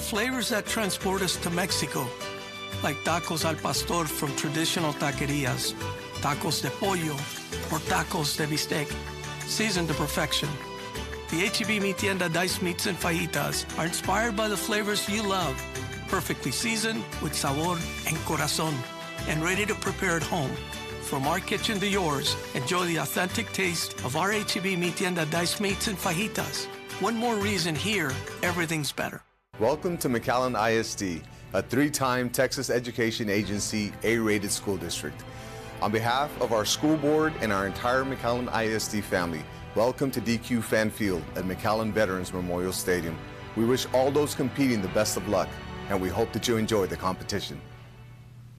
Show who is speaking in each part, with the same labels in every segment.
Speaker 1: flavors that transport us to Mexico, like tacos al pastor from traditional taquerias, tacos de pollo, or tacos de bistec, seasoned to perfection. The H-E-B Mi Tienda diced meats and fajitas are inspired by the flavors you love, perfectly seasoned with sabor and corazón, and ready to prepare at home. From our kitchen to yours, enjoy the authentic taste of our H-E-B Mi Tienda diced meats and fajitas. One more reason here, everything's better.
Speaker 2: Welcome to McAllen ISD, a 3-time Texas Education Agency A-rated school district. On behalf of our school board and our entire McAllen ISD family, welcome to DQ Fan Field at McAllen Veterans Memorial Stadium. We wish all those competing the best of luck, and we hope that you enjoy the competition.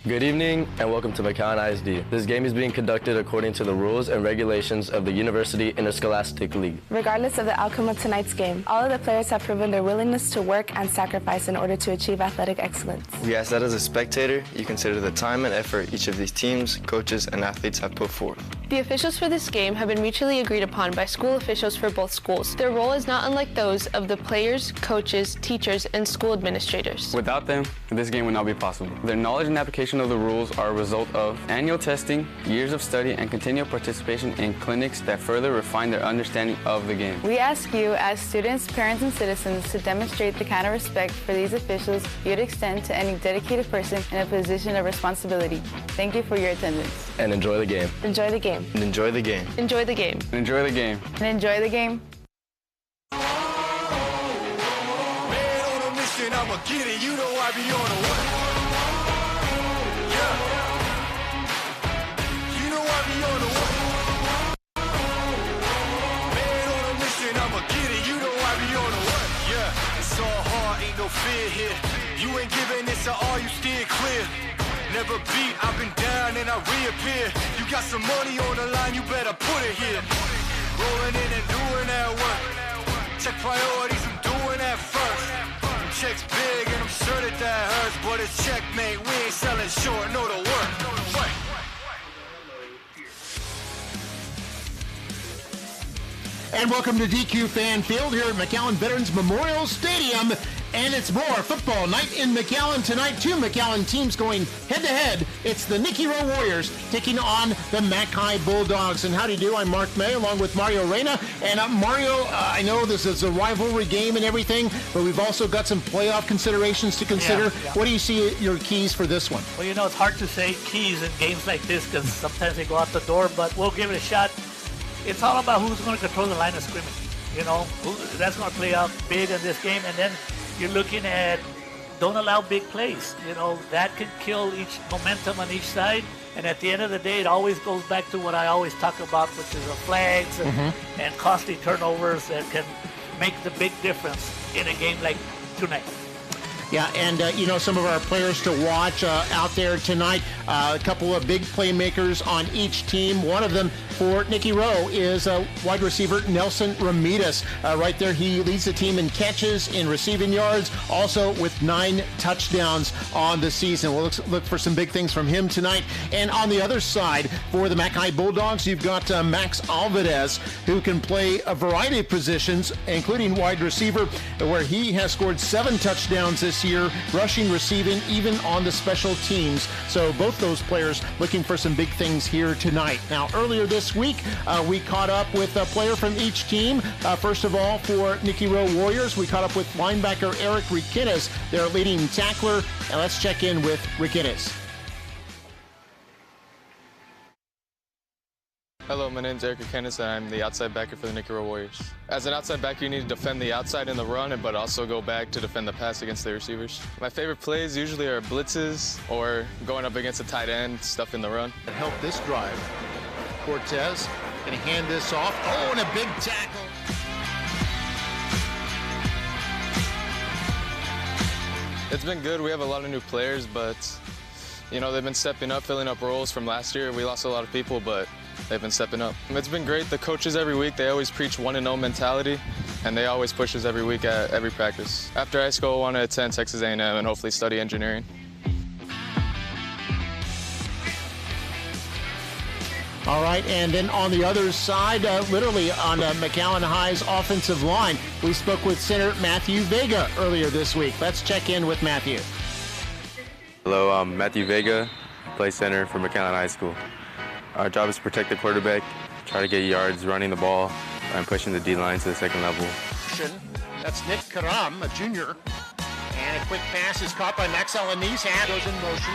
Speaker 3: Good evening and welcome to McAllen ISD. This game is being conducted according to the rules and regulations of the University Interscholastic League.
Speaker 4: Regardless of the outcome of tonight's game, all of the players have proven their willingness to work and sacrifice in order to achieve athletic excellence.
Speaker 5: We ask that as a spectator, you consider the time and effort each of these teams, coaches, and athletes have put forth.
Speaker 6: The officials for this game have been mutually agreed upon by school officials for both schools. Their role is not unlike those of the players, coaches, teachers, and school administrators.
Speaker 7: Without them, this game would not be possible. Their knowledge and application of the rules are a result of annual testing, years of study, and continual participation in clinics that further refine their understanding of the game.
Speaker 4: We ask you, as students, parents, and citizens, to demonstrate the kind of respect for these officials you'd extend to any dedicated person in a position of responsibility. Thank you for your attendance.
Speaker 3: And enjoy the game.
Speaker 4: Enjoy the game.
Speaker 5: And enjoy the game.
Speaker 6: Enjoy the game.
Speaker 7: And enjoy the game.
Speaker 4: And enjoy the game.
Speaker 8: Man on a mission, I'ma get it. You know I be on a way. Yeah. You know I be on the way. Man on a mission, I'ma get it. You know I be on the way. Yeah. It's all hard, ain't no fear here. You ain't giving this at all, you steer clear. Never beat, I've been down and I reappear. You got some money on the line, you better put it here. Rolling in and doing that work. Check priorities, I'm doing that first. Them checks big and I'm sure that hurts, but it's checkmate, we ain't selling short, know the work.
Speaker 9: And welcome to DQ Fan Field here at McAllen Veterans Memorial Stadium. And it's more football night in McAllen tonight. 2 McAllen teams going head-to-head. It's the Nikki Rowe Warriors taking on the Mackay Bulldogs. And how do you do? I'm Mark May along with Mario Reyna. And Mario, I know this is a rivalry game and everything, but we've also got some playoff considerations to consider.
Speaker 10: Yeah.
Speaker 9: What do you see your keys for this one?
Speaker 10: Well, you know, it's hard to say keys in games like this because sometimes they go out the door, but we'll give it a shot. It's all about who's going to control the line of scrimmage. You know, that's going to play out big in this game. And then you're looking at don't allow big plays. You know, that can kill each momentum on each side. And at the end of the day, it always goes back to what I always talk about, which is the flags and costly turnovers that can make the big difference in a game like tonight.
Speaker 9: Yeah, and you know, some of our players to watch out there tonight, a couple of big playmakers on each team. One of them for Nikki Rowe is wide receiver Nelson Ramirez. Right there, he leads the team in catches, in receiving yards, also with 9 touchdowns on the season. We'll look for some big things from him tonight. And on the other side, for the Mackay Bulldogs, you've got Max Alvarez, who can play a variety of positions, including wide receiver, where he has scored 7 touchdowns this year, rushing, receiving, even on the special teams. So both those players looking for some big things here tonight. Now, earlier this week, we caught up with a player from each team. First of all, for Nikki Rowe Warriors, we caught up with linebacker Eric Riquenes, their leading tackler. And let's check in with Riquenes.
Speaker 11: Hello, my name is Eric Riquenes, and I'm the outside backer for the Nikki Rowe Warriors. As an outside backer, you need to defend the outside in the run, but also go back to defend the pass against the receivers. My favorite plays usually are blitzes or going up against a tight end, stuff in the run.
Speaker 9: Help this drive. Cortez going to hand this off. Oh, and a big tackle.
Speaker 11: It's been good. We have a lot of new players, but, you know, they've been stepping up, filling up roles from last year. We lost a lot of people, but they've been stepping up. It's been great. The coaches every week, they always preach 1-0 mentality, and they always push us every week at every practice. After high school, I want to attend Texas A&M and hopefully study engineering.
Speaker 9: All right, and then on the other side, literally on McAllen High's offensive line, we spoke with center Matthew Vega earlier this week. Let's check in with Matthew.
Speaker 12: Hello, I'm Matthew Vega, play center for McAllen High School. Our job is to protect the quarterback, try to get yards running the ball, and pushing the D-line to the second level.
Speaker 9: That's Nick Karam, a junior. And a quick pass is caught by McAllen ISD. Goes in motion.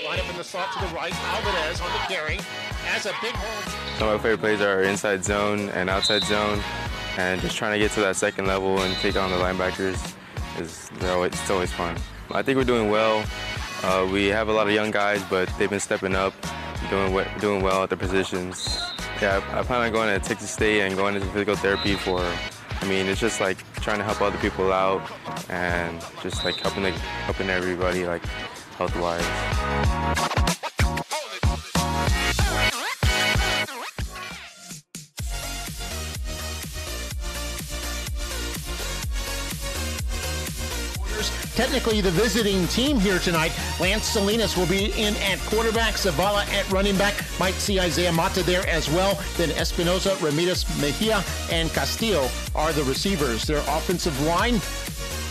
Speaker 9: Line up in the slot to the right. Alvarez on the carry. Has a big hole.
Speaker 12: Some of my favorite plays are inside zone and outside zone. And just trying to get to that second level and take on the linebackers it's always fun. I think we're doing well. We have a lot of young guys, but they've been stepping up, doing well at their positions. Yeah, I plan on going to Texas State and going into physical therapy it's just like trying to help other people out and just like helping everybody like health-wise.
Speaker 9: Technically the visiting team here tonight. Lance Salinas will be in at quarterback, Zavala at running back. Might see Isaiah Mata there as well. Then Espinosa, Ramirez, Mejia, and Castillo are the receivers. Their offensive line,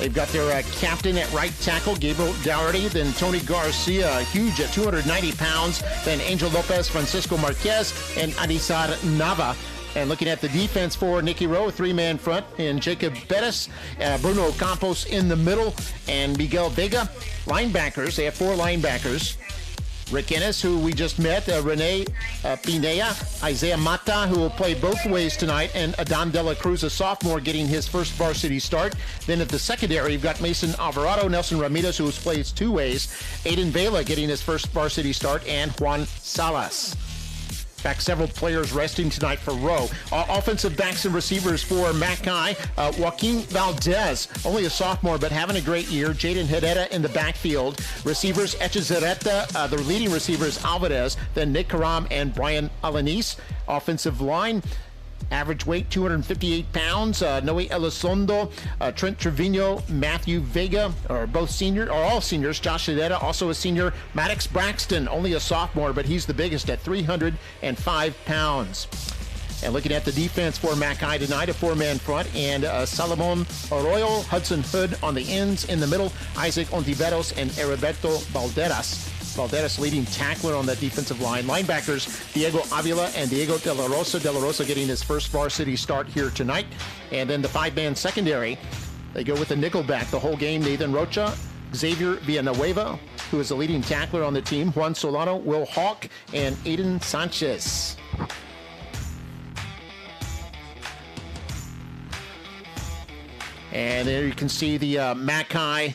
Speaker 9: they've got their captain at right tackle, Gabriel Dougherty. Then Tony Garcia, huge at 290 pounds. Then Angel Lopez, Francisco Marquez, and Anisar Nava. And looking at the defense for Nikki Rowe, three-man front, and Jacob Bettis, Bruno Campos in the middle, and Miguel Vega. Linebackers, they have four linebackers. Rick Ennis, who we just met, Rene Pineda, Isaiah Mata, who will play both ways tonight, and Adan De La Cruz, a sophomore, getting his first varsity start. Then at the secondary, you've got Mason Alvarado, Nelson Ramirez, who plays two ways, Aiden Vela getting his first varsity start, and Juan Salas. In fact, several players resting tonight for Rowe. Offensive backs and receivers for Mackay. Joaquin Valdez, only a sophomore, but having a great year. Jaden Herrera in the backfield. Receivers, Echezarreta. The leading receivers, Alvarez. Then Nick Karam and Brian Alanis. Offensive line. Average weight, 258 pounds. Noe Elizondo, Trent Trevino, Matthew Vega, are all seniors. Josh Herrera, also a senior. Maddox Braxton, only a sophomore, but he's the biggest at 305 pounds. And looking at the defense for Mackay tonight, a four-man front, and Salomon Arroyo, Hudson Hood on the ends, in the middle, Isaac Ontiveros and Heriberto Valderas. Valderas leading tackler on that defensive line. Linebackers, Diego Avila and Diego De La Rosa. De La Rosa getting his first varsity start here tonight. And then the five-man secondary, they go with the nickelback the whole game. Nathan Rocha, Xavier Villanueva, who is the leading tackler on the team. Juan Solano, Will Hawk, and Aiden Sanchez. And there you can see the Mackay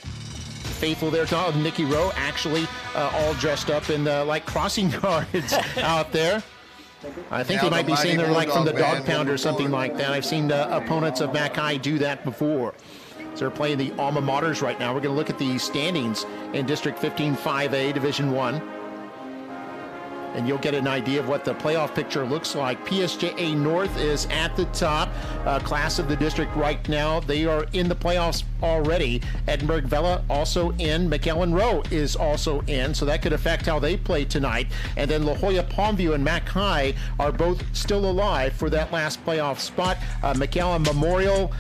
Speaker 9: faithful there. Nikki Rowe actually all dressed up in like crossing guards out there. I think they might be saying they're like from the Dog Pound or something like that. I've seen opponents of Mackay do that before. So they're playing the alma maters right now. We're going to look at the standings in District 15 5A Division 1. And you'll get an idea of what the playoff picture looks like. PSJA North is at the top, class of the district right now. They are in the playoffs already. Edinburgh Vela also in. McAllen Rowe is also in, so that could affect how they play tonight. And then La Jolla Palmview and Mackay are both still alive for that last playoff spot. McAllen Memorial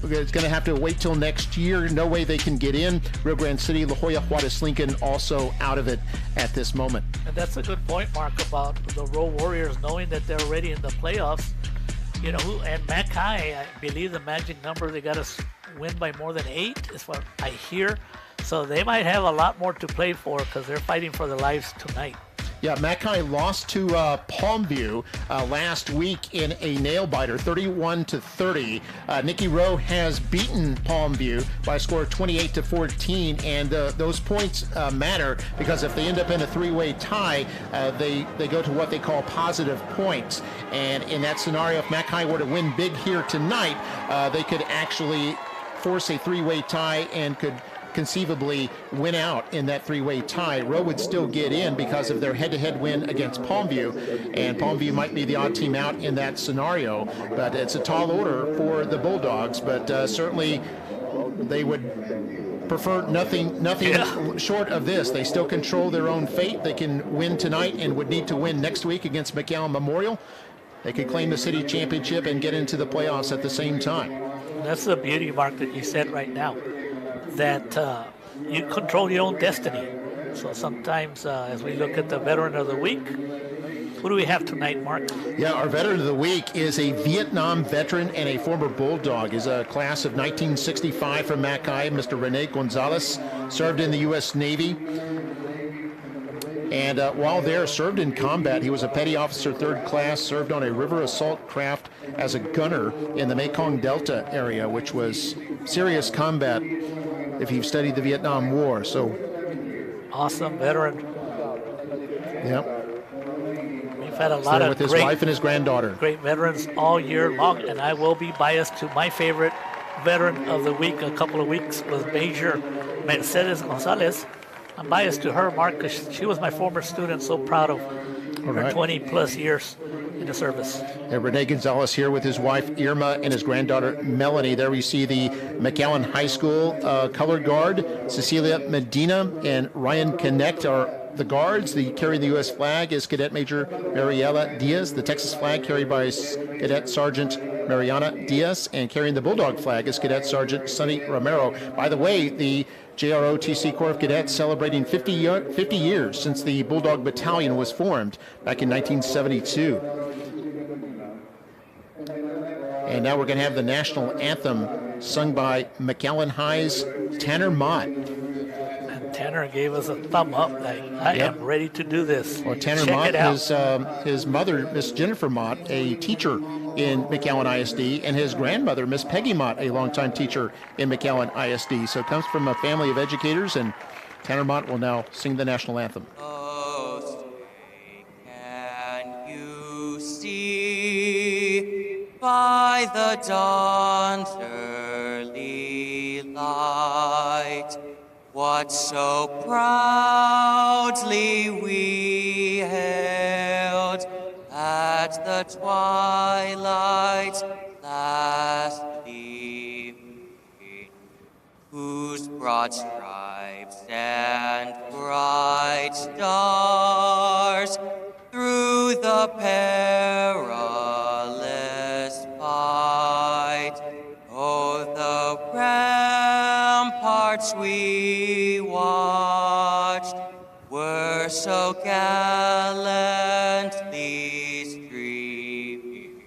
Speaker 9: is going to have to wait till next year. No way they can get in. Rio Grande City, La Jolla, Juarez Lincoln also out of it at this moment.
Speaker 10: And that's a good point, Mark, about the Rowe Warriors knowing that they're already in the playoffs. You know, and Mackay, I believe the magic number, they got to win by more than 8 is what I hear. So they might have a lot more to play for because they're fighting for their lives tonight.
Speaker 9: Yeah, Mackay lost to Palmview last week in a nail-biter, 31-30. Nikki Rowe has beaten Palmview by a score of 28-14, and those points matter because if they end up in a three-way tie, they go to what they call positive points. And in that scenario, if Mackay were to win big here tonight, they could actually force a three-way tie and could conceivably win out in that three-way tie. Rowe would still get in because of their head-to-head win against Palmview, and Palmview might be the odd team out in that scenario. But it's a tall order for the Bulldogs, but certainly they would prefer nothing short of this. They still control their own fate. They can win tonight and would need to win next week against McAllen Memorial. They could claim the city championship and get into the playoffs at the same time.
Speaker 10: That's the beauty, Mark, that you said right now, that you control your own destiny. So sometimes as we look at the Veteran of the Week, who do we have tonight, Mark?
Speaker 9: Yeah, our Veteran of the Week is a Vietnam veteran and a former Bulldog. He's a class of 1965 from Mackay. Mr. Rene Gonzalez served in the U.S. Navy. And while there, served in combat. He was a petty officer, 3rd class, served on a river assault craft as a gunner in the Mekong Delta area, which was serious combat if you've studied the Vietnam War. So,
Speaker 10: awesome veteran.
Speaker 9: Yep.
Speaker 10: We've had a lot of
Speaker 9: with his wife and his granddaughter.
Speaker 10: Great veterans all year long, and I will be biased to my favorite Veteran of the Week a couple of weeks was Major Mercedes Gonzalez. I'm biased to her, Mark, because she was my former student. So proud of her 20-plus years in the service.
Speaker 9: And Rene Gonzalez here with his wife Irma and his granddaughter Melanie. There we see the McAllen High School color guard. Cecilia Medina and Ryan Connect are the guards. The carrying the U.S. flag is Cadet Major Mariela Diaz. The Texas flag carried by Cadet Sergeant Mariana Diaz, and carrying the Bulldog flag is Cadet Sergeant Sonny Romero. By the way, the JROTC Corps of Cadets celebrating 50 years since the Bulldog Battalion was formed back in 1972. And now we're going to have the national anthem sung by McAllen High's Tanner Mott.
Speaker 10: And Tanner gave us a thumb up, like, I am ready to do this.
Speaker 9: Well, Tanner Mott is his mother, Miss Jennifer Mott, a teacher in McAllen ISD, and his grandmother, Miss Peggy Mott, a longtime teacher in McAllen ISD. So it comes from a family of educators, and Tanner Mott will now sing the national anthem.
Speaker 13: Oh, can you see by the dawn's early light what so proudly we hailed at the twilight's last gleaming, whose broad stripes and bright stars through the perilous fight, oh, the ramparts we watched were so gallantly streaming,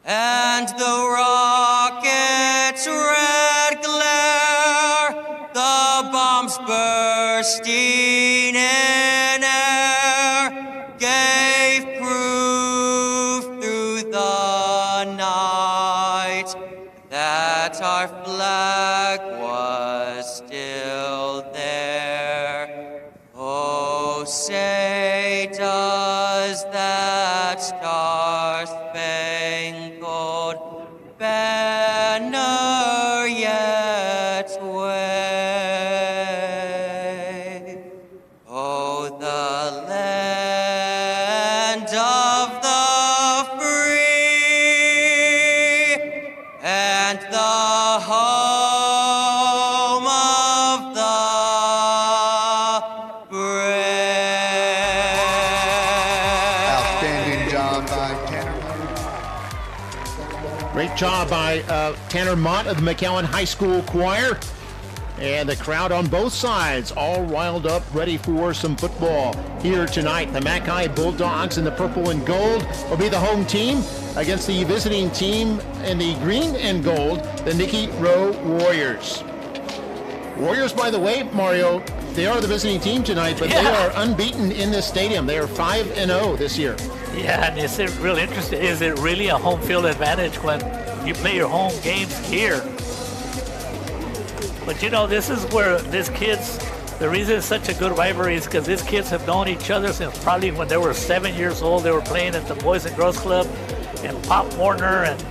Speaker 13: and the rocket's red glare, the bombs bursting in air, gave proof through the night that our flag was still there. Oh, say does that star-spangled banner yet wave? Oh, the land of the free and the home of the brave.
Speaker 14: Outstanding job by Tanner.
Speaker 9: Great job by Tanner Mott of the McAllen High School Choir. And the crowd on both sides all riled up, ready for some football here tonight. The Mackay Bulldogs in the purple and gold will be the home team against the visiting team in the green and gold, the Nikki Rowe Warriors. Warriors, by the way, Mario, they are the visiting team tonight, but they are unbeaten in this stadium. They are 5-0 this year.
Speaker 10: Yeah, and it's real interesting. Is it really a home field advantage when you play your home games here? But you know, this is where these kids, the reason it's such a good rivalry is because these kids have known each other since probably when they were 7 years old. They were playing at the Boys and Girls Club and Pop Warner and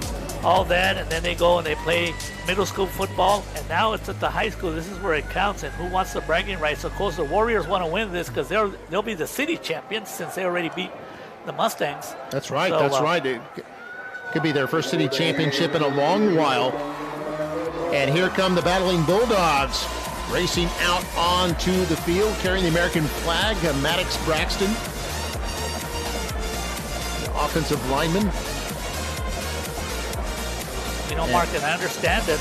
Speaker 10: all that, and then they go and they play middle school football, and now it's at the high school. This is where it counts, and who wants the bragging rights? Of course, the Warriors want to win this because they'll be the city champions since they already beat the Mustangs.
Speaker 9: That's right,
Speaker 10: So,
Speaker 9: that's right. It could be their first city championship in a long while. And here come the battling Bulldogs. Racing out onto the field, carrying the American flag, Maddox Braxton, the offensive lineman.
Speaker 10: You know, Mark, and I understand that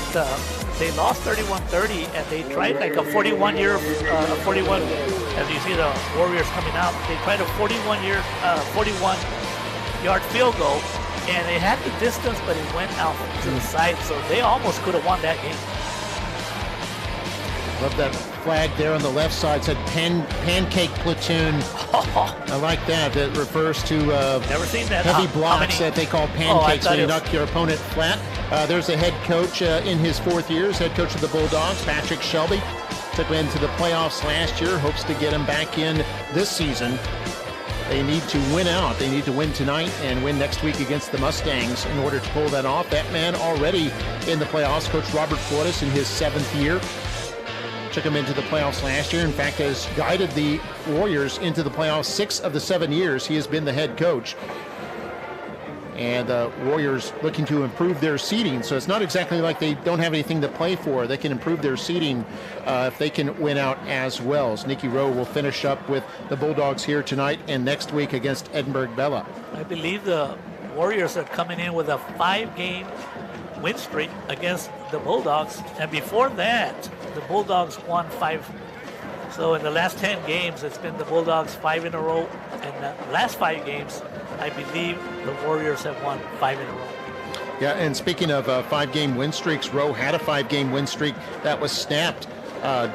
Speaker 10: they lost 31-30, and they tried like a 41-year, as you see the Warriors coming out, they tried a 41-yard field goal, and they had the distance, but it went out to the side, so they almost could have won that game.
Speaker 9: Love that flag there on the left side, said pancake platoon. I like that. That refers to
Speaker 10: never seen that.
Speaker 9: Heavy blocks that they call pancakes when you knock your opponent flat. There's a head coach in his 4th year, head coach of the Bulldogs, Patrick Shelby. Took him into the playoffs last year, hopes to get him back in this season. They need to win out. They need to win tonight and win next week against the Mustangs in order to pull that off. That man already in the playoffs, Coach Robert Flores, in his 7th year. Took him into the playoffs last year. In fact, has guided the Warriors into the playoffs 6 of the 7 years he has been the head coach. And the Warriors looking to improve their seeding. So it's not exactly like they don't have anything to play for. They can improve their seeding if they can win out as well. So Nikki Rowe will finish up with the Bulldogs here tonight and next week against Edinburgh Bella.
Speaker 10: I believe the Warriors are coming in with a 5-game win streak against the Bulldogs, and before that the Bulldogs won 5. So in the last 10 games it's been the Bulldogs 5 in a row, and the last 5 games I believe the Warriors have won 5 in a row.
Speaker 9: Yeah, and speaking of 5-game win streaks, Rowe had a 5-game win streak that was snapped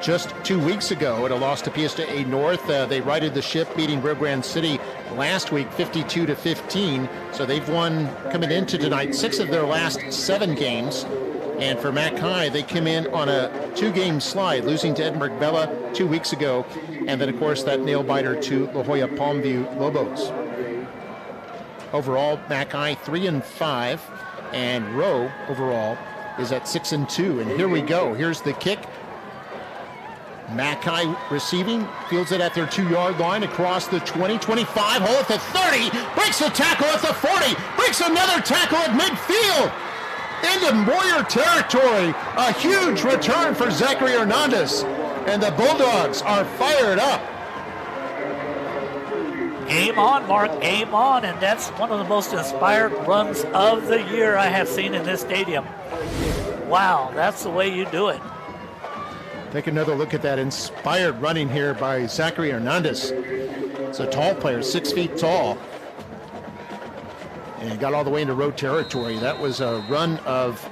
Speaker 9: just 2 weeks ago at a loss to Fiesta A North. They righted the ship, beating Rio Grande City last week 52-15. So they've won, coming into tonight, 6 of their last 7 games. And for Mackay, they came in on a 2-game slide, losing to Edinburgh Bella 2 weeks ago. And then, of course, that nail-biter to La Jolla Palmview Lobos. Overall, Mackay 3-5, and Rowe overall is at 6-2. And here we go. Here's the kick. Mackay receiving, fields it at their 2-yard line across the 20, 25, hole at the 30, breaks the tackle at the 40, breaks another tackle at midfield. Into Warrior territory. A huge return for Zachary Hernandez. And the Bulldogs are fired up.
Speaker 10: Game on, Mark, game on, and that's one of the most inspired runs of the year I have seen in this stadium. Wow, that's the way you do it.
Speaker 9: Take another look at that inspired running here by Zachary Hernandez. He's a tall player, 6 feet tall. And he got all the way into road territory. That was a run of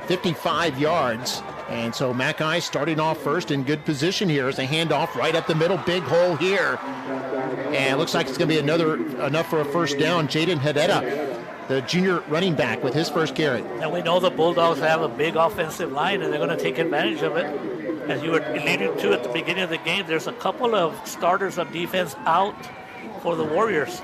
Speaker 9: 55 yards. And so Mackay starting off first in good position here as a handoff right up the middle, big hole here. And it looks like it's going to be enough for a first down. Jaden Hedetta, the junior running back, with his first carry.
Speaker 10: And we know the Bulldogs have a big offensive line, and they're going to take advantage of it. As you were alluding to at the beginning of the game, there's a couple of starters of defense out for the Warriors.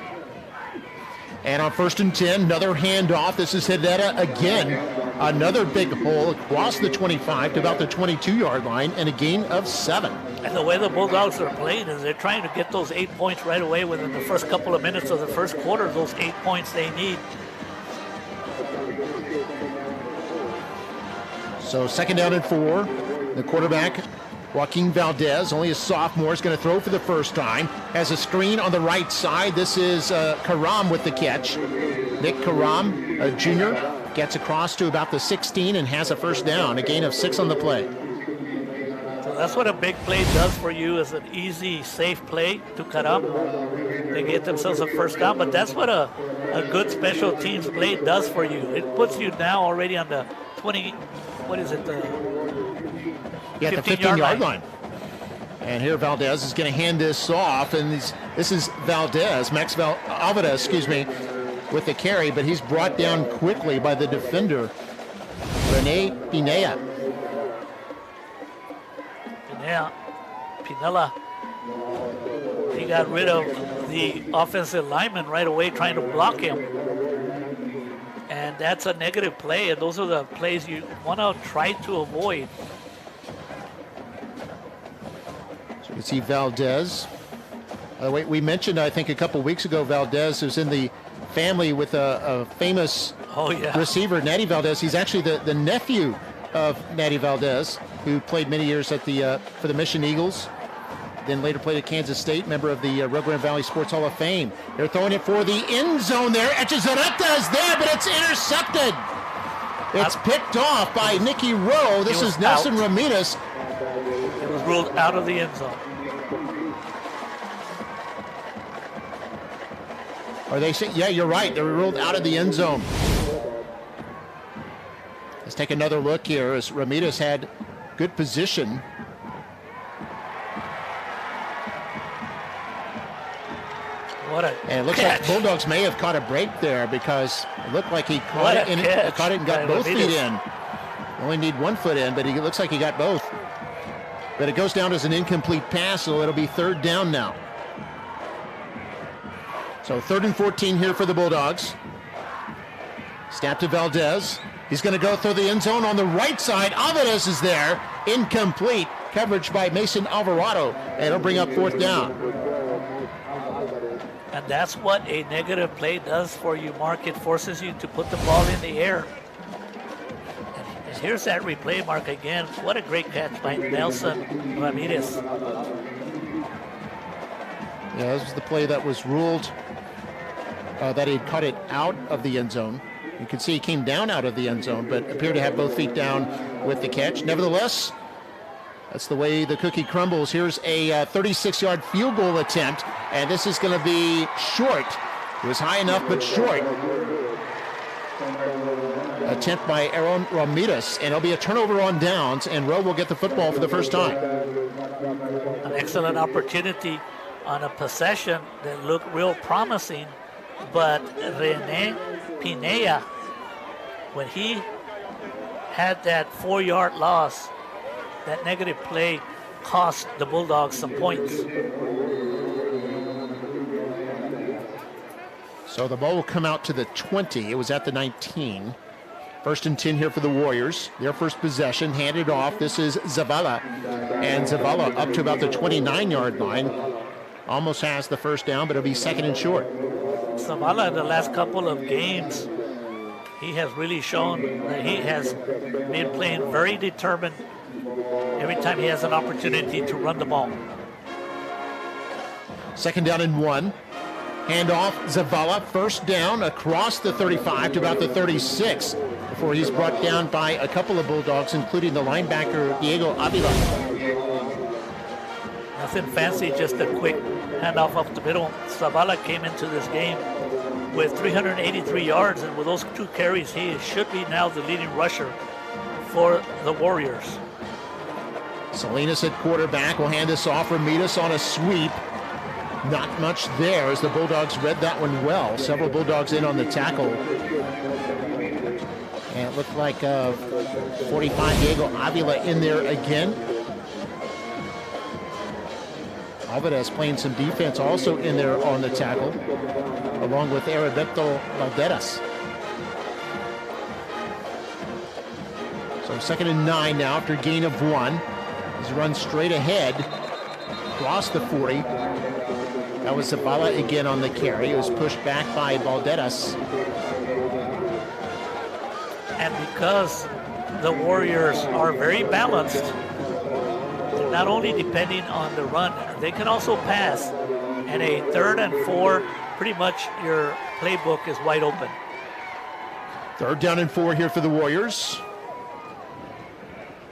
Speaker 9: And on 1st and 10, another handoff. This is Hedetta again. Another big hole across the 25 to about the 22-yard line, and a gain of 7.
Speaker 10: And the way the Bulldogs are playing is they're trying to get those 8 points right away within the first couple of minutes of the first quarter. Those 8 points they need.
Speaker 9: So 2nd down and 4. The quarterback, Joaquin Valdez, only a sophomore, is going to throw for the first time. Has a screen on the right side. This is Karam with the catch. Nick Karam, a junior, gets across to about the 16 and has a first down, a gain of 6 on the play.
Speaker 10: So that's what a big play does for you, is an easy, safe play to cut up. They get themselves a first down, but that's what a good special teams play does for you. It puts you now already on the 20, what is it, the
Speaker 9: 15-yard line. And here Valdez is going to hand this off, and this is Valdez, Alvarez, excuse me, with the carry, but he's brought down quickly by the defender, Rene Pinella.
Speaker 10: Pinella. He got rid of the offensive lineman right away trying to block him. And that's a negative play, and those are the plays you want to try to avoid.
Speaker 9: So you can see Valdez. By the way, we mentioned, I think, a couple weeks ago, Valdez was in the family with a famous receiver, Natty Valdez. He's actually the nephew of Natty Valdez. who played many years at the for the Mission Eagles, then later played at Kansas State, member of the Rio Grande Valley Sports Hall of Fame. They're throwing it for the end zone there. Echezarreta is there, but it's intercepted. It's picked off by Nikki Rowe. This is Nelson Ramirez.
Speaker 10: It was ruled out of the end zone.
Speaker 9: Are they saying? Yeah, you're right. They were ruled out of the end zone. Let's take another look here as Ramirez had good position. And it looks like Bulldogs may have caught a break there because it looked like he caught it and got both feet in. Only need 1 foot in, but he looks like he got both. But it goes down as an incomplete pass, so it'll be 3rd down now. So 3rd and 14 here for the Bulldogs. Snap to Valdez. He's going to go through the end zone on the right side. Alvarez is there. Incomplete. Coverage by Mason Alvarado. And it'll bring up 4th down.
Speaker 10: And that's what a negative play does for you, Mark. It forces you to put the ball in the air. And here's that replay, Mark, again. What a great catch by Nelson Ramirez.
Speaker 9: Yeah, this was the play that was ruled that he caught it out of the end zone. You can see he came down out of the end zone, but appeared to have both feet down with the catch. Nevertheless, that's the way the cookie crumbles. Here's a 36-yard field goal attempt, and this is going to be short. It was high enough, but short. Attempt by Aaron Ramirez, and it'll be a turnover on downs, and Rowe will get the football for the first time.
Speaker 10: An excellent opportunity on a possession that looked real promising, but Rene Pineda, when he had that 4-yard loss, that negative play cost the Bulldogs some points.
Speaker 9: So the ball will come out to the 20. It was at the 19. 1st and 10 here for the Warriors. Their first possession, handed off. This is Zavala. And Zavala up to about the 29-yard line. Almost has the first down, but it'll be 2nd and short.
Speaker 10: Zavala in the last couple of games, he has really shown that he has been playing very determined every time he has an opportunity to run the ball.
Speaker 9: 2nd down and 1. Handoff, Zavala, 1st down across the 35 to about the 36 before he's brought down by a couple of Bulldogs, including the linebacker Diego Avila.
Speaker 10: Nothing fancy, just a quick handoff up the middle. Zavala came into this game with 383 yards, and with those 2 carries, he should be now the leading rusher for the Warriors.
Speaker 9: Salinas at quarterback will hand this off. Ramirez on a sweep. Not much there as the Bulldogs read that one well. Several Bulldogs in on the tackle. And it looked like 45 Diego Avila in there again. Alvarez playing some defense also in there on the tackle, along with Heriberto Valderas. So 2nd and 9 now after gain of 1. He's run straight ahead, across the 40. That was Zavala again on the carry. It was pushed back by Valderas.
Speaker 10: And because the Warriors are very balanced, they're not only depending on the run, they can also pass. And a 3rd and 4, pretty much your playbook is wide open.
Speaker 9: 3rd down and 4 here for the Warriors.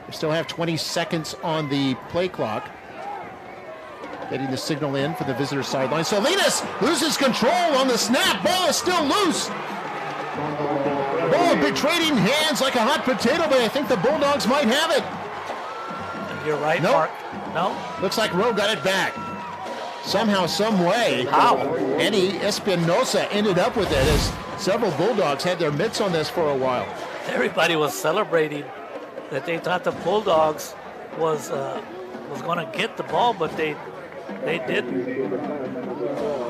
Speaker 9: They still have 20 seconds on the play clock. Getting the signal in for the visitor sideline. Salinas loses control on the snap. Ball is still loose. Ball been trading hands like a hot potato, but I think the Bulldogs might have it.
Speaker 10: You're right,
Speaker 9: nope.
Speaker 10: Mark. No?
Speaker 9: Looks like Rowe got it back. Somehow, some way.
Speaker 10: How?
Speaker 9: Eddie Espinosa ended up with it as several Bulldogs had their mitts on this for a while.
Speaker 10: Everybody was celebrating that they thought the Bulldogs was going to get the ball, but they didn't.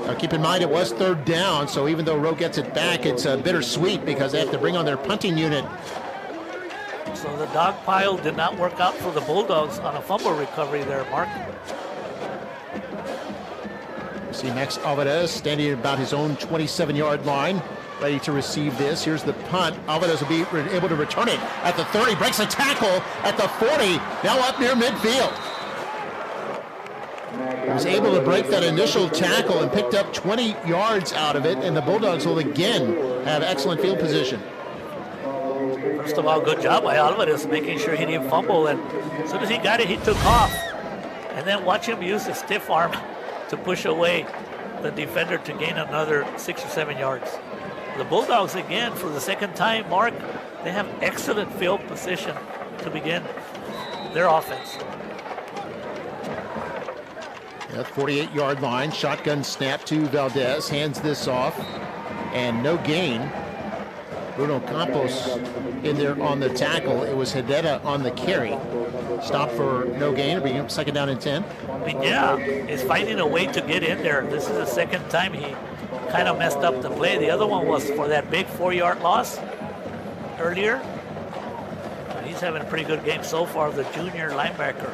Speaker 9: Now keep in mind it was 3rd down, so even though Rowe gets it back, it's bittersweet because they have to bring on their punting unit.
Speaker 10: So the dog pile did not work out for the Bulldogs on a fumble recovery there, Mark.
Speaker 9: See Max Alvarez standing at about his own 27-yard line. ready to receive this. Here's the punt. Alvarez will be able to return it at the 30. Breaks a tackle at the 40. Now up near midfield. He was able to break that initial tackle and picked up 20 yards out of it, and the Bulldogs will again have excellent field position.
Speaker 10: First of all, good job by Alvarez making sure he didn't fumble, and as soon as he got it, he took off. And then watch him use his stiff arm to push away the defender to gain another 6 or 7 yards. The Bulldogs, again, for the second time, Mark, they have excellent field position to begin their offense.
Speaker 9: At 48-yard line, shotgun snap to Valdez, hands this off, and no gain. Bruno Campos in there on the tackle. It was Hedera on the carry. Stop for no gain. It'll be second down and 10.
Speaker 10: Yeah, he's finding a way to get in there. This is the second time he kind of messed up the play. The other one was for that big 4-yard loss earlier. He's having a pretty good game so far, the junior linebacker.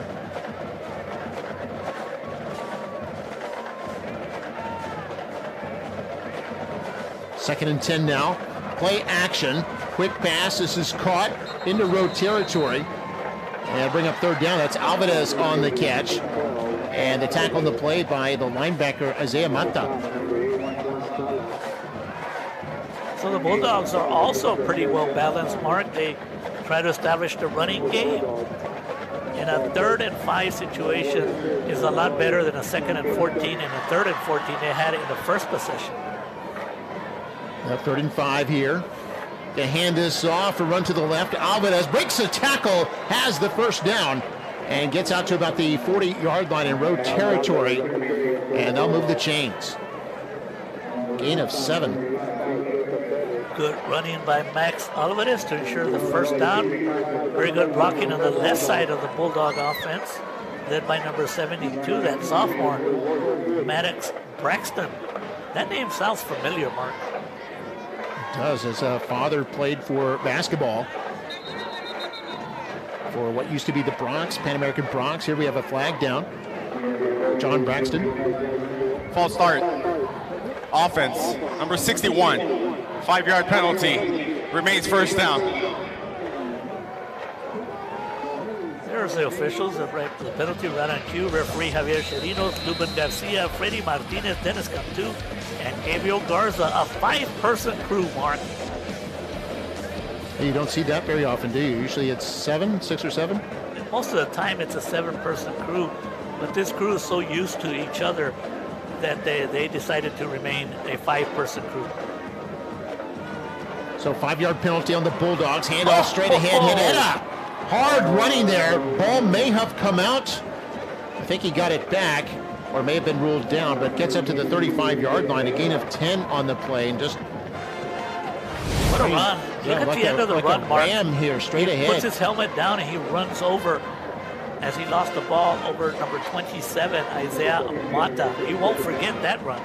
Speaker 9: Second and 10 now. Play action. Quick pass. This is caught into road territory. And bring up third down. That's Alvarez on the catch. And the tackle on the play by the linebacker, Isaiah Mata.
Speaker 10: So the Bulldogs are also pretty well balanced, Mark. They try to establish the running game. And a 3rd and 5 situation is a lot better than a 2nd and 14 and a 3rd and 14 they had in the first possession.
Speaker 9: 3rd and 5 here. They hand this off, a run to the left. Alvarez breaks the tackle, has the first down, and gets out to about the 40-yard line in road territory. And they'll move the chains. Gain of 7.
Speaker 10: Good running by Max Alvarez to ensure the first down. Very good blocking on the left side of the Bulldog offense, led by number 72, that sophomore, Maddox Braxton. That name sounds familiar, Mark.
Speaker 9: Does. His father played for basketball for what used to be the Bronx, Pan American Bronx. Here we have a flag down. John Braxton.
Speaker 15: False start. Offense, number 61. 5-yard penalty. Remains first down.
Speaker 10: There's the officials. The penalty ran on cue. Referee Javier Chirinos, Luben Garcia, Freddy Martinez, Dennis Cantu, and Gabriel Garza. A 5-person crew, Mark.
Speaker 9: You don't see that very often, do you? Usually it's 6 or 7?
Speaker 10: Most of the time it's a 7-person crew, but this crew is so used to each other that they decided to remain a 5-person crew.
Speaker 9: So 5-yard penalty on the Bulldogs. Handoff straight ahead. Hedera. Hard running there. Ball may have come out. I think he got it back, or may have been ruled down, but gets up to the 35-yard line. A gain of 10 on the play, and just
Speaker 10: what a run. Look at the end of the run, Mark.
Speaker 9: Ram here, straight ahead.
Speaker 10: He puts his helmet down and he runs over as he lost the ball over number 27, Isaiah Mata. You won't forget that run.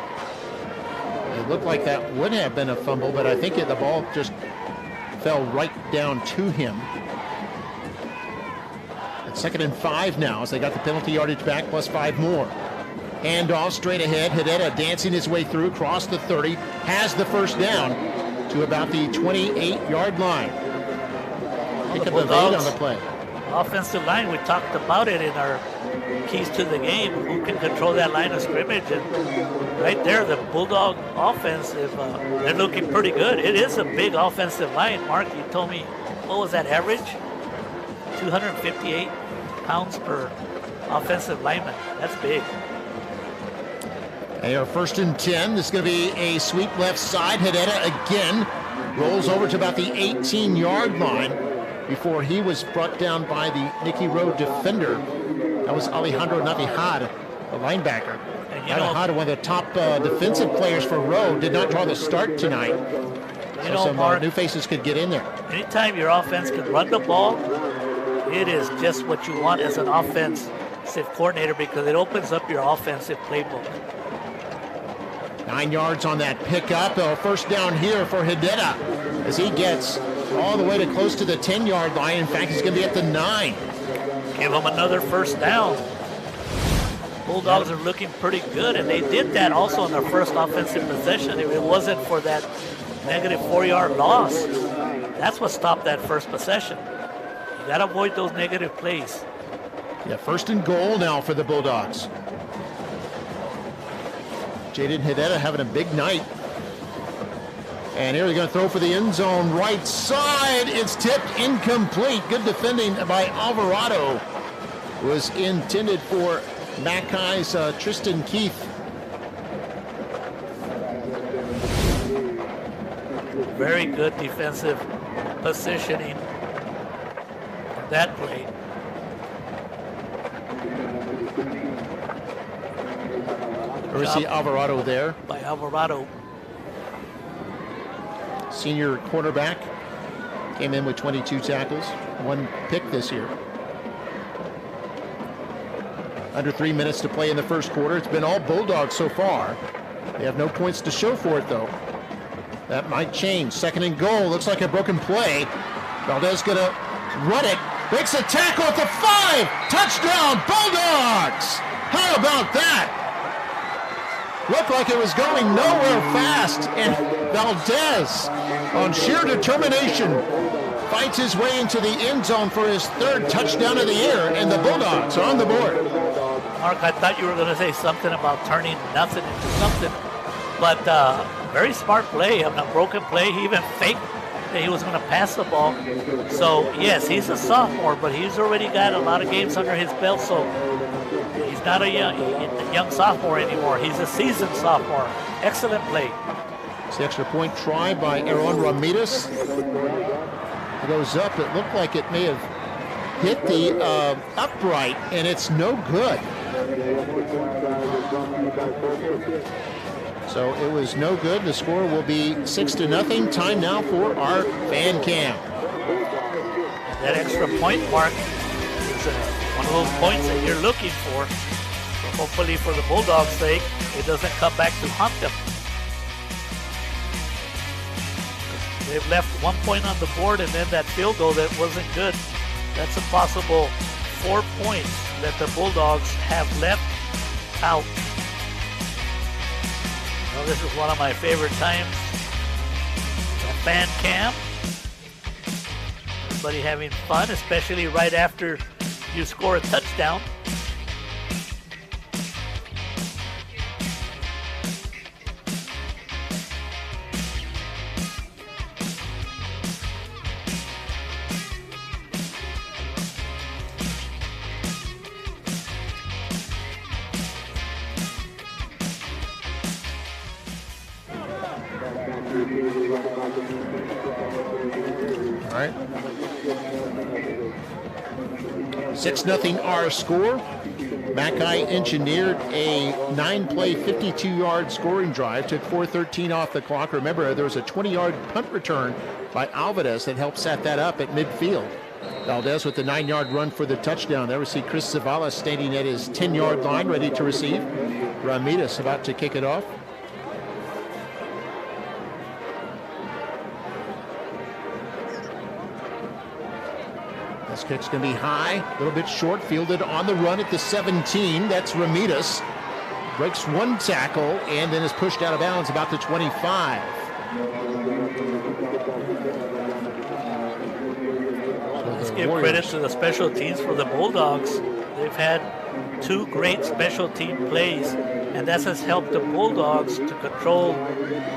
Speaker 9: It looked like that would have been a fumble, but I think the ball just fell right down to him. It's 2nd and 5 now as they got the penalty yardage back plus 5 more. Handoff straight ahead. Hedera dancing his way through, across the 30, has the first down to about the 28-yard line. Pick up a lead on the play.
Speaker 10: Offensive line, we talked about it in our keys to the game. Who can control that line of scrimmage? And right there, the Bulldog offense, they're looking pretty good. It is a big offensive line. Mark, you told me, what was that average? 258 pounds per offensive lineman. That's big.
Speaker 9: And our 1st and 10. This is going to be a sweep left side. Hedera again rolls over to about the 18-yard line before he was brought down by the Nikki Rowe defender. That was Alejandro Navijad, the linebacker. Navijad, one of the top defensive players for Rowe, did not draw the start tonight. So some
Speaker 10: Mark,
Speaker 9: new faces could get in there.
Speaker 10: Anytime your offense can run the ball, it is just what you want as an offensive coordinator because it opens up your offensive playbook.
Speaker 9: 9 yards on that pickup. First down here for Hedera as he gets all the way to close to the 10-yard line. In fact, he's going to be at the 9.
Speaker 10: Give him another first down. Bulldogs are looking pretty good, and they did that also on their first offensive possession. If it wasn't for that negative 4-yard loss. That's what stopped that first possession. You got to avoid those negative plays.
Speaker 9: Yeah, first and goal now for the Bulldogs. Jaden Hideta having a big night. And here they're going to throw for the end zone right side. It's tipped incomplete. Good defending by Alvarado. Was intended for Mackay's Tristan Keith.
Speaker 10: Very good defensive positioning that play.
Speaker 9: We see Alvarado there.
Speaker 10: By Alvarado.
Speaker 9: Senior quarterback. Came in with 22 tackles. 1 pick this year. Under 3 minutes to play in the first quarter. It's been all Bulldogs so far. They have no points to show for it, though. That might change. Second and goal. Looks like a broken play. Valdez gonna run it. Breaks a tackle at the 5. Touchdown, Bulldogs! How about that? Looked like it was going nowhere fast. And Valdez, on sheer determination, fights his way into the end zone for his 3rd touchdown of the year. And the Bulldogs are on the board.
Speaker 10: Mark, I thought you were going to say something about turning nothing into something. But very smart play. I mean, a broken play. He even faked that he was going to pass the ball. So, yes, he's a sophomore, but he's already got a lot of games under his belt. So he's not a young sophomore anymore. He's a seasoned sophomore. Excellent play.
Speaker 9: It's the extra point try by Aaron Ramirez. It goes up. It looked like it may have hit the upright, and it's no good. So it was no good. The score will be 6-0. Time now for our fan cam.
Speaker 10: That extra point, Mark, is one of those points that you're looking for. So hopefully for the Bulldogs' sake, it doesn't come back to haunt them. They've left 1 point on the board and then that field goal that wasn't good. That's a possible 4 points that the Bulldogs have left out. Well, this is one of my favorite times. The fan cam. Everybody having fun, especially right after you score a touchdown.
Speaker 9: All right. 6-0 our score. Mackay engineered a 9-play, 52-yard scoring drive, took 4:13 off the clock. Remember, there was a 20-yard punt return by Alvarez that helped set that up at midfield. Valdez with the 9-yard run for the touchdown. There we see Chris Zavala standing at his 10-yard line, ready to receive. Ramirez about to kick it off. This kick's going to be high, a little bit short, fielded on the run at the 17. That's Ramirez. Breaks 1 tackle and then is pushed out of bounds about the 25.
Speaker 10: Let's give credit to the special teams for the Bulldogs. They've had 2 great special team plays, and that has helped the Bulldogs to control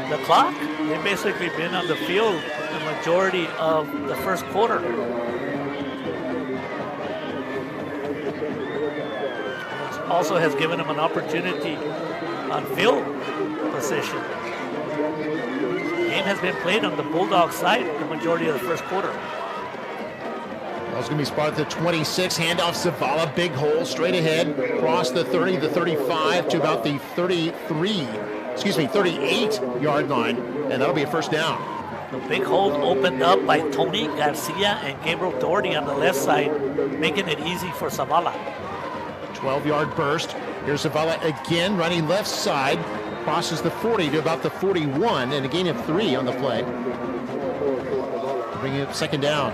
Speaker 10: the clock. They've basically been on the field the majority of the first quarter. Also has given them an opportunity on field position. The game has been played on the Bulldog side the majority of the first quarter.
Speaker 9: Ball's going to be spotted at the 26. Handoff Zavala, big hole, straight ahead, across the 30, the 35 to about the 38-yard line, and that'll be a first down.
Speaker 10: The big hole opened up by Tony Garcia and Gabriel Doherty on the left side, making it easy for Zavala.
Speaker 9: 12-yard burst. Here's Zavala again, running left side, crosses the 40 to about the 41, and a gain of 3 on the play. Bringing up second down.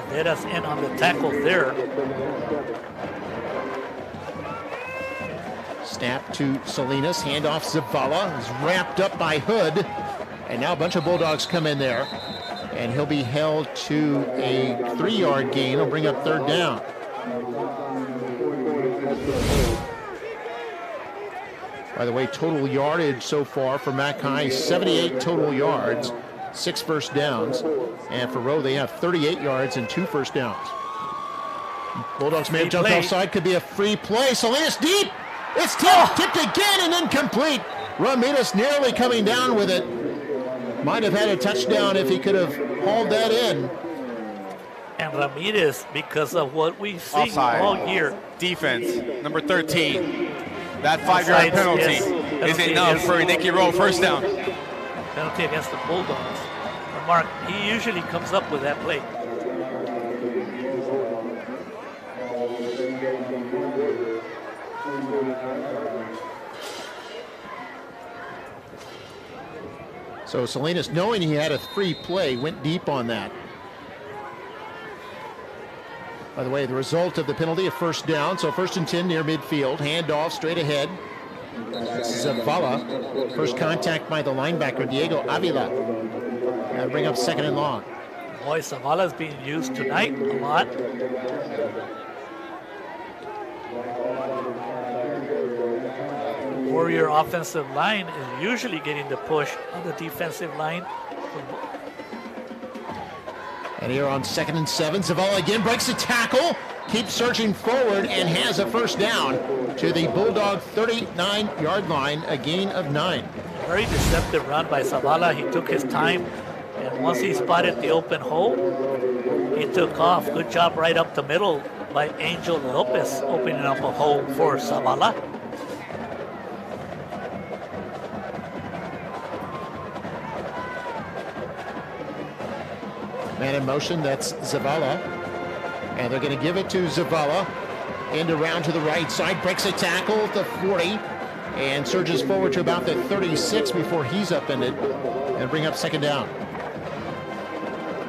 Speaker 10: Banderas in on the tackle there.
Speaker 9: Snap to Salinas, handoff Zavala, is wrapped up by Hood, and now a bunch of Bulldogs come in there, and he'll be held to a 3-yard gain. He'll bring up third down. By the way, total yardage so far for Mac High, 78 total yards, 6 first downs, and for Rowe they have 38 yards and 2 first downs. Bulldogs may have jumped offside, could be a free play. Salinas deep, it's tipped again and incomplete. Ramirez nearly coming down with it. Might have had a touchdown if he could have hauled that in.
Speaker 10: And Ramirez, because of what we've seen all year.
Speaker 15: Defense, number 13. That 5-yard penalty is enough for Nikki Rowe, first down.
Speaker 10: Penalty against the Bulldogs. Mark, he usually comes up with that play.
Speaker 9: So Salinas, knowing he had a free play, went deep on that. By the way, the result of the penalty, a first down. So 1st and 10 near midfield. Handoff straight ahead. Zavala. First contact by the linebacker, Diego Avila. Got to bring up 2nd and long.
Speaker 10: Boy, Zavala's being used tonight a lot. Warrior offensive line is usually getting the push on the defensive line.
Speaker 9: And here on 2nd and 7, Zavala again breaks the tackle, keeps surging forward, and has a first down to the Bulldog 39-yard line, a gain of 9.
Speaker 10: Very deceptive run by Zavala. He took his time, and once he spotted the open hole, he took off. Good job right up the middle by Angel Lopez, opening up a hole for Zavala.
Speaker 9: Man in motion, that's Zavala. And they're going to give it to Zavala. End around to the right side, breaks a tackle at the 40, and surges forward to about the 36 before he's upended, and bring up 2nd down.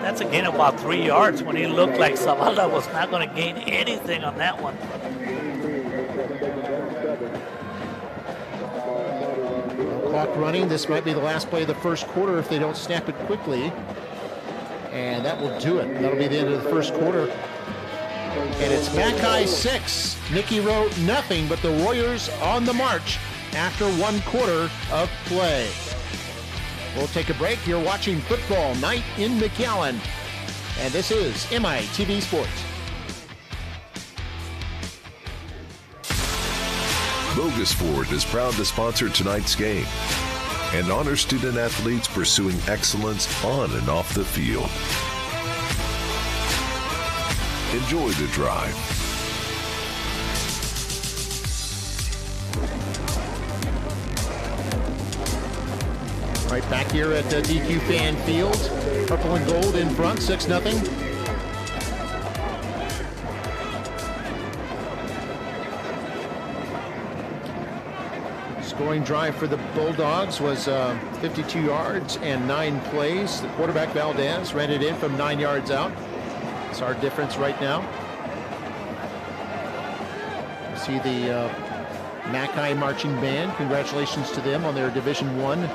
Speaker 10: That's a gain of about 3 yards when he looked like Zavala was not going to gain anything on that one.
Speaker 9: Clock running. This might be the last play of the first quarter if they don't snap it quickly. And that will do it. That'll be the end of the first quarter. And it's Mac High 6, Nikki Rowe nothing, but the Warriors on the march after 1 quarter of play. We'll take a break. You're watching Football Night in McAllen. And this is MITV Sports.
Speaker 16: Bogus Ford is proud to sponsor tonight's game and honor student athletes pursuing excellence on and off the field. Enjoy the drive.
Speaker 9: Right back here at DQ Fan Field. Purple and gold in front, 6-0. Scoring drive for the Bulldogs was 52 yards and 9 plays. The quarterback, Valdez, ran it in from 9 yards out. It's our difference right now. You see the Mac High Marching Band. Congratulations to them on their Division I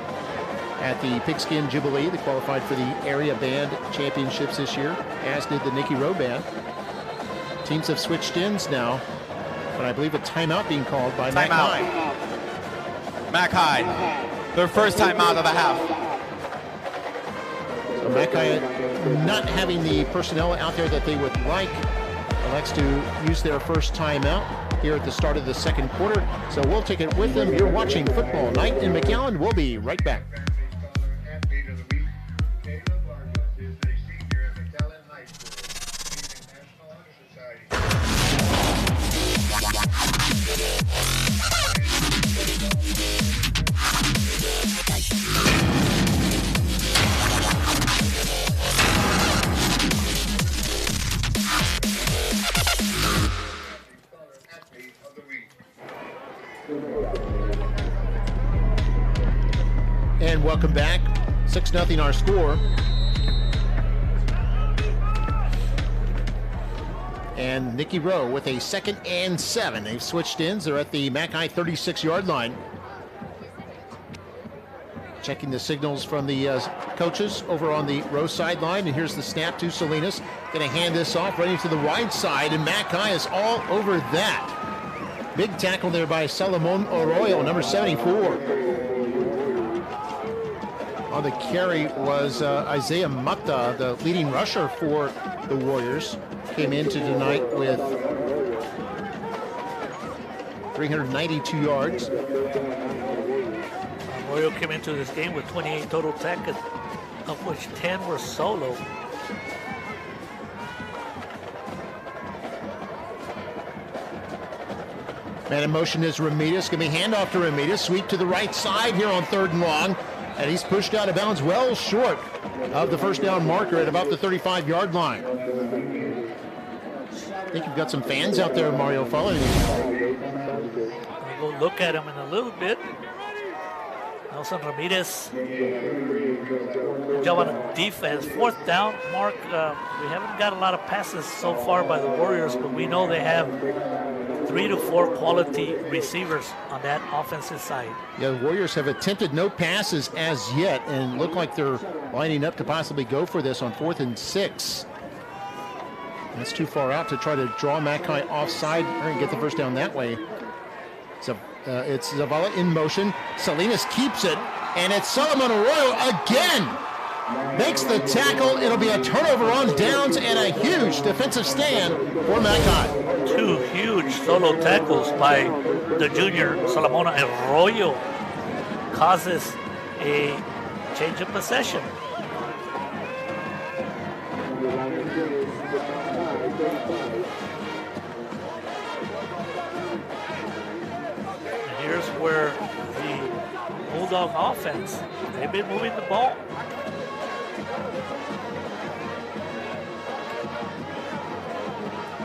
Speaker 9: at the Pigskin Jubilee. They qualified for the Area Band Championships this year, as did the Nikki Rowe Band. Teams have switched ends now, but I believe a timeout being called by Mac High.
Speaker 15: Mac High, their first timeout of the half.
Speaker 9: So Mac High not having the personnel out there that they would like, elects to use their first timeout here at the start of the second quarter. So we'll take it with them. You're watching Football Night in McAllen. We'll be right back. And welcome back. 6-0 our score. And Nikki Rowe with a 2nd and 7. They've switched ends. They're at the McAllen 36-yard line. Checking the signals from the coaches over on the Rowe sideline. And here's the snap to Salinas. Going to hand this off, running to the right side. And McAllen is all over that. Big tackle there by Salomon Arroyo, number 74. On the carry was Isaiah Mata, the leading rusher for the Warriors. Came into tonight with 392 yards.
Speaker 10: Arroyo came into this game with 28 total tackles, of which 10 were solo.
Speaker 9: Man in motion is Ramirez. Going to be handoff to Ramirez. Sweep to the right side here on 3rd and long. And he's pushed out of bounds well short of the first down marker at about the 35-yard line. I think you've got some fans out there, Mario, following you.
Speaker 10: I'll go look at him in a little bit. Nelson Ramirez. Good job on the defense. 4th down, Mark. We haven't got a lot of passes so far by the Warriors, but we know they have 3 to 4 quality receivers on that offensive side.
Speaker 9: Yeah, the Warriors have attempted no passes as yet and look like they're lining up to possibly go for this on 4th and 6. That's too far out to try to draw McAllen offside and get the first down that way. So it's Zavala in motion. Salinas keeps it, and it's Solomon Arroyo again. Makes the tackle. It'll be a turnover on downs and a huge defensive stand for McAllen.
Speaker 10: 2 huge solo tackles by the junior Solomon Arroyo causes a change of possession. And here's where the Bulldog offense, they've been moving the ball.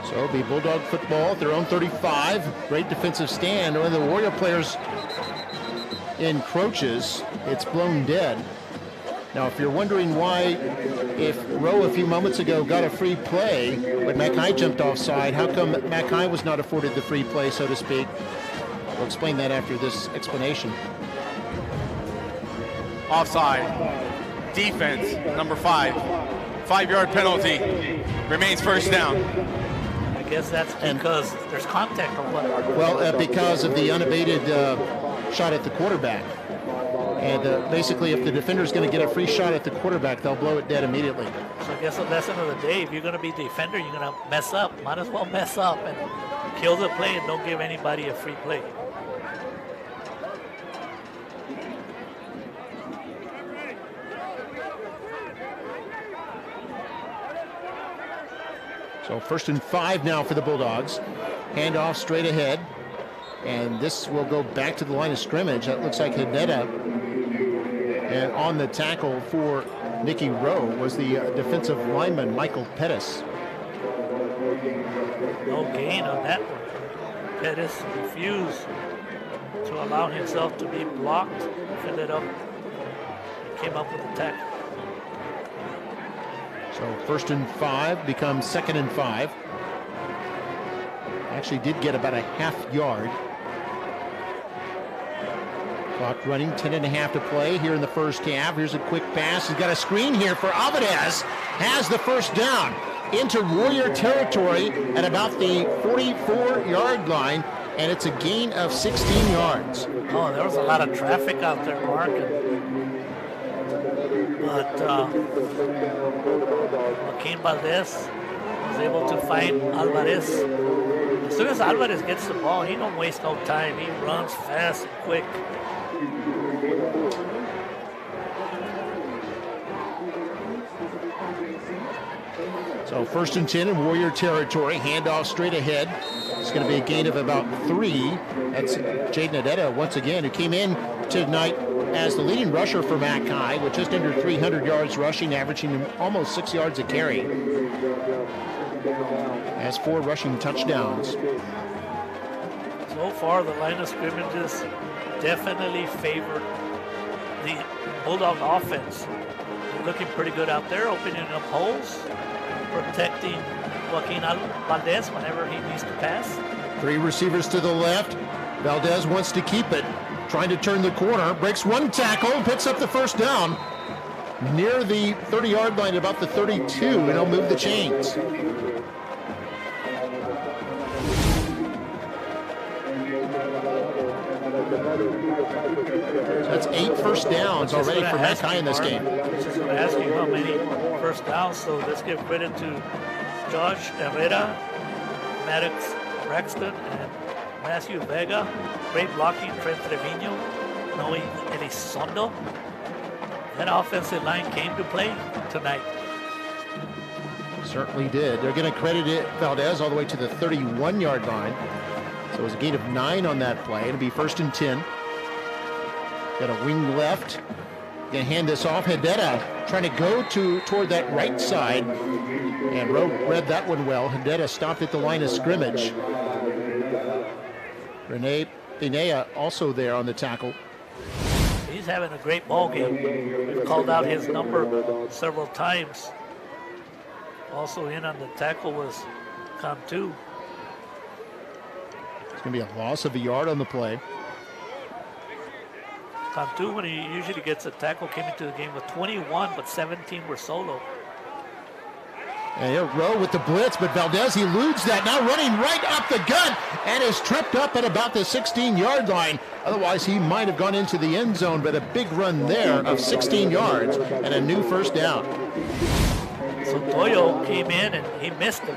Speaker 9: So it'll be Bulldog football at their own 35. Great defensive stand. When the Warrior players encroaches, it's blown dead. Now, if you're wondering why, if Rowe a few moments ago got a free play, but McAllen jumped offside, how come McAllen was not afforded the free play, so to speak? We'll explain that after this explanation.
Speaker 15: Offside. Defense, number 5. 5-yard penalty. Remains first down.
Speaker 10: I guess that's because there's contact or what?
Speaker 9: Well, because of the unabated shot at the quarterback. And basically, if the defender's going to get a free shot at the quarterback, they'll blow it dead immediately.
Speaker 10: So I guess the lesson of the day, if you're going to be defender, you're going to mess up. Might as well mess up and kill the play and don't give anybody a free play.
Speaker 9: So 1st and 5 now for the Bulldogs. Handoff straight ahead. And this will go back to the line of scrimmage. That looks like Hineta. And on the tackle for Nikki Rowe was the defensive lineman, Michael Pettis.
Speaker 10: No gain on that one. Pettis refused to allow himself to be blocked. Ended up, came up with the tackle.
Speaker 9: So 1st and 5 becomes 2nd and 5. Actually did get about a half yard. Clock running, 10.5 to play here in the first half. Here's a quick pass. He's got a screen here for Abadez. Has the first down into Warrior territory at about the 44-yard line, and it's a gain of 16 yards.
Speaker 10: Oh, there was a lot of traffic out there, Mark. But Joaquin Valdez was able to find Alvarez. As soon as Alvarez gets the ball, he don't waste no time. He runs fast and quick.
Speaker 9: So 1st and 10 in Warrior territory. Handoff straight ahead. It's going to be a gain of about 3. That's Jaden Adetta once again, who came in tonight as the leading rusher for McAllen with just under 300 yards rushing, averaging almost 6 yards a carry. Has 4 rushing touchdowns.
Speaker 10: So far, the line of scrimmages definitely favored the Bulldog offense. They're looking pretty good out there, opening up holes, protecting Joaquin Valdez whenever he needs to pass.
Speaker 9: 3 receivers to the left. Valdez wants to keep it. Trying to turn the corner. Breaks 1 tackle. Picks up the first down. Near the 30-yard line, about the 32, and he'll move the chains. So that's 8 first downs already for Mackay in this game.
Speaker 10: I was just going to ask you how many first downs, so let's give credit to Josh Herrera, Maddox Braxton, and Matthew Vega. Great blocking, Trent Trevino, Noe Elizondo. That offensive line came to play tonight.
Speaker 9: Certainly did. They're going to credit it Valdez all the way to the 31-yard line. So it was a gain of 9 on that play. It'll be 1st and 10. Got a wing left. Going to hand this off. Hedetta trying to go toward that right side. And Rowe read that one well. Hedetta stopped at the line of scrimmage. Rene Pinea also there on the tackle.
Speaker 10: He's having a great ball game. We've called out his number several times. Also in on the tackle was Cantu.
Speaker 9: It's going to be a loss of a yard on the play.
Speaker 10: Cantu, when he usually gets a tackle, came into the game with 21, but 17 were solo.
Speaker 9: And here Rowe with the blitz, but Valdez eludes that. Now running right up the gut and is tripped up at about the 16-yard line. Otherwise, he might have gone into the end zone, but a big run there of 16 yards and a new first down.
Speaker 10: So Toyo came in and he missed him.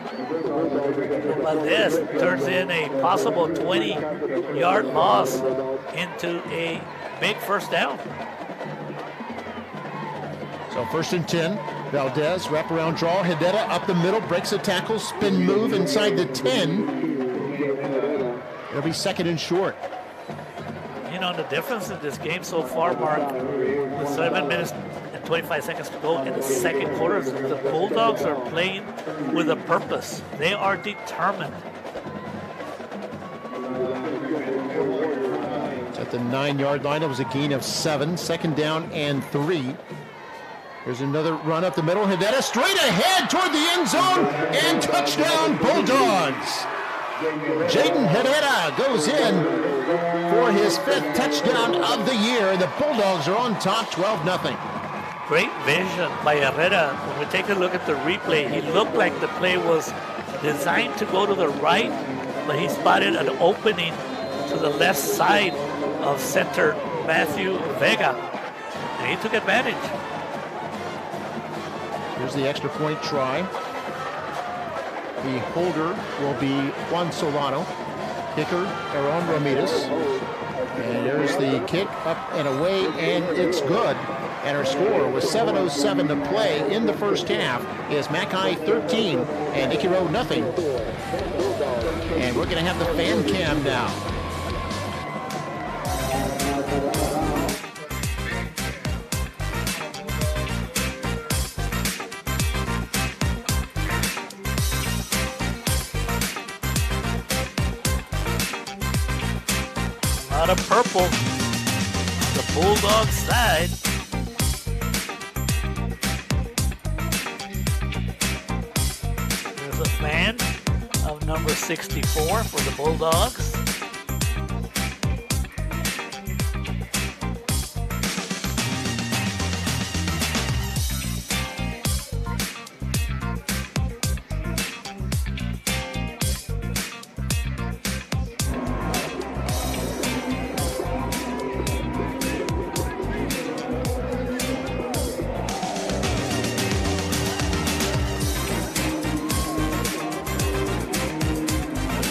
Speaker 10: Valdez turns in a possible 20-yard loss into a big first down.
Speaker 9: So 1st and 10. Valdez, wraparound draw, Hedetta up the middle, breaks a tackle, spin move inside the 10. It'll be 2nd and short.
Speaker 10: You know, the difference in this game so far, Mark, with 7 minutes and 25 seconds to go in the second quarter, the Bulldogs are playing with a purpose. They are determined.
Speaker 9: It's at the 9-yard line. It was a gain of 7, 2nd down and 3. Here's another run up the middle. Hedetta straight ahead toward the end zone and touchdown Bulldogs. Jaden Hedetta goes in for his 5th touchdown of the year. The Bulldogs are on top 12-0.
Speaker 10: Great vision by Herrera. When we take a look at the replay, he looked like the play was designed to go to the right, but he spotted an opening to the left side of center Matthew Vega, and he took advantage.
Speaker 9: Here's the extra point try. The holder will be Juan Solano. Kicker, Aaron Ramirez. And there's the kick up and away, and it's good. And our score with 7:07 to play in the first half is Mackay 13 and Nikki Rowe nothing. And we're going to have the fan cam now.
Speaker 10: A lot of purple, the Bulldog side. There's a fan of number 64 for the Bulldogs.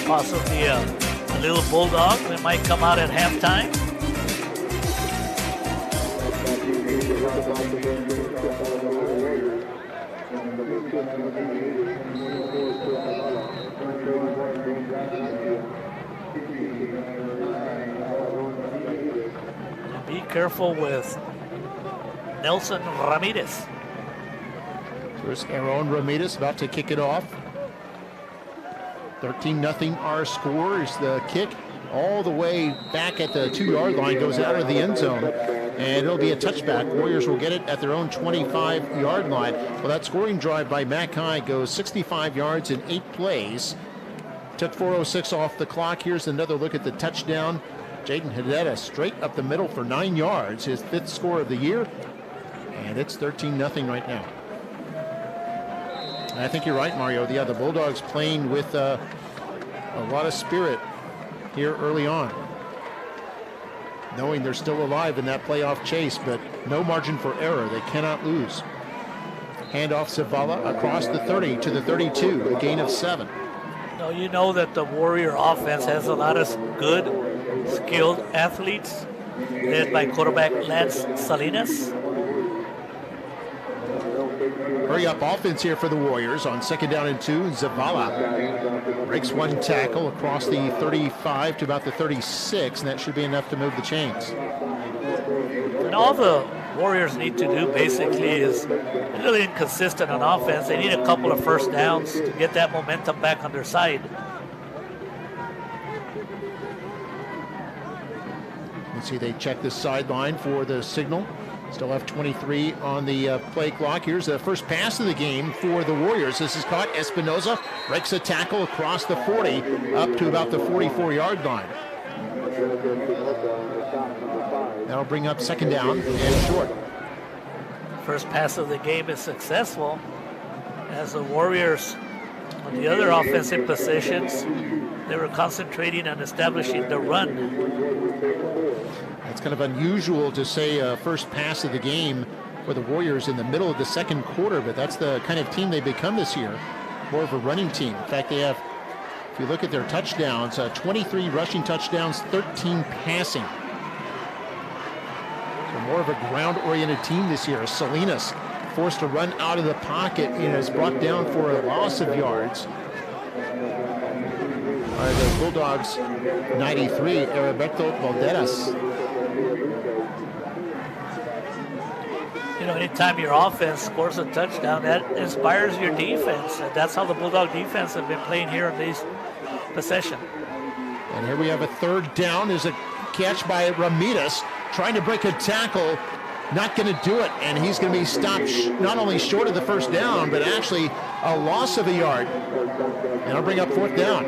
Speaker 10: Possibly a little Bulldog that might come out at halftime. And be careful with Nelson Ramirez.
Speaker 9: There's Aaron Ramirez about to kick it off. 13-0 our score is the kick all the way back at the 2-yard line, goes out of the end zone. and it'll be a touchback. Warriors will get it at their own 25-yard line. Well, that scoring drive by Mac High goes 65 yards in 8 plays. Took 4:06 off the clock. Here's another look at the touchdown. Jaden Hedetta straight up the middle for 9 yards, his 5th score of the year. And it's 13-0 right now. And I think you're right, Mario. Yeah, the Bulldogs playing with a lot of spirit here early on, knowing they're still alive in that playoff chase, but no margin for error. They cannot lose. Handoff Zavala across the 30 to the 32, a gain of 7.
Speaker 10: No, you know that the Warrior offense has a lot of good, skilled athletes, led by quarterback Lance Salinas.
Speaker 9: Hurry up offense here for the Warriors on 2nd down and 2. Zavala breaks 1 tackle across the 35 to about the 36, and that should be enough to move the chains.
Speaker 10: And all the Warriors need to do basically is really inconsistent on offense. They need a couple of first downs to get that momentum back on their side.
Speaker 9: You see they check the sideline for the signal. Still have 23 on the play clock. Here's the first pass of the game for the Warriors. This is caught. Espinoza breaks a tackle across the 40 up to about the 44-yard line. That'll bring up 2nd down and short.
Speaker 10: First pass of the game is successful as the Warriors on the other offensive positions, they were concentrating on establishing the run.
Speaker 9: It's kind of unusual to say first pass of the game for the Warriors in the middle of the 2nd quarter, but that's the kind of team they've become this year, more of a running team. In fact, they have, if you look at their touchdowns, 23 rushing touchdowns, 13 passing. So more of a ground-oriented team this year. Salinas forced to run out of the pocket and is brought down for a loss of yards. The Bulldogs, 93, Heriberto Valderas.
Speaker 10: You know, anytime your offense scores a touchdown, that inspires your defense. And that's how the Bulldog defense have been playing here in these possession.
Speaker 9: And here we have a 3rd down. There's a catch by Ramirez, trying to break a tackle. Not going to do it, and he's going to be stopped not only short of the first down, but actually a loss of a yard. And I'll bring up 4th down.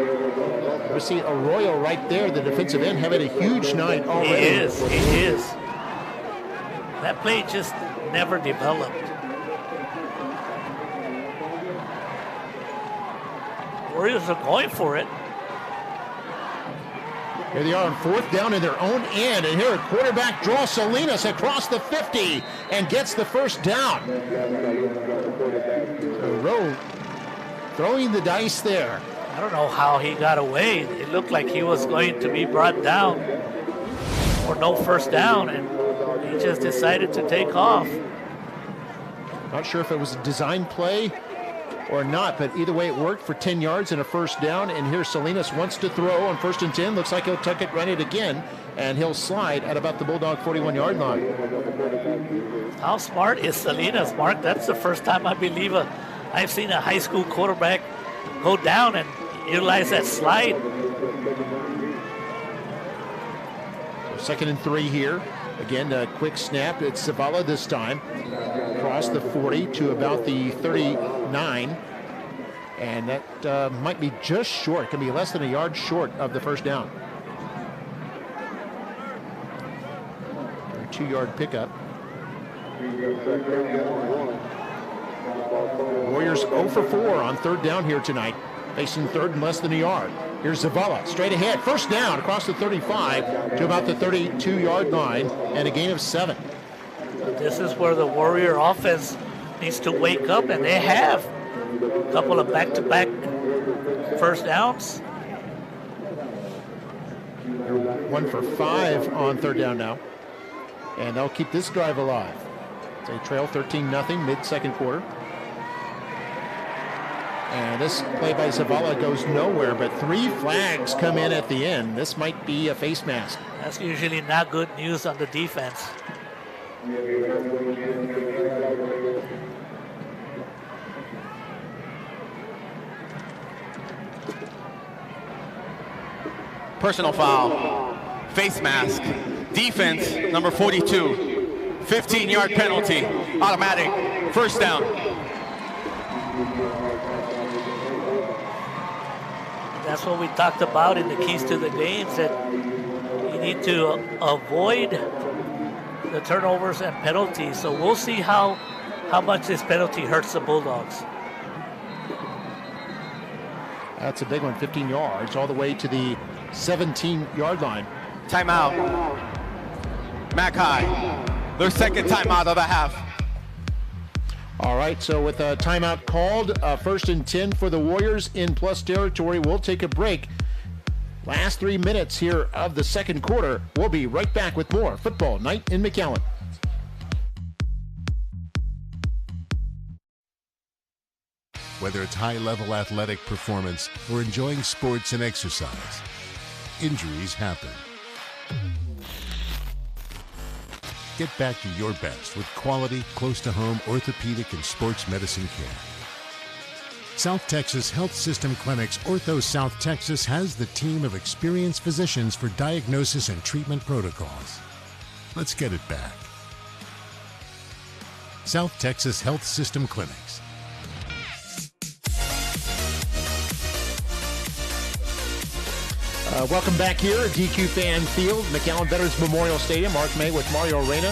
Speaker 9: We see Arroyo right there, the defensive end, having a huge night already.
Speaker 10: He is. That play just never developed. Warriors are going for it.
Speaker 9: Here they are on 4th down in their own end, and here a quarterback draws Salinas across the 50 and gets the first down. So Rowe throwing the dice there.
Speaker 10: I don't know how he got away. It looked like he was going to be brought down for no first down, and he just decided to take off.
Speaker 9: Not sure if it was a design play or not, but either way it worked for 10 yards and a first down. And here Salinas wants to throw on 1st and 10. Looks like he'll tuck it, run it again, and he'll slide at about the Bulldog 41-yard line.
Speaker 10: How smart is Salinas, Mark? That's the first time I believe I've seen a high school quarterback go down and utilize that slide.
Speaker 9: So 2nd and 3 here. Again, a quick snap. It's Zavala this time. Across the 40 to about the 39. And that might be just short. It can be less than a yard short of the first down. A 2-yard pickup. Warriors 0 for 4 on 3rd down here tonight, facing 3rd and less than a yard. Here's Zavala straight ahead, first down across the 35 to about the 32-yard line, and a gain of 7.
Speaker 10: This is where the Warrior offense needs to wake up, and they have a couple of back-to-back first downs.
Speaker 9: 1 for 5 on 3rd down now, and they'll keep this drive alive. They trail 13-0 mid-2nd quarter. And this play by Zavala goes nowhere, but 3 flags come in at the end. This might be a face mask.
Speaker 10: That's usually not good news on the defense.
Speaker 15: Personal foul, face mask, defense, number 42. 15-yard penalty. Automatic. First down.
Speaker 10: That's what we talked about in the keys to the games, that you need to avoid the turnovers and penalties. So we'll see how much this penalty hurts the Bulldogs.
Speaker 9: That's a big one, 15 yards, all the way to the 17-yard line.
Speaker 15: Timeout. Mac High. Their second timeout of the half.
Speaker 9: All right, so with a timeout called, 1st and 10 for the Warriors in plus territory. We'll take a break. Last 3 minutes here of the second quarter. We'll be right back with more Football Night in McAllen.
Speaker 17: Whether it's high-level athletic performance or enjoying sports and exercise, injuries happen. Get back to your best with quality, close-to-home orthopedic and sports medicine care. South Texas Health System Clinics Ortho South Texas has the team of experienced physicians for diagnosis and treatment protocols. Let's get it back. South Texas Health System Clinics.
Speaker 9: Welcome back here at DQ Fan Field, McAllen Veterans Memorial Stadium. Mark May with Mario Reyna,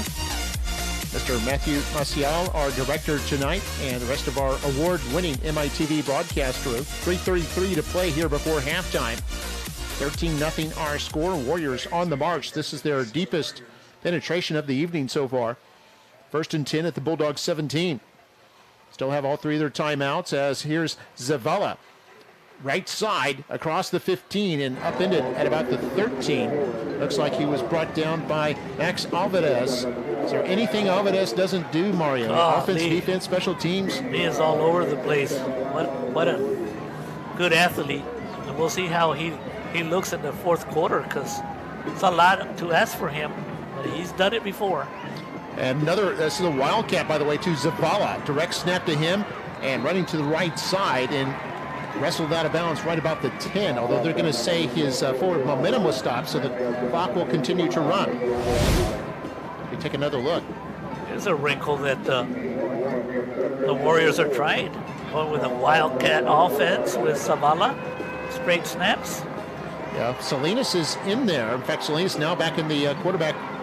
Speaker 9: Mr. Matthew Maciel, our director tonight, and the rest of our award-winning MITV broadcast crew. 3:33 to play here before halftime. 13-0 our score. Warriors on the march. This is their deepest penetration of the evening so far. 1st and 10 at the Bulldogs 17. Still have all 3 of their timeouts, as here's Zavala. Right side across the 15 and upended at about the 13. Looks like he was brought down by Max Alvarez. Is there anything Alvarez doesn't do, Mario? Offense, defense, special teams?
Speaker 10: He is all over the place. What a good athlete. And we'll see how he looks in the fourth quarter, because it's a lot to ask for him. But he's done it before.
Speaker 9: And this is a wildcat, by the way, to Zavala. Direct snap to him and running to the right side and wrestled out of bounds right about the 10, although they're going to say his forward momentum was stopped, so the clock will continue to run. We take another look.
Speaker 10: There's a wrinkle that the Warriors are trying. Going with a wildcat offense with Zavala. Straight snaps.
Speaker 9: Yeah, Salinas is in there. In fact, Salinas now back in the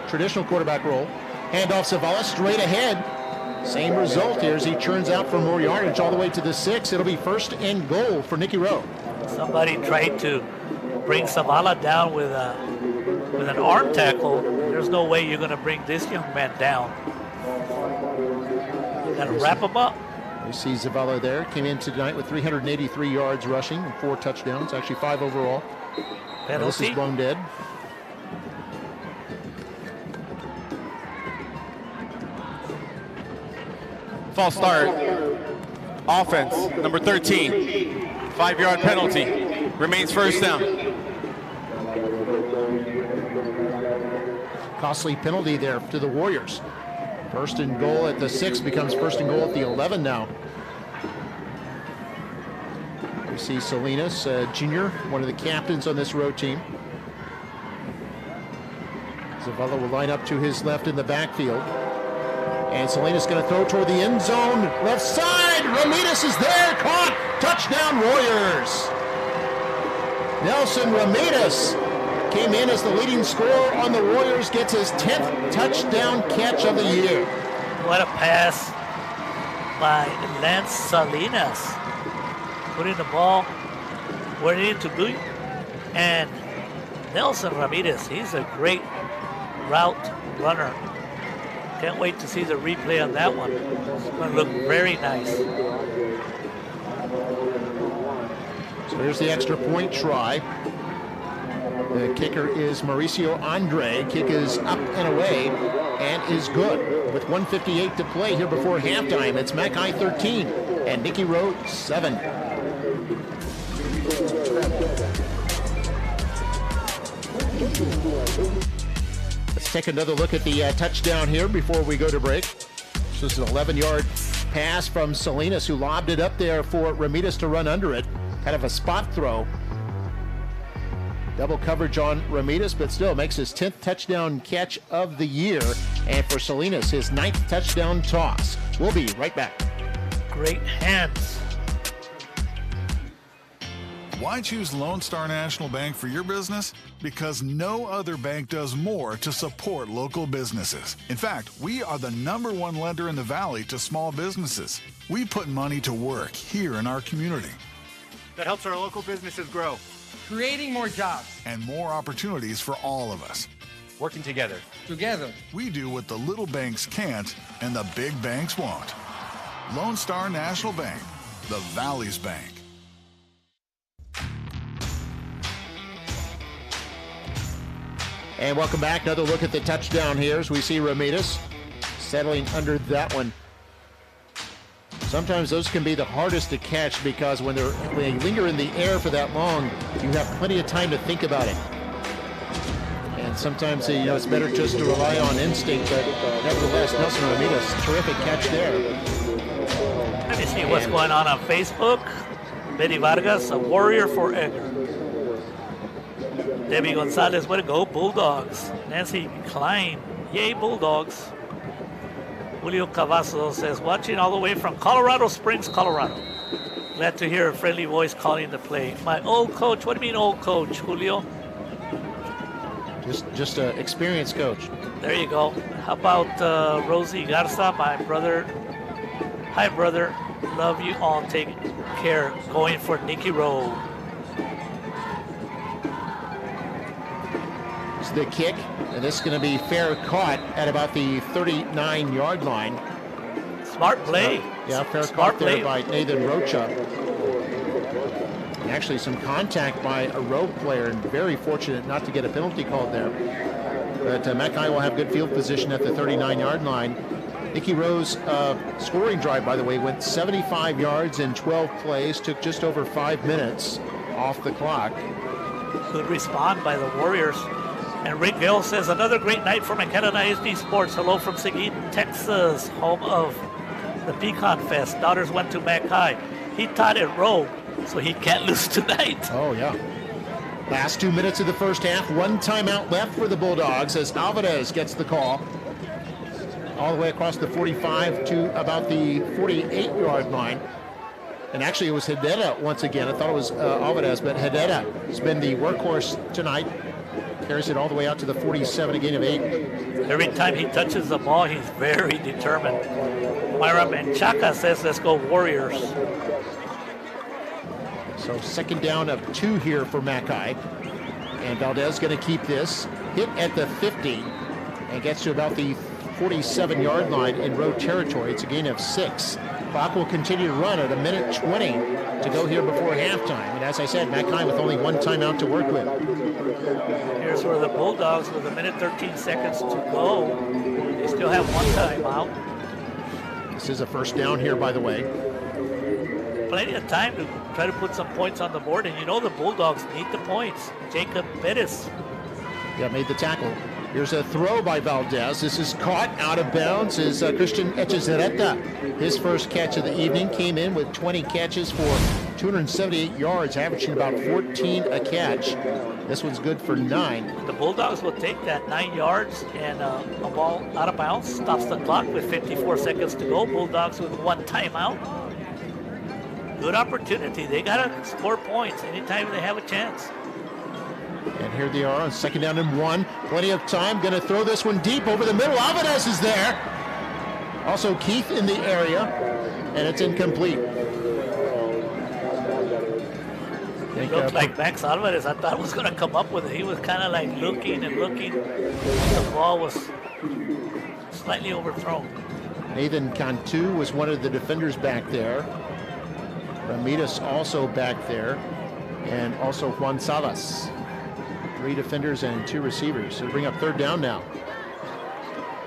Speaker 9: traditional quarterback role. Handoff Zavala straight ahead. Same result here as he churns out for more yardage all the way to the 6. It'll be 1st and goal for Nikki Rowe.
Speaker 10: Somebody tried to bring Zavala down with an arm tackle. There's no way you're going to bring this young man down. You got to wrap him up.
Speaker 9: You see Zavala there. Came in tonight with 383 yards rushing and 4 touchdowns. Actually 5 overall.
Speaker 10: Penalty.
Speaker 9: This is blown dead.
Speaker 15: False start. Offense, number 13. 5-yard penalty. Remains first down.
Speaker 9: Costly penalty there to the Warriors. 1st and goal at the 6 becomes 1st and goal at the 11 now. We see Salinas, Jr., one of the captains on this road team. Zavala will line up to his left in the backfield. And Salinas going to throw toward the end zone. Left side. Ramirez is there. Caught. Touchdown, Warriors. Nelson Ramirez came in as the leading scorer on the Warriors. Gets his 10th touchdown catch of the year.
Speaker 10: What a pass by Lance Salinas. Putting the ball where it needed to be. And Nelson Ramirez, he's a great route runner. Can't wait to see the replay on that one. It's going to look very nice.
Speaker 9: So here's the extra point try. The kicker is Mauricio Andre. Kick is up and away and is good. With 1:58 to play here before halftime, it's Mackay 13 and Nikki Rowe 7. Let's take another look at the touchdown here before we go to break. This is an 11-yard pass from Salinas, who lobbed it up there for Ramirez to run under it. Kind of a spot throw. Double coverage on Ramirez, but still makes his 10th touchdown catch of the year. And for Salinas, his 9th touchdown toss. We'll be right back.
Speaker 10: Great hands.
Speaker 18: Why choose Lone Star National Bank for your business? Because no other bank does more to support local businesses. In fact, we are the #1 lender in the Valley to small businesses. We put money to work here in our community.
Speaker 15: That helps our local businesses grow.
Speaker 19: Creating more jobs.
Speaker 18: And more opportunities for all of us.
Speaker 15: Working together.
Speaker 19: Together.
Speaker 18: We do what the little banks can't and the big banks won't. Lone Star National Bank, the Valley's bank.
Speaker 9: And welcome back. Another look at the touchdown here as we see Ramirez settling under that one. Sometimes those can be the hardest to catch because when they linger in the air for that long, you have plenty of time to think about it. And sometimes it's better just to rely on instinct, but nevertheless, Nelson Ramirez, terrific catch there.
Speaker 10: Let me see what's going on Facebook. Betty Vargas, a warrior for Edgar. Debbie Gonzalez, way to go, Bulldogs. Nancy Klein, yay, Bulldogs. Julio Cavazos says, watching all the way from Colorado Springs, Colorado. Glad to hear a friendly voice calling the play. My old coach, what do you mean old coach, Julio?
Speaker 9: Just an experienced coach.
Speaker 10: There you go. How about Rosie Garza, my brother? Hi, brother. Love you all. Take care. Going for Nikki Rowe.
Speaker 9: It's the kick, and this is going to be fair caught at about the 39-yard line.
Speaker 10: Smart play.
Speaker 9: Yeah, fair
Speaker 10: Smart
Speaker 9: caught there
Speaker 10: play
Speaker 9: by Nathan Rocha. And actually some contact by a Rogue player, and very fortunate not to get a penalty called there. But McAllen will have good field position at the 39-yard line. Nikki Rowe's scoring drive, by the way, went 75 yards in 12 plays, took just over 5 minutes off the clock.
Speaker 10: Good response by the Warriors. And Rick Gill says, another great night for McAllen ISD Sports. Hello from Seguin, Texas, home of the Pecan Fest. Daughters went to Mac High. He taught at Rowe, so he can't lose tonight.
Speaker 9: Oh, yeah. Last 2 minutes of the first half. 1 timeout left for the Bulldogs as Alvarez gets the call. All the way across the 45 to about the 48-yard line. And actually, it was Hedera once again. I thought it was Alvarez, but Hedera has been the workhorse tonight. Carries it all the way out to the 47, a gain of 8.
Speaker 10: Every time he touches the ball, he's very determined. Myra Menchaca says, let's go Warriors.
Speaker 9: So second down of 2 here for Mackay. And Valdez going to keep this. Hit at the 50 and gets to about the 47-yard line in road territory. It's a gain of 6. Clock will continue to run at 1:20 to go here before halftime. And as I said, Mackay with only 1 timeout to work with.
Speaker 10: Here's where the Bulldogs, with 1:13 seconds to go, they still have 1 timeout.
Speaker 9: This is a first down here, by the way.
Speaker 10: Plenty of time to try to put some points on the board, and you know the Bulldogs need the points. Jacob Pettis.
Speaker 9: Yeah, made the tackle. Here's a throw by Valdez. This is caught out of bounds is Christian Echezarreta. His first catch of the evening came in with 20 catches for 278 yards, averaging about 14 a catch. This one's good for 9.
Speaker 10: The Bulldogs will take that 9 yards, and a ball out of bounds stops the clock with 54 seconds to go. Bulldogs with 1 timeout. Good opportunity. They got to score points anytime they have a chance.
Speaker 9: And here they are on second down and 1. Plenty of time. Going to throw this one deep over the middle. Alvarez is there. Also Keith in the area. And it's incomplete.
Speaker 10: It looked like Max Alvarez, I thought, was going to come up with it. He was kind of like looking and looking. The ball was slightly overthrown.
Speaker 9: Nathan Cantu was one of the defenders back there. Ramirez also back there. And also Juan Salas. 3 defenders and 2 receivers. So bring up third down now.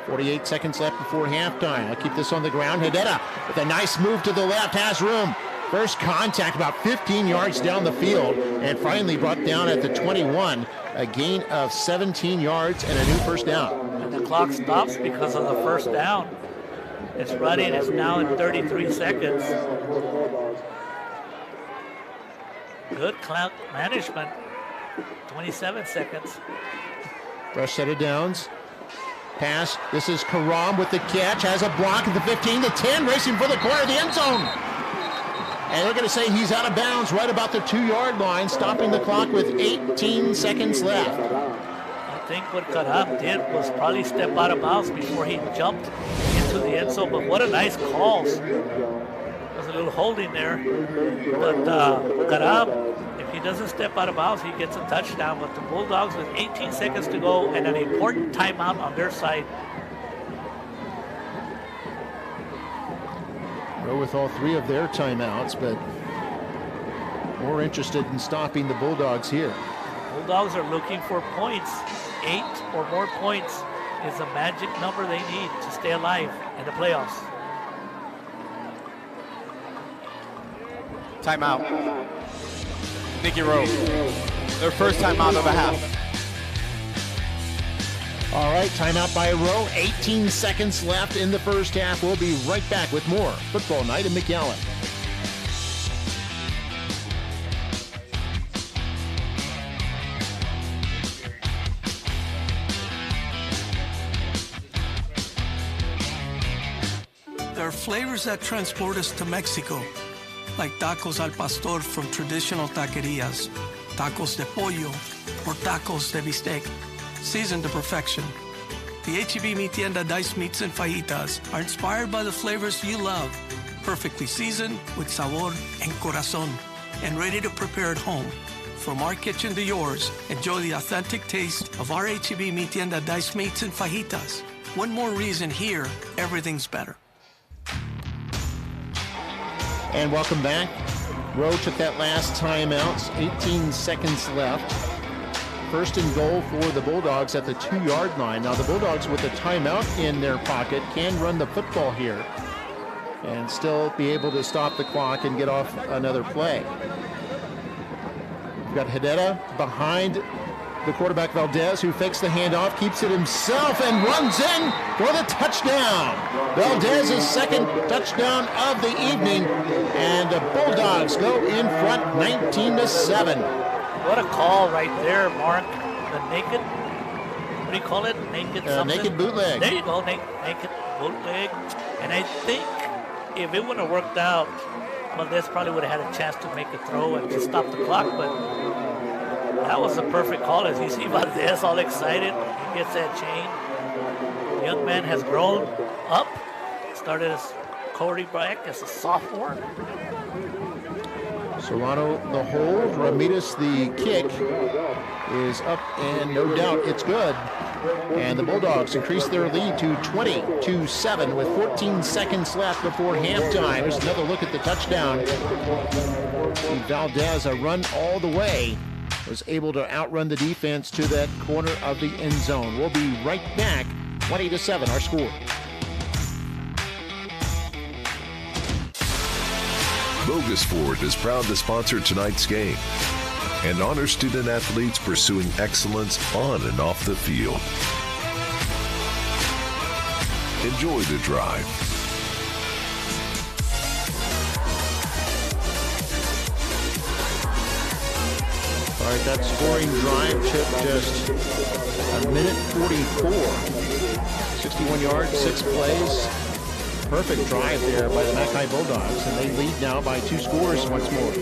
Speaker 9: 48 seconds left before halftime. I'll keep this on the ground. Hedera with a nice move to the left, has room. First contact about 15 yards down the field, and finally brought down at the 21. A gain of 17 yards and a new first down.
Speaker 10: And the clock stops because of the first down. It's running. It's now in 33 seconds. Good clock management 27 seconds.
Speaker 9: Fresh set of downs. Pass. This is Karam with the catch. Has a block at the 15, the 10, racing for the corner of the end zone. And they're going to say he's out of bounds right about the 2-yard line, stopping the clock with 18 seconds left.
Speaker 10: I think what Karam did was probably step out of bounds before he jumped into the end zone, but what a nice call. There's a little holding there. But Karam, if he doesn't step out of bounds, he gets a touchdown. But the Bulldogs with 18 seconds to go and an important timeout on their side.
Speaker 9: Rowe with all 3 of their timeouts, but more interested in stopping the Bulldogs here.
Speaker 10: Bulldogs are looking for points. 8 or more points is the magic number they need to stay alive in the playoffs.
Speaker 15: Timeout. Nikki Rowe. Their first timeout of a half.
Speaker 9: All right, timeout by Rowe. 18 seconds left in the first half. We'll be right back with more Football Night in McAllen.
Speaker 1: There are flavors that transport us to Mexico, like tacos al pastor from traditional taquerias, tacos de pollo, or tacos de bistec, seasoned to perfection. The H-E-B Mi Tienda diced meats and fajitas are inspired by the flavors you love, perfectly seasoned with sabor and corazón, and ready to prepare at home. From our kitchen to yours, enjoy the authentic taste of our H-E-B Mi Tienda diced meats and fajitas. One more reason here, everything's better.
Speaker 9: And welcome back. Rowe took that last timeout, 18 seconds left. First and goal for the Bulldogs at the 2-yard line. Now the Bulldogs with a timeout in their pocket can run the football here and still be able to stop the clock and get off another play. We've got Hedetta behind the quarterback Valdez, who fakes the handoff, keeps it himself, and runs in for the touchdown. Valdez's second touchdown of the evening, and the Bulldogs go in front 19-7.
Speaker 10: What a call right there, Mark. The naked, what do you call it? Naked something?
Speaker 9: Naked bootleg.
Speaker 10: There you go, naked bootleg. And I think if it would have worked out, Valdez probably would have had a chance to make a throw and to stop the clock, but that was a perfect call. As you see Valdez all excited, he gets that chain. The young man has grown up, started as quarterback as a sophomore.
Speaker 9: Serrano the hold, Ramirez the kick is up, and no doubt it's good. And the Bulldogs increase their lead to 20-7 with 14 seconds left before halftime. Here's another look at the touchdown. See Valdez a run all the way, was able to outrun the defense to that corner of the end zone. We'll be right back. 20-7, our score.
Speaker 16: Bogus Ford is proud to sponsor tonight's game and honor student athletes pursuing excellence on and off the field. Enjoy the drive.
Speaker 9: All right, that scoring drive took just a minute 44. 61 yards, 6 plays. Perfect drive there by the Mackay Bulldogs, and they lead now by 2 scores once more.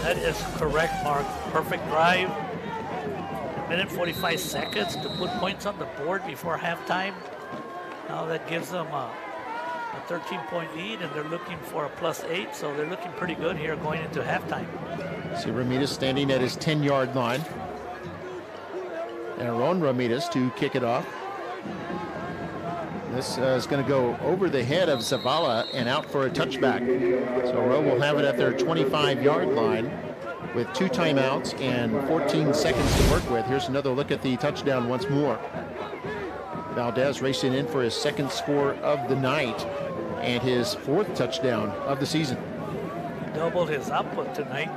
Speaker 10: That is correct, Mark. Perfect drive. A minute 45 seconds to put points on the board before halftime. Now that gives them a 13-point lead, and they're looking for a +8, so they're looking pretty good here going into halftime.
Speaker 9: See Ramirez standing at his 10-yard line. And Aaron Ramirez to kick it off. This is going to go over the head of Zavala and out for a touchback. So Rowe will have it at their 25-yard line with 2 timeouts and 14 seconds to work with. Here's another look at the touchdown once more. Valdez racing in for his 2nd score of the night and his 4th touchdown of the season.
Speaker 10: Doubled his output tonight.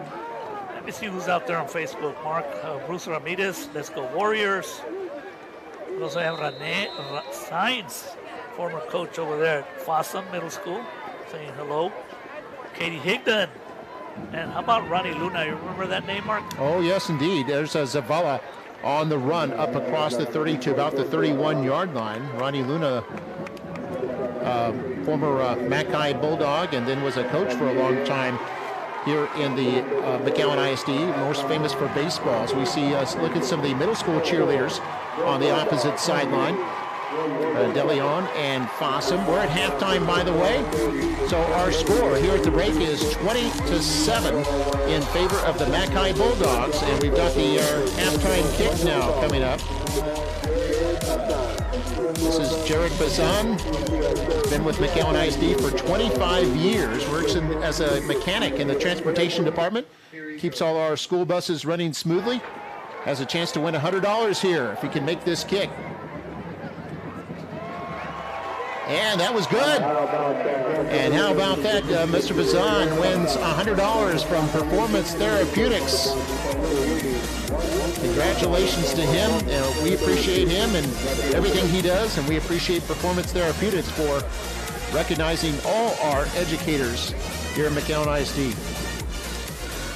Speaker 10: Let me see who's out there on Facebook, Mark. Bruce Ramirez, Let's Go Warriors. We also have Rene Sainz, former coach over there at Fossum Middle School, saying hello. Katie Higdon, And how about Ronnie Luna? You remember that name, Mark?
Speaker 9: Oh, yes, indeed. There's a Zavala on the run up across the 30 to about the 31-yard line. Ronnie Luna, former McAllen Bulldog, and then was a coach for a long time here in the McAllen ISD, most famous for baseball. So we see us look at some of the middle school cheerleaders on the opposite sideline. DeLeon and Fossum. We're at halftime, by the way. So our score here at the break is 20-7 in favor of the McAllen Bulldogs, and we've got the halftime kick now coming up. This is Jared Bazan, been with McAllen ISD for 25 years, works as a mechanic in the transportation department, keeps all our school buses running smoothly, has a chance to win $100 here if he can make this kick. And that was good. And how about that? Mr. Bazan wins $100 from Performance Therapeutics. Congratulations to him. We appreciate him and everything he does, and we appreciate Performance Therapeutics for recognizing all our educators here at McAllen ISD.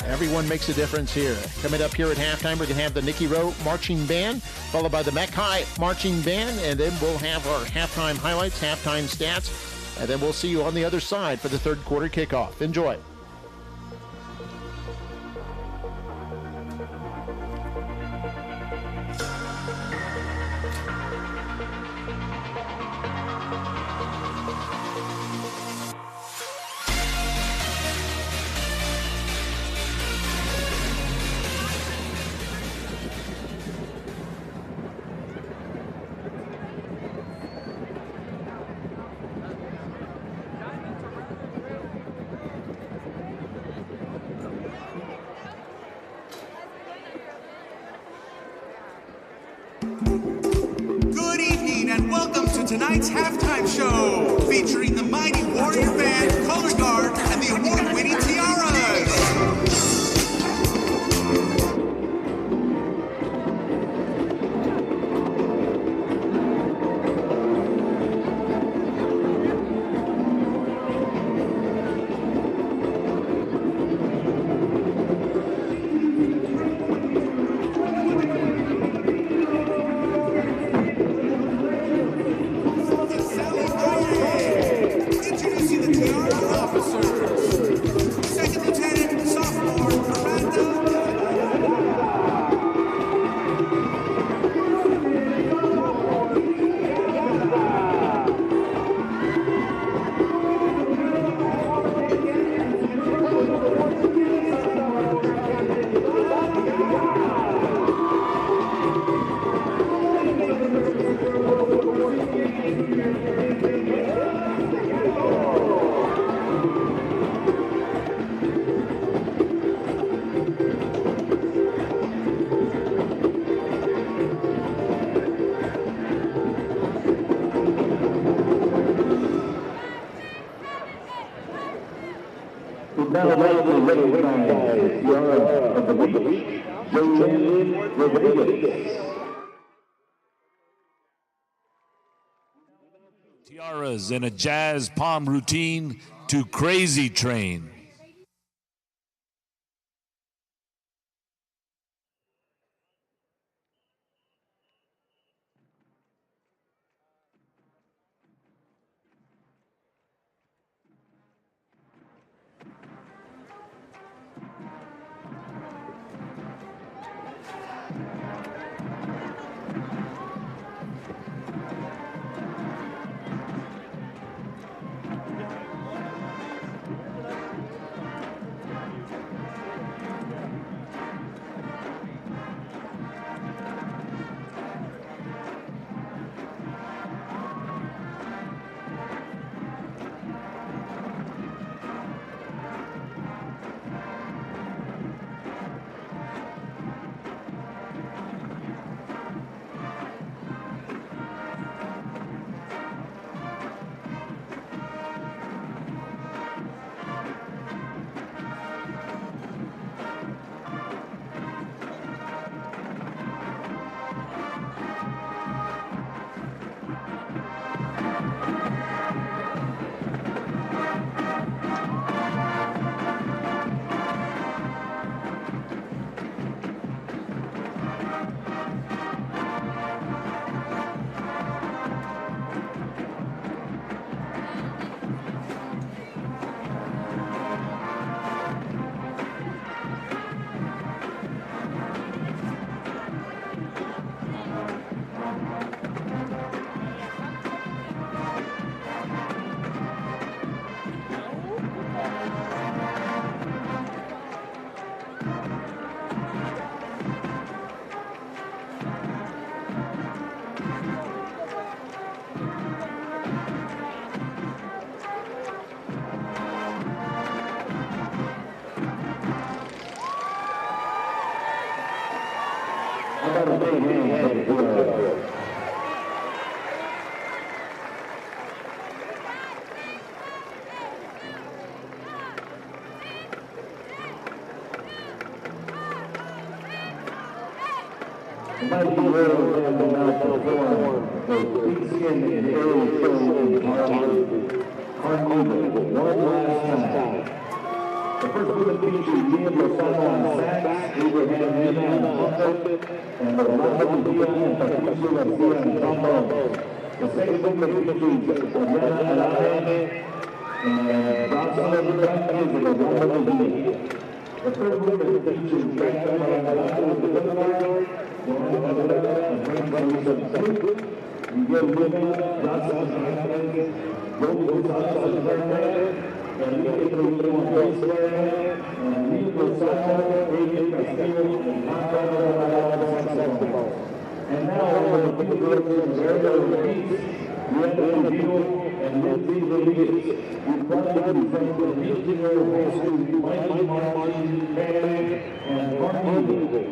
Speaker 9: Everyone makes a difference here. Coming up here at halftime, we're going to have the Nikki Rowe Marching Band, followed by the McHigh Marching Band, and then we'll have our halftime highlights, halftime stats, and then we'll see you on the other side for the third quarter kickoff. Enjoy.
Speaker 20: Good evening and welcome to tonight's halftime show, featuring the mighty Warrior Band, Color Guard, and the award-winning Tiaras. Introducing the Tiara officers. Second Lieutenant, sophomore, Miranda.
Speaker 21: Tiaras in a jazz palm routine to Crazy Train.
Speaker 2: Nikki Rowe has been now performed for pigskin and dairy show in Carnegie one last time. The first movement features Ian Lozano on sax, Abraham Nina on trumpet, and Rolando Dia and Patricio Garcia on trombone. The second movement features Oriana Alane and Bronson on music of Rolando Dia. The third movement features Jack Marangalato with the guitar, Juan Cabrera and Frank Baruza on flute, Miguel Luna, Johnson on clarinet, Romy Gonzalez on clarinet, and Nikki Rowe on bass clarinet, and Neil Lozano, Adrian Castillo, and Juan on saxophone. And now, the field directors of Area Ortiz, Leandro Vino, and Lindsay Rodriguez, we proudly present the Nikki Rowe High School Mighty Marching Band and Carnegie.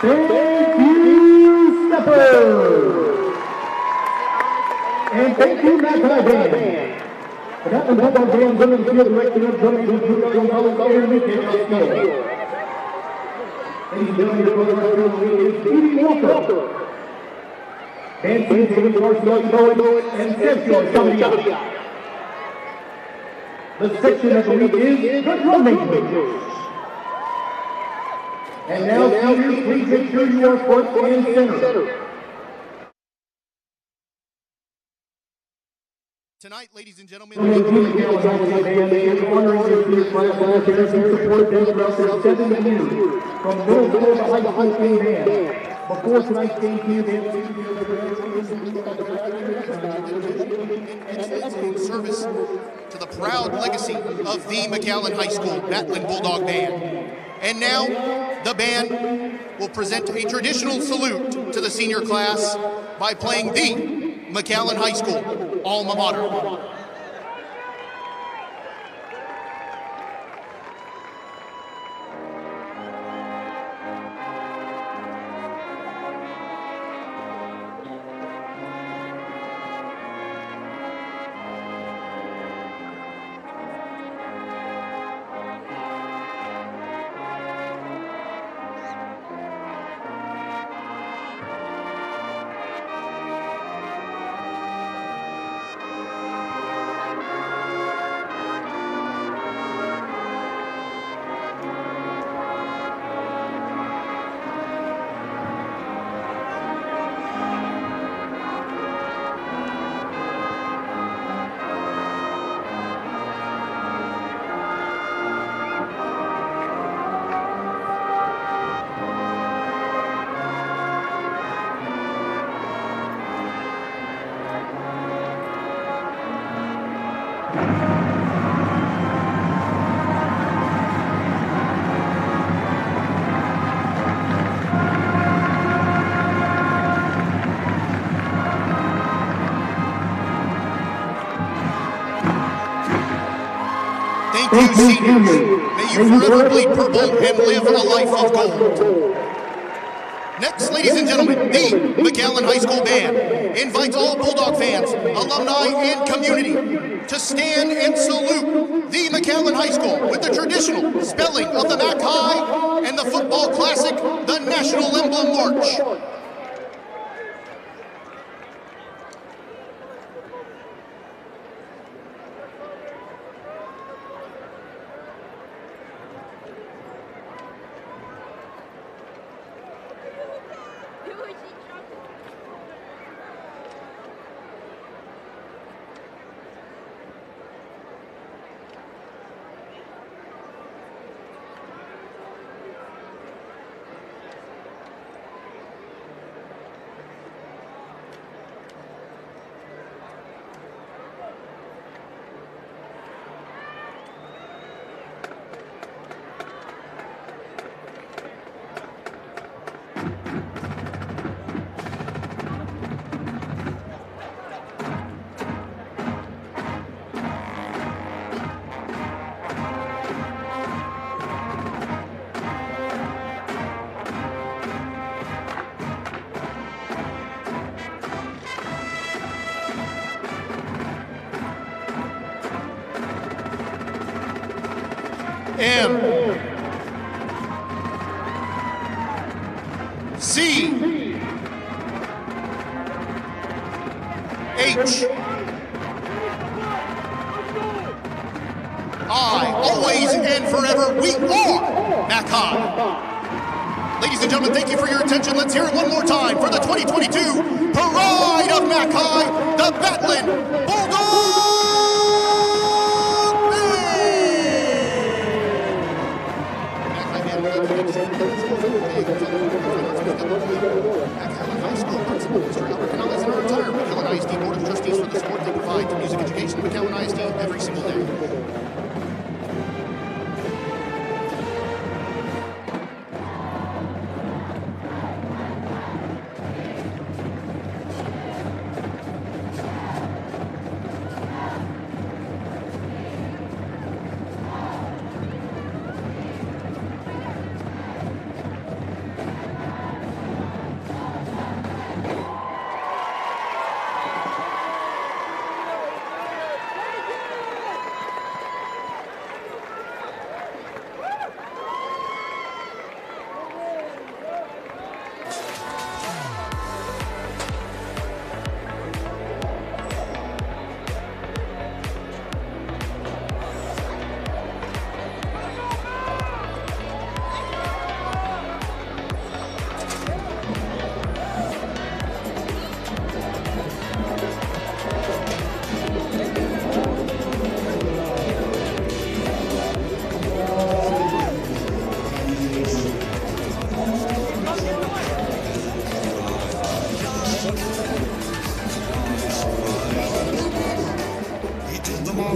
Speaker 2: Thank you, Steppers. And thank you, McAllen Band. The Captain Football Band Women's Field Director of Jones and Drew Gonzalez and Nikki Rowe. Ladies and gentlemen, your brother is Stevie Walker. And team David Marcel Bowen and Sergio Chavilla. The section of the week is the drum makers. And now, seniors, please make sure you are front and center.
Speaker 9: Tonight, ladies and gentlemen,
Speaker 2: McAllen ISD Band is honoring their senior class last year who supported them throughout their 7 years, from middle school to high school A-band. Before tonight's game,
Speaker 9: in service to the proud legacy of the McAllen High School Battling Bulldog Band. And now, the band will present a traditional salute to the senior class by playing the McAllen High School alma mater. Thank you, seniors. May you forever bleed purple and live a life of gold. Next, ladies and gentlemen, the McAllen High School Band invites all Bulldog fans, alumni, and community to stand and salute the McAllen High School with the traditional spelling of the Mac High and the football classic, the National Emblem March. M C H I, always and forever, we are Mac High. Ladies and gentlemen, thank you for your attention. Let's hear it one more time for the 2022 Pride of Mac High, the Battling Bulldogs! McAllen High School Principal Mr. Albert Canales and our entire McAllen ISD Board of Trustees for the support they provide to music education at McAllen ISD every single day.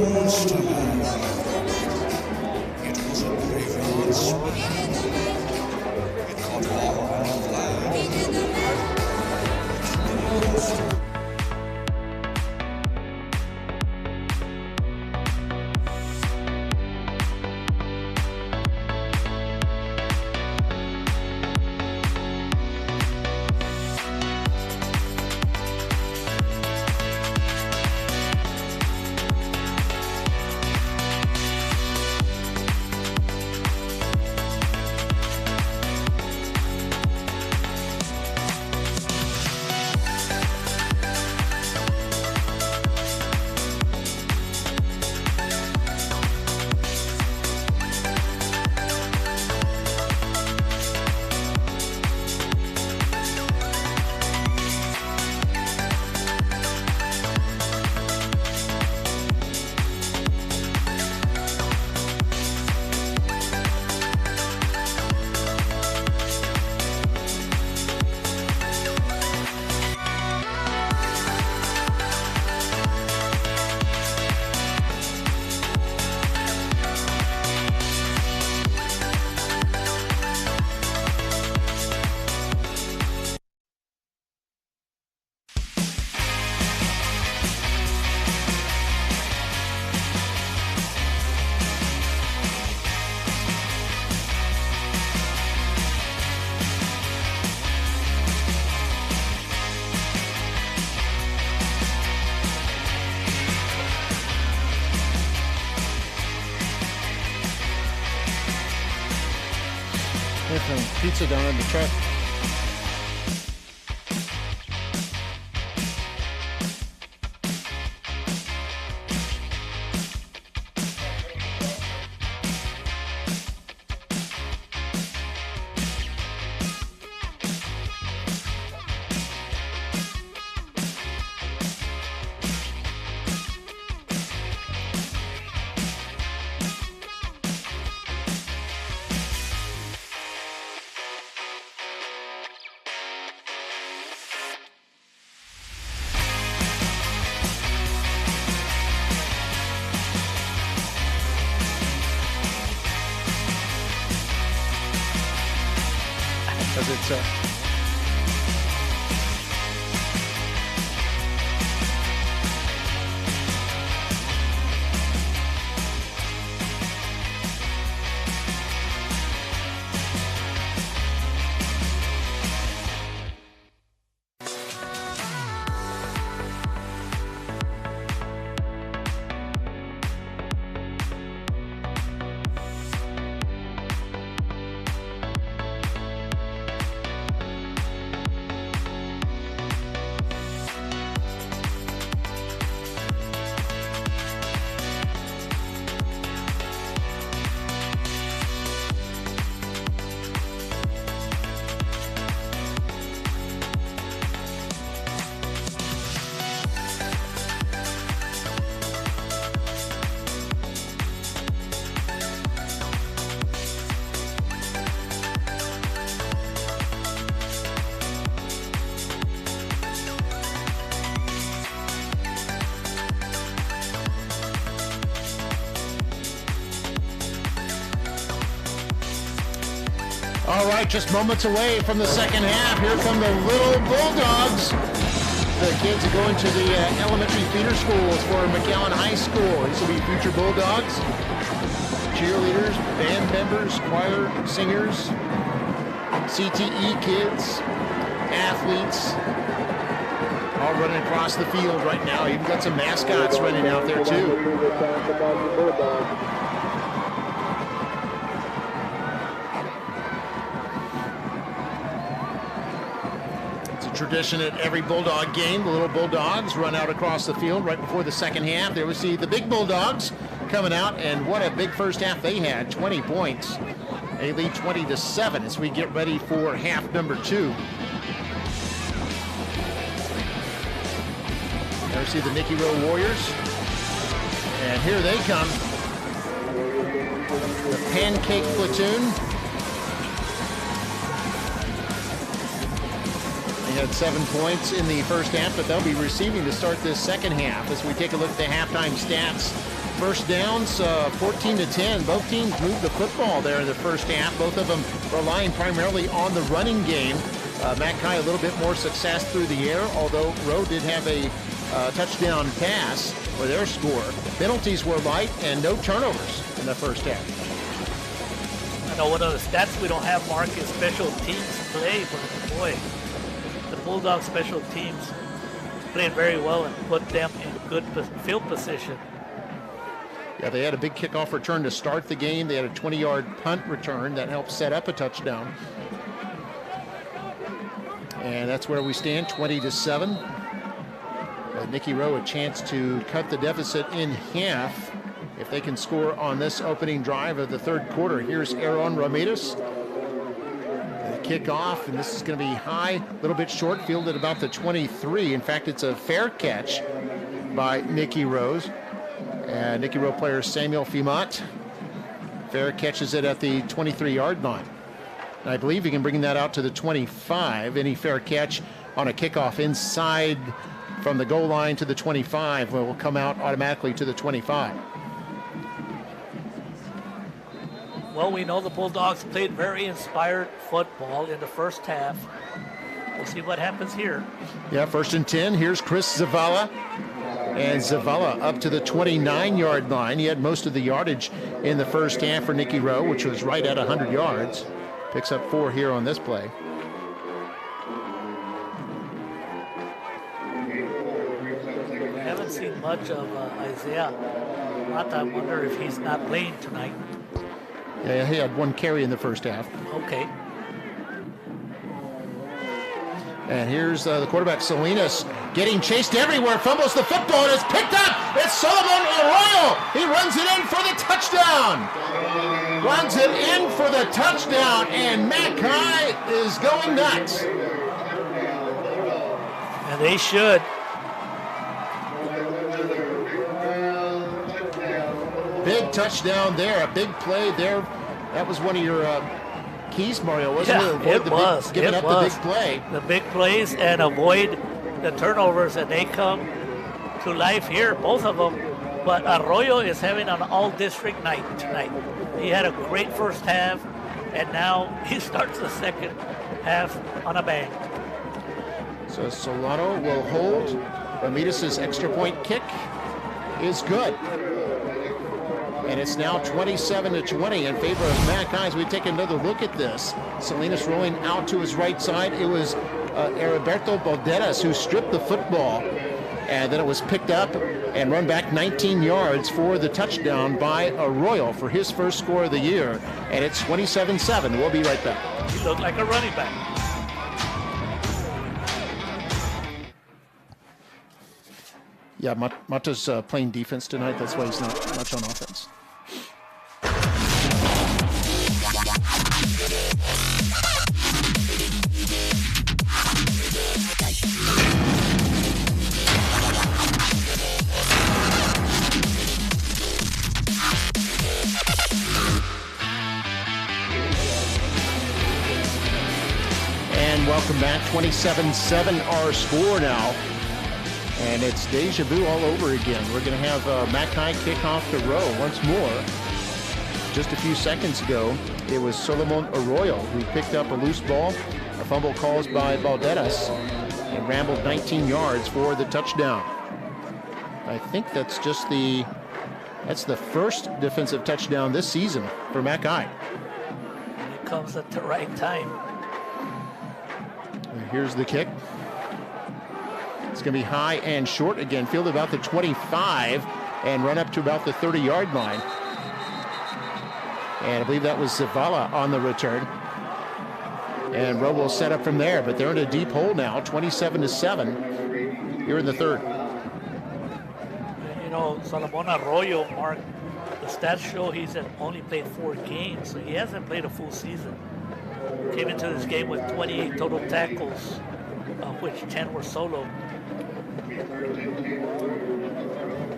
Speaker 3: goes to home. It was a graveyard smash. It caught all of land.
Speaker 9: There's some pizza down in the truck. Because it's all right, just moments away from the second half. Here come the little Bulldogs. The kids are going to the elementary feeder schools for McAllen High School. These will be future Bulldogs. Cheerleaders, band members, choir singers, CTE kids, athletes, all running across the field right now. You've got some mascots running out there too. Tradition at every Bulldog game. The little Bulldogs run out across the field right before the second half. There we see the big Bulldogs coming out, and what a big first half they had, 20 points. They lead 20-7 as we get ready for half number 2. There we see the Nikki Rowe Warriors, and here they come. The Pancake Platoon. They had 7 points in the first half, but they'll be receiving to start this second half as we take a look at the halftime stats first downs, 14-10. Both teams moved the football there in the first half. Both of them relying primarily on the running game. Mackay a little bit more success through the air, although Rowe did have a touchdown pass for their score. Penalties were light and no turnovers in the first half.
Speaker 10: I know one of the stats we don't have, Mark, is special teams play, but boy, the Bulldogs special teams played very well and put them in good field position.
Speaker 9: Yeah, they had a big kickoff return to start the game. They had a 20-yard punt return that helped set up a touchdown. And that's where we stand, 20-7. Nikki Rowe a chance to cut the deficit in half if they can score on this opening drive of the third quarter. Here's Aaron Ramirez. The kickoff, and this is going to be high, a little bit short, fielded about the 23. In fact, it's a fair catch by Nikki Rowe. Nikki Rowe player Samuel Fimat. Fair catches it at the 23-yard line. And I believe he can bring that out to the 25. Any fair catch on a kickoff inside from the goal line to the 25 will come out automatically to the 25.
Speaker 10: Well, we know the Bulldogs played very inspired football in the first half. We'll see what happens here.
Speaker 9: Yeah, 1st and 10. Here's Chris Zavala. And Zavala up to the 29-yard line. He had most of the yardage in the first half for Nikki Rowe, which was right at 100 yards. Picks up 4 here on this play.
Speaker 10: I haven't seen much of Isaiah Mata. I wonder if he's not playing tonight.
Speaker 9: Yeah, he had 1 carry in the first half.
Speaker 10: Okay.
Speaker 9: And here's the quarterback, Salinas, getting chased everywhere, fumbles the football, and it's picked up. It's Solomon Arroyo. He runs it in for the touchdown. Runs it in for the touchdown, and Mackay is going nuts.
Speaker 10: And they should.
Speaker 9: Big touchdown there, a big play there. That was one of your keys, Mario, wasn't it?
Speaker 10: Yeah, it was.
Speaker 9: Giving up the big play.
Speaker 10: The big plays and avoid the turnovers, and they come to life here, both of them. But Arroyo is having an all-district night tonight. He had a great first half, and now he starts the second half on a bang.
Speaker 9: So Solano will hold. Ramirez's extra point kick is good. And it's now 27-20 in favor of Mackay. As we take another look at this, Salinas rolling out to his right side. It was Heriberto Balderas who stripped the football, and then it was picked up and run back 19 yards for the touchdown by Arroyo for his first score of the year. And it's 27-7. We'll be right back.
Speaker 10: He looked like a running back.
Speaker 9: Yeah, Mata's playing defense tonight. That's why he's not much on offense. And welcome back. 27-7 our score now. And it's deja vu all over again. We're going to have Mackay kick off the row once more. Just a few seconds ago, it was Solomon Arroyo who picked up a loose ball, a fumble caused by Balderas, and rambled 19 yards for the touchdown. I think that's just the first defensive touchdown this season for Mackay.
Speaker 10: It comes at the right time.
Speaker 9: And here's the kick. It's going to be high and short again, fielded about the 25 and run up to about the 30-yard line. And I believe that was Zavala on the return. And Rowe will set up from there, but they're in a deep hole now, 27-7 here in the third.
Speaker 10: You know, Solomon Arroyo, Mark, the stats show he's only played 4 games, so he hasn't played a full season. Came into this game with 28 total tackles, of which 10 were solo.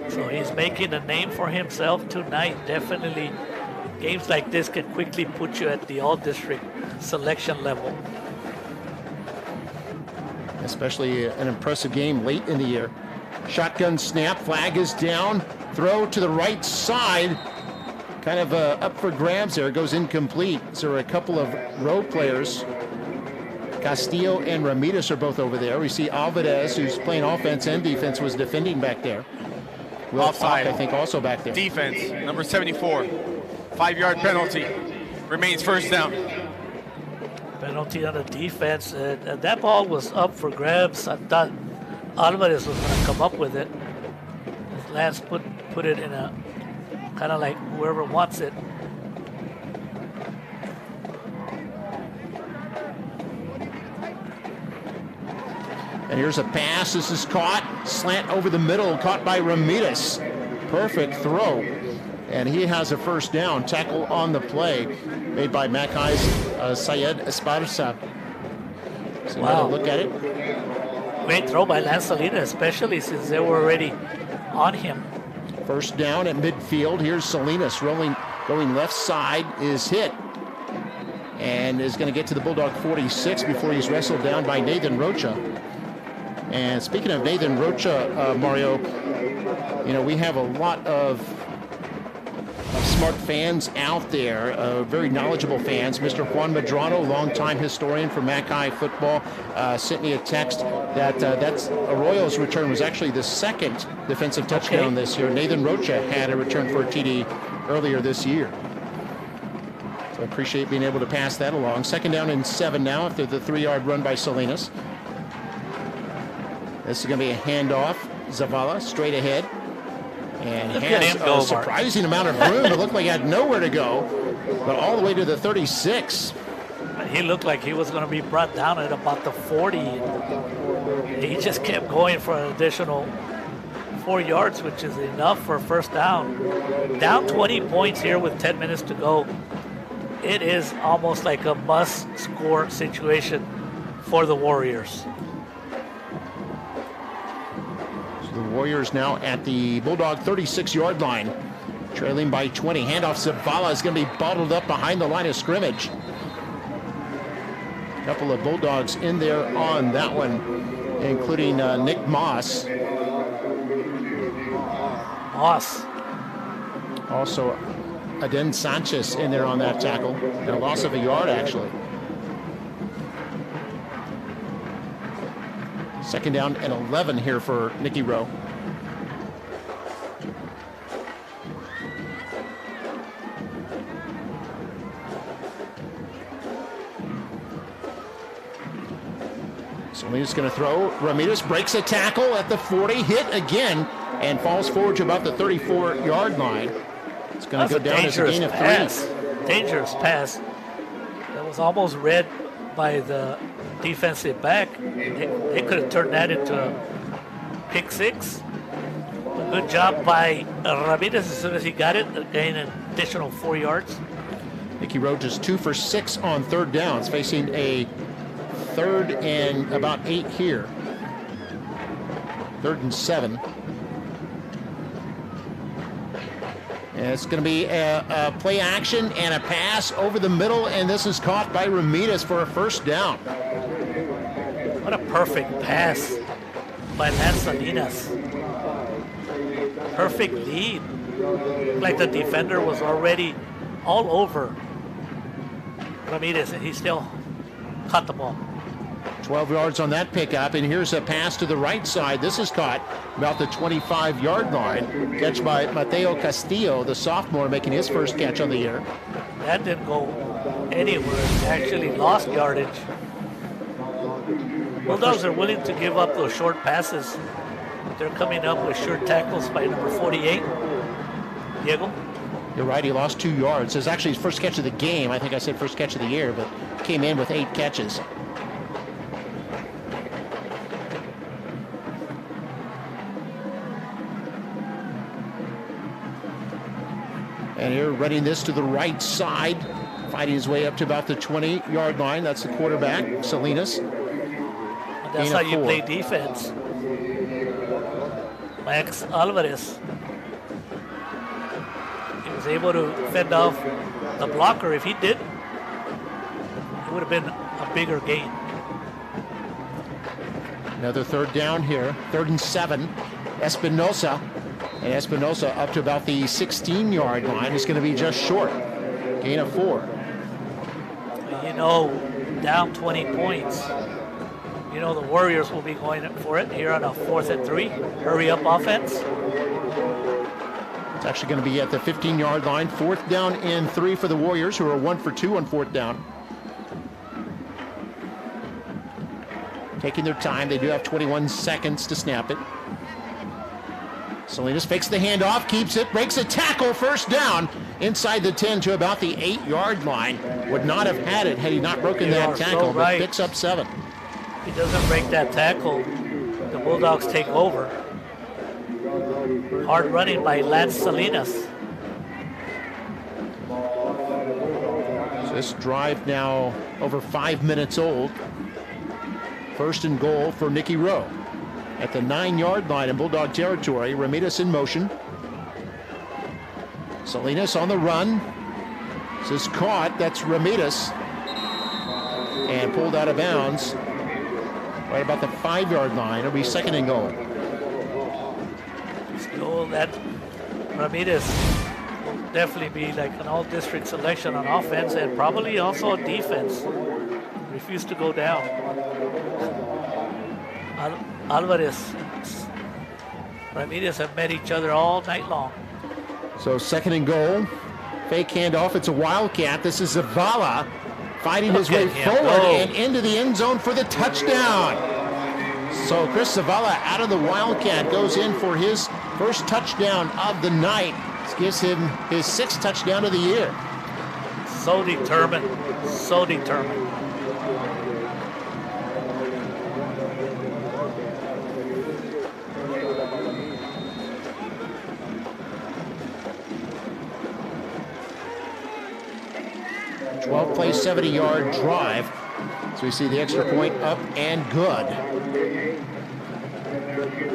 Speaker 10: So he's making a name for himself tonight. Definitely, games like this can quickly put you at the all-district selection level.
Speaker 9: Especially an impressive game late in the year. Shotgun snap, flag is down. Throw to the right side. Kind of up for grabs there. It goes incomplete. So there are a couple of row players. Castillo and Ramirez are both over there. We see Alvarez, who's playing offense and defense, was defending back there.
Speaker 15: Offside.
Speaker 9: I think also back there.
Speaker 15: Defense, number 74. 5-yard penalty. Remains first down.
Speaker 10: Penalty on the defense. That ball was up for grabs. I thought Alvarez was going to come up with it. Lance put it in a kind of like whoever wants it.
Speaker 9: And here's a pass. This is caught. Slant over the middle, caught by Ramirez. Perfect throw. And he has a first down. Tackle on the play made by Macai's Syed Esparza. So
Speaker 10: wow.
Speaker 9: Look at it.
Speaker 10: Great throw by Lance Salinas, especially since they were already on him.
Speaker 9: First down at midfield. Here's Salinas going left side, is hit. And is going to get to the Bulldog 46 before he's wrestled down by Nathan Rocha. And speaking of Nathan Rocha, Mario, you know, we have a lot of smart fans out there, very knowledgeable fans. Mr. Juan Medrano, longtime historian for Mackay football, sent me a text that that's Arroyo's return was actually the second defensive touchdown this year. Nathan Rocha had a return for a TD earlier this year. So I appreciate being able to pass that along. Second down and 7 now after the 3-yard run by Salinas. This is going to be a handoff. Zavala straight ahead. And has a surprising amount of room. It looked like he had nowhere to go, but all the way to the 36.
Speaker 10: He looked like he was going to be brought down at about the 40. He just kept going for an additional 4 yards, which is enough for first down. Down 20 points here with 10 minutes to go. It is almost like a must-score situation for the Warriors.
Speaker 9: The Warriors now at the Bulldog 36-yard line, trailing by 20. Handoff Zavala is going to be bottled up behind the line of scrimmage. A couple of Bulldogs in there on that one, including Nick Moss. Also, Aden Sanchez in there on that tackle. And a loss of a yard, actually. Second down and 11 here for Nikki Rowe. Salinas going to throw. Ramirez breaks a tackle at the 40, hit again, and falls forward to about the 34-yard line. It's going to go down as a gain of 3.
Speaker 10: Dangerous pass. That was almost read by the defensive back. They could have turned that into a pick 6. A good job by Ramirez as soon as he got it, gained an additional 4 yards.
Speaker 9: Nikki Rowe just 2 for 6 on third downs, facing a 3rd and about 8 here. 3rd and 7. And it's going to be a play action and a pass over the middle, and this is caught by Ramirez for a first down.
Speaker 10: What a perfect pass by Lance Salinas. Perfect lead. Like the defender was already all over Ramirez, and he still caught the ball.
Speaker 9: 12 yards on that pickup, and here's a pass to the right side. This is caught about the 25-yard line. Catch by Mateo Castillo, the sophomore, making his first catch on the year.
Speaker 10: That didn't go anywhere. It actually lost yardage. Bulldogs are willing to give up those short passes. They're coming up with short tackles by number 48, Diego.
Speaker 9: You're right, he lost 2 yards. It's actually his first catch of the game. I think I said first catch of the year, but came in with 8 catches. And here, running this to the right side, fighting his way up to about the 20-yard line. That's the quarterback, Salinas.
Speaker 10: That's how you play defense. Max Alvarez. He was able to fend off the blocker. If he did, it would have been a bigger gain.
Speaker 9: Another third down here, 3rd and 7 Espinosa. And Espinosa up to about the 16-yard line is going to be just short. Gain of 4.
Speaker 10: You know, down 20 points. You know the Warriors will be going for it here on a 4th and 3. Hurry up offense.
Speaker 9: It's actually going to be at the 15-yard line. 4th down and 3 for the Warriors, who are 1 for 2 on 4th down. Taking their time. They do have 21 seconds to snap it. Salinas fakes the handoff, keeps it, breaks a tackle, 1st down inside the 10 to about the 8-yard line. Would not have had it had he not broken that tackle, but picks up 7.
Speaker 10: He doesn't break that tackle. The Bulldogs take over. Hard running by Lance Salinas.
Speaker 9: So this drive now over 5 minutes old. 1st and goal for Nikki Rowe. At the 9-yard line in Bulldog territory, Ramirez in motion. Salinas on the run. This is caught. That's Ramirez. And pulled out of bounds right about the 5-yard line. It'll be 2nd and goal.
Speaker 10: So that Ramirez will definitely be like an all-district selection on offense and probably also on defense. Refused to go down. Alvarez, Ramirez have met each other all night long.
Speaker 9: So 2nd and goal. Fake handoff. It's a Wildcat. This is Zavala fighting his way forward and into the end zone for the touchdown. So Chris Zavala out of the Wildcat goes in for his 1st touchdown of the night. This gives him his 6th touchdown of the year.
Speaker 10: So determined. So determined.
Speaker 9: Play 70-yard drive. So we see the extra point up and good.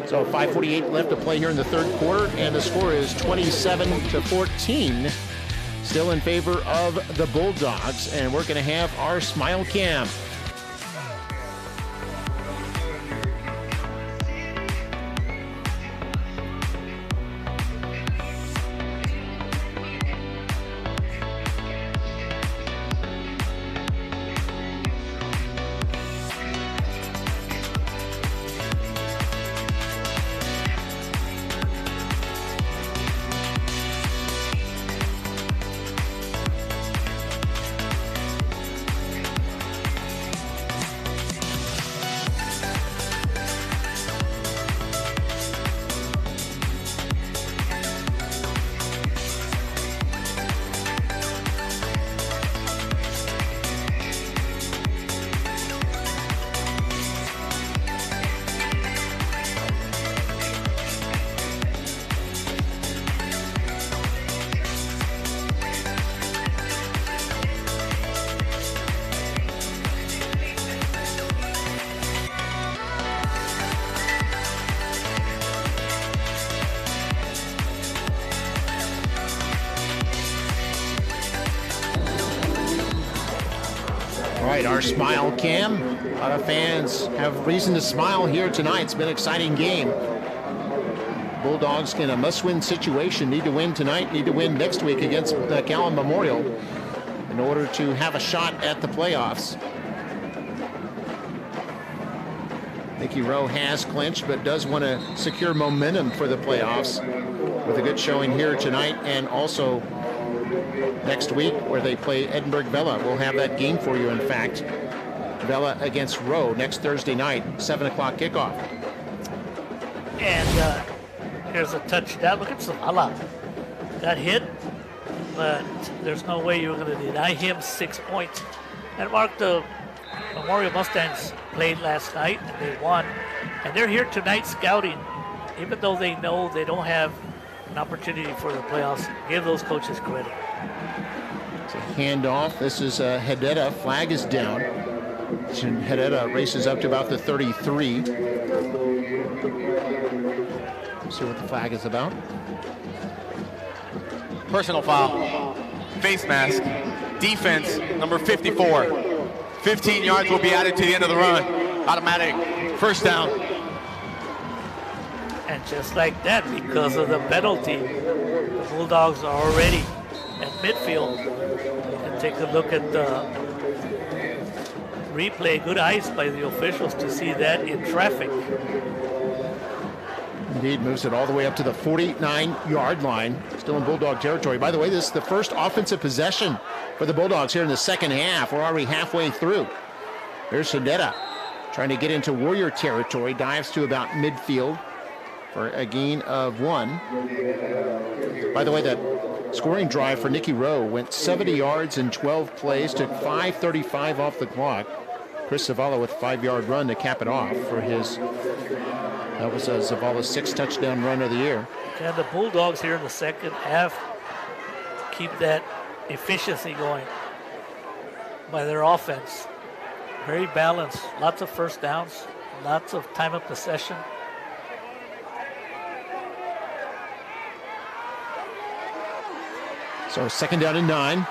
Speaker 9: So 5:48 left to play here in the 3rd quarter, and the score is 27-14. Still in favor of the Bulldogs, and we're going to have our Smile Cam. Our Smile Cam. A lot of fans have reason to smile here tonight. It's been an exciting game. Bulldogs in a must-win situation. Need to win tonight, need to win next week against McAllen Memorial in order to have a shot at the playoffs. Nikki Rowe has clinched, but does want to secure momentum for the playoffs with a good showing here tonight and also next week where they play Edinburgh Vela. We'll have that game for you, in fact. Vela against Rowe next Thursday night, 7 o'clock kickoff.
Speaker 10: And here's a touchdown. Look at Zavala. Got hit, but there's no way you were going to deny him 6 points. And Mark, the Memorial Mustangs played last night and they won. And they're here tonight scouting, even though they know they don't have an opportunity for the playoffs. Give those coaches credit.
Speaker 9: It's a handoff. This is Hedetta. Flag is down. So Hedetta races up to about the 33. Let's see what the flag is about.
Speaker 15: Personal foul. Face mask. Defense, number 54. 15 yards will be added to the end of the run. Automatic. 1st down.
Speaker 10: And just like that, because of the penalty, the Bulldogs are already at midfield. You can take a look at the replay. Good eyes by the officials to see that in traffic.
Speaker 9: Indeed, moves it all the way up to the 49-yard line. Still in Bulldog territory. By the way, this is the first offensive possession for the Bulldogs here in the second half. We're already halfway through. There's Sonetta trying to get into Warrior territory. Dives to about midfield for a gain of 1. By the way, that scoring drive for Nikki Rowe went 70 yards in 12 plays, took 5:35 off the clock. Chris Zavala with a 5-yard run to cap it off for his, that was Zavala's 6th touchdown run of the year.
Speaker 10: And the Bulldogs here in the second half keep that efficiency going by their offense. Very balanced, lots of first downs, lots of time of possession.
Speaker 9: So 2nd down and 9.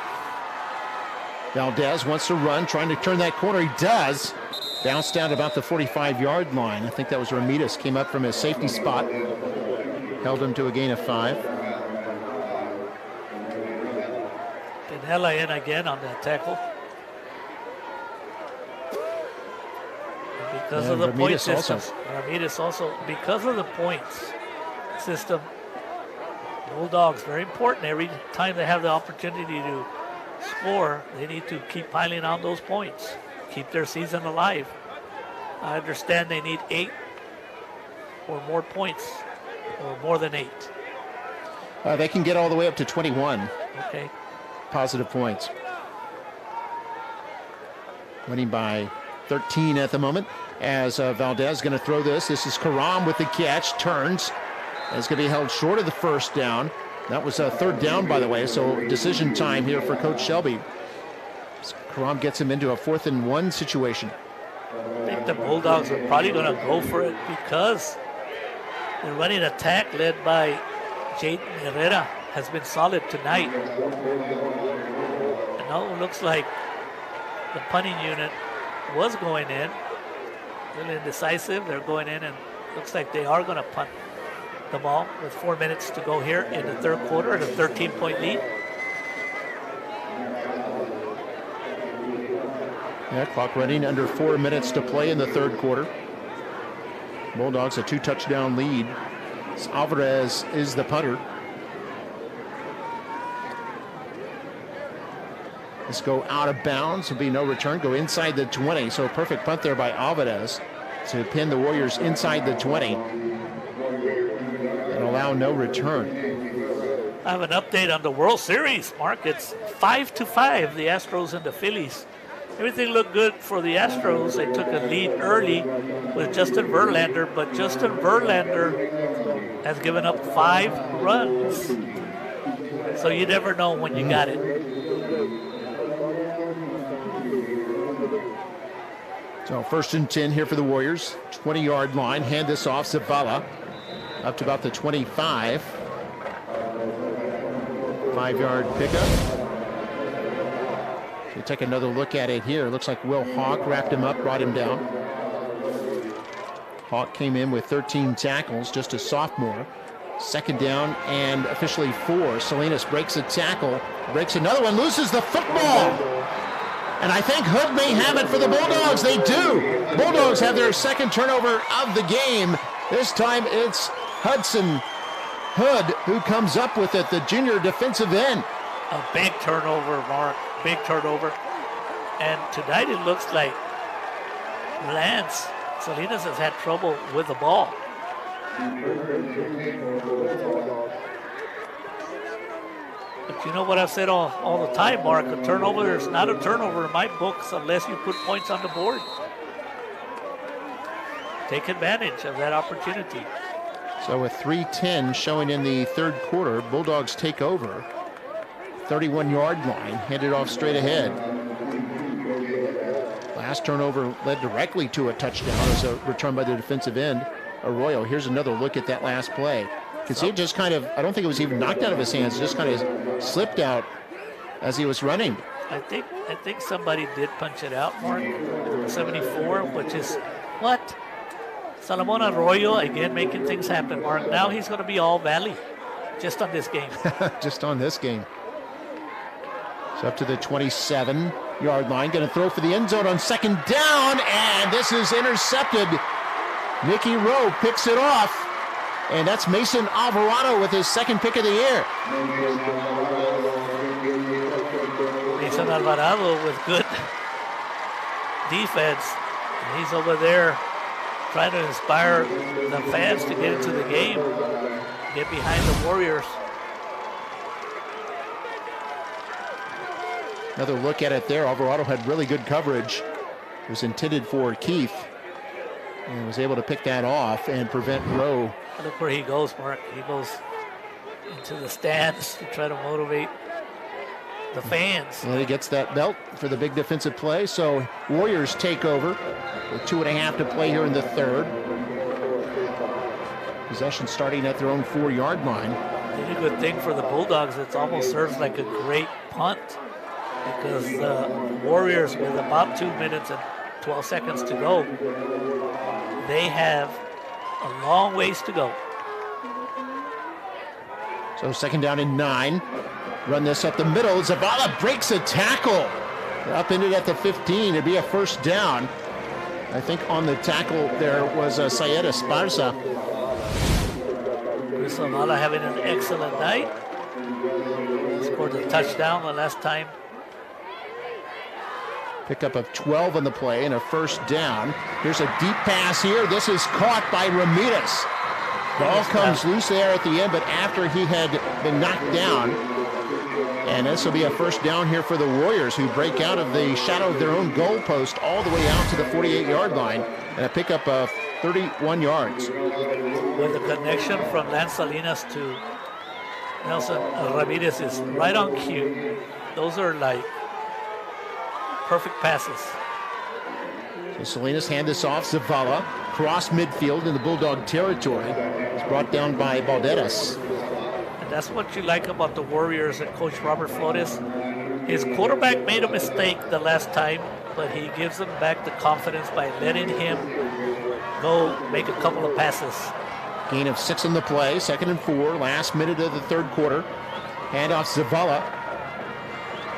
Speaker 9: Valdez wants to run, trying to turn that corner. He does. Bounced down about the 45-yard line. I think that was Ramirez. Came up from his safety spot. Held him to a gain of 5.
Speaker 10: Pinella in again on that tackle. Because of the point system. Ramirez also. Because of the points system, Bulldogs, very important. Every time they have the opportunity to score, they need to keep piling on those points. Keep their season alive. I understand they need 8 or more points, or more than 8.
Speaker 9: They can get all the way up to 21.
Speaker 10: Okay.
Speaker 9: Positive points. Winning by 13 at the moment. As Valdez going to throw this. This is Karam with the catch. Turns. It's going to be held short of the first down. That was a 3rd down, by the way, so decision time here for Coach Shelby. Karam gets him into a 4th and 1 situation.
Speaker 10: I think the Bulldogs are probably going to go for it because they're running an attack led by Jaden Herrera. Has been solid tonight. And now it looks like the punting unit was going in. A little indecisive. They're going in, and looks like they are going to punt the ball with 4 minutes to go here in the 3rd quarter at a 13-point lead.
Speaker 9: Yeah, clock running under 4 minutes to play in the 3rd quarter. Bulldogs a 2-touchdown lead. Alvarez is the punter. Let's go out of bounds. Will be no return. Go inside the 20. So a perfect punt there by Alvarez to pin the Warriors inside the 20. And allow no return.
Speaker 10: I have an update on the World Series, Mark. It's 5-5, the Astros and the Phillies. Everything looked good for the Astros. They took a lead early with Justin Verlander, but Justin Verlander has given up 5 runs. So you never know when you got it.
Speaker 9: So 1st and 10 here for the Warriors. 20-yard line. Hand this off. Zavala up to about the 25. 5-yard pickup. So take another look at it here. Looks like Will Hawk wrapped him up, brought him down. Hawk came in with 13 tackles, just a sophomore. 2nd down and officially 4. Salinas breaks a tackle, breaks another one, loses the football. And I think Hood may have it for the Bulldogs. They do. Bulldogs have their 2nd turnover of the game. This time it's Hudson Hood who comes up with it, the junior defensive end.
Speaker 10: A big turnover, Mark. Big turnover. And tonight it looks like Lance Salinas has had trouble with the ball. But you know what I've said all the time, Mark, a turnover is not a turnover in my books unless you put points on the board. Take advantage of that opportunity.
Speaker 9: So with 3:10 showing in the 3rd quarter, Bulldogs take over. 31-yard line, handed off straight ahead. Last turnover led directly to a touchdown as a return by the defensive end, Arroyo. Here's another look at that last play. You can see it just kind of, I don't think it was even knocked out of his hands, just kind of slipped out as he was running.
Speaker 10: I think somebody did punch it out, Mark. 74, which is what? Salomon Arroyo, again, making things happen, Mark. Now he's going to be all Valley just on this game.
Speaker 9: Just on this game. It's up to the 27-yard line. Going to throw for the end zone on second down, and this is intercepted. Nikki Rowe picks it off, and that's Mason Alvarado with his second pick of the year.
Speaker 10: Mason Alvarado with good defense. He's over there trying to inspire the fans to get into the game, get behind the Warriors.
Speaker 9: Another look at it there. Alvarado had really good coverage. It was intended for Keith, and was able to pick that off and prevent Rowe.
Speaker 10: Look where he goes, Mark. He goes into the stands to try to motivate the fans.
Speaker 9: And he gets that belt for the big defensive play. So Warriors take over with 2.5 to play here in the third. Possession starting at their own 4-yard line.
Speaker 10: Really good thing for the Bulldogs. It almost serves like a great punt, because the Warriors, with about 2 minutes and 12 seconds to go, they have a long ways to go.
Speaker 9: So second down and 9. Run this up the middle. Zavala breaks a tackle. Upended at the 15. It'd be a first down. I think on the tackle there was Syed Esparza.
Speaker 10: Chris Zavala having an excellent night. He scored a touchdown the last time.
Speaker 9: Pickup of 12 on the play and a first down. Here's a deep pass here. This is caught by Ramirez. Ball comes loose there at the end, but after he had been knocked down. And this will be a first down here for the Warriors, who break out of the shadow of their own goal post all the way out to the 48-yard line, and a pickup of 31 yards.
Speaker 10: With the connection from Lance Salinas to Nelson Ramirez is right on cue. Those are like perfect passes.
Speaker 9: So Salinas hand this off. Zavala cross midfield in the Bulldog territory. It's brought down by Balderas.
Speaker 10: And that's what you like about the Warriors and Coach Robert Flores. His quarterback made a mistake the last time, but he gives them back the confidence by letting him go make a couple of passes.
Speaker 9: Gain of 6 on the play, 2nd and 4, last minute of the third quarter. Handoff Zavala.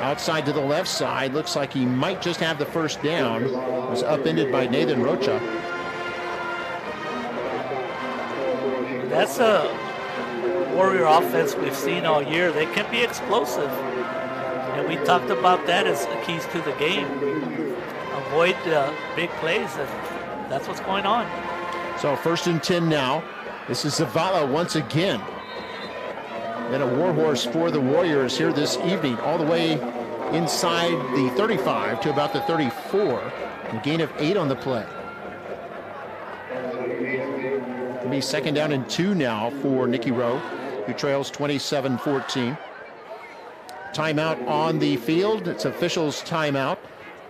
Speaker 9: Outside to the left side, looks like he might just have the first down. It was upended by Nathan Rocha.
Speaker 10: That's a Warrior offense we've seen all year. They can be explosive, and we talked about that as the keys to the game. Avoid big plays, and that's what's going on.
Speaker 9: So 1st and 10 now. This is Zavala once again. Been a warhorse for the Warriors here this evening, all the way inside the 35 to about the 34. A gain of 8 on the play. It'll be 2nd down and 2 now for Nikki Rowe, who trails 27-14. Timeout on the field. It's officials' timeout.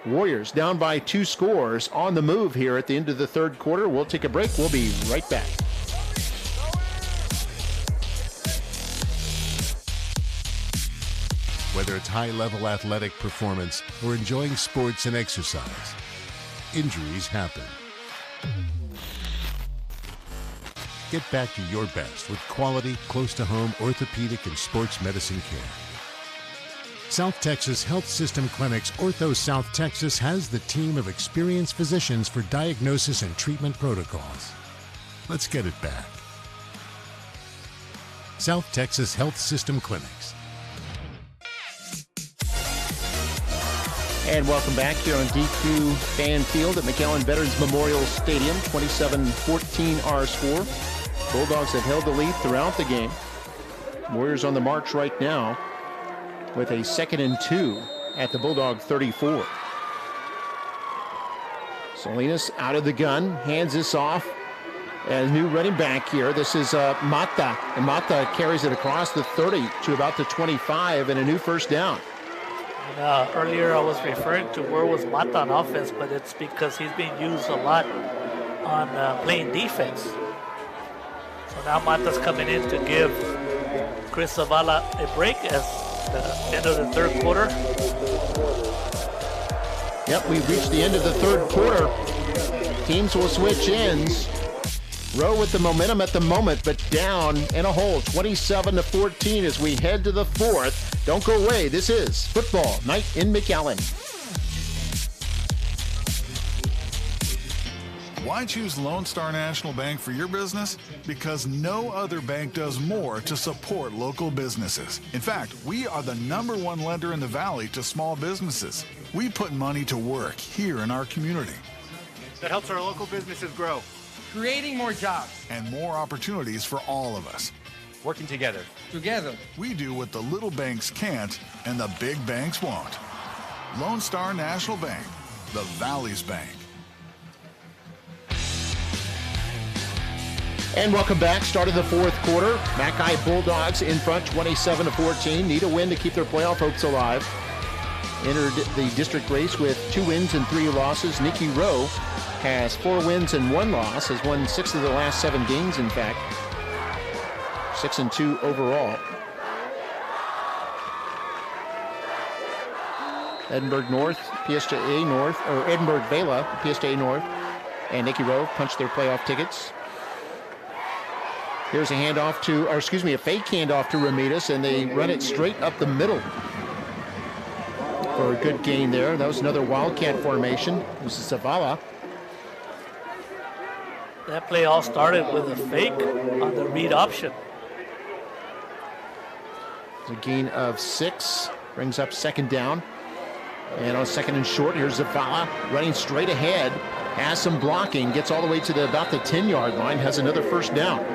Speaker 9: Warriors down by 2 scores on the move here at the end of the third quarter. We'll take a break. We'll be right back.
Speaker 17: Whether it's high-level athletic performance or enjoying sports and exercise, injuries happen. Get back to your best with quality, close-to-home orthopedic and sports medicine care. South Texas Health System Clinics Ortho South Texas has the team of experienced physicians for diagnosis and treatment protocols. Let's get it back. South Texas Health System Clinics.
Speaker 9: And welcome back here on DQ Fan Field at McAllen Veterans Memorial Stadium. 27-14 our score. Bulldogs have held the lead throughout the game. Warriors on the march right now with a 2nd and 2 at the Bulldog 34. Salinas out of the gun, hands this off. And a new running back here. This is Mata. And Mata carries it across the 30 to about the 25 and a new first down.
Speaker 10: Earlier I was referring to where was Mata on offense, but it's because he's being used a lot on playing defense. So now Mata's coming in to give Chris Zavala a break as the end of the third quarter.
Speaker 9: Yep, we've reached the end of the third quarter. Teams will switch ends. Rowe with the momentum at the moment, but down in a hole, 27-14 as we head to the fourth. Don't go away. This is Football Night in McAllen.
Speaker 18: Why choose Lone Star National Bank for your business? Because no other bank does more to support local businesses. In fact, we are the #1 lender in the Valley to small businesses. We put money to work here in our community.
Speaker 5: That helps our local businesses grow.
Speaker 19: Creating more jobs.
Speaker 18: And more opportunities for all of us.
Speaker 5: Working together.
Speaker 19: Together.
Speaker 18: We do what the little banks can't and the big banks won't. Lone Star National Bank, the Valley's bank.
Speaker 9: And welcome back. Start of the fourth quarter. McAllen Bulldogs in front, 27-14. Need a win to keep their playoff hopes alive. Entered the district race with 2 wins and 3 losses. Nikki Rowe has 4 wins and 1 loss. Has won 6 of the last 7 games, in fact. 6-2 overall. Edinburgh North, PSJA North, or Edinburgh Vela, PSJA North, and Nikki Rowe punched their playoff tickets. Here's a handoff to, or excuse me, a fake handoff to Ramirez, and they run it straight up the middle for a good gain there. That was another Wildcat formation. This is Zavala.
Speaker 10: That play all started with a fake on the read option.
Speaker 9: It's a gain of 6, brings up second down. And on second and short, here's Zavala running straight ahead, has some blocking, gets all the way to about the 10-yard line, has another first down.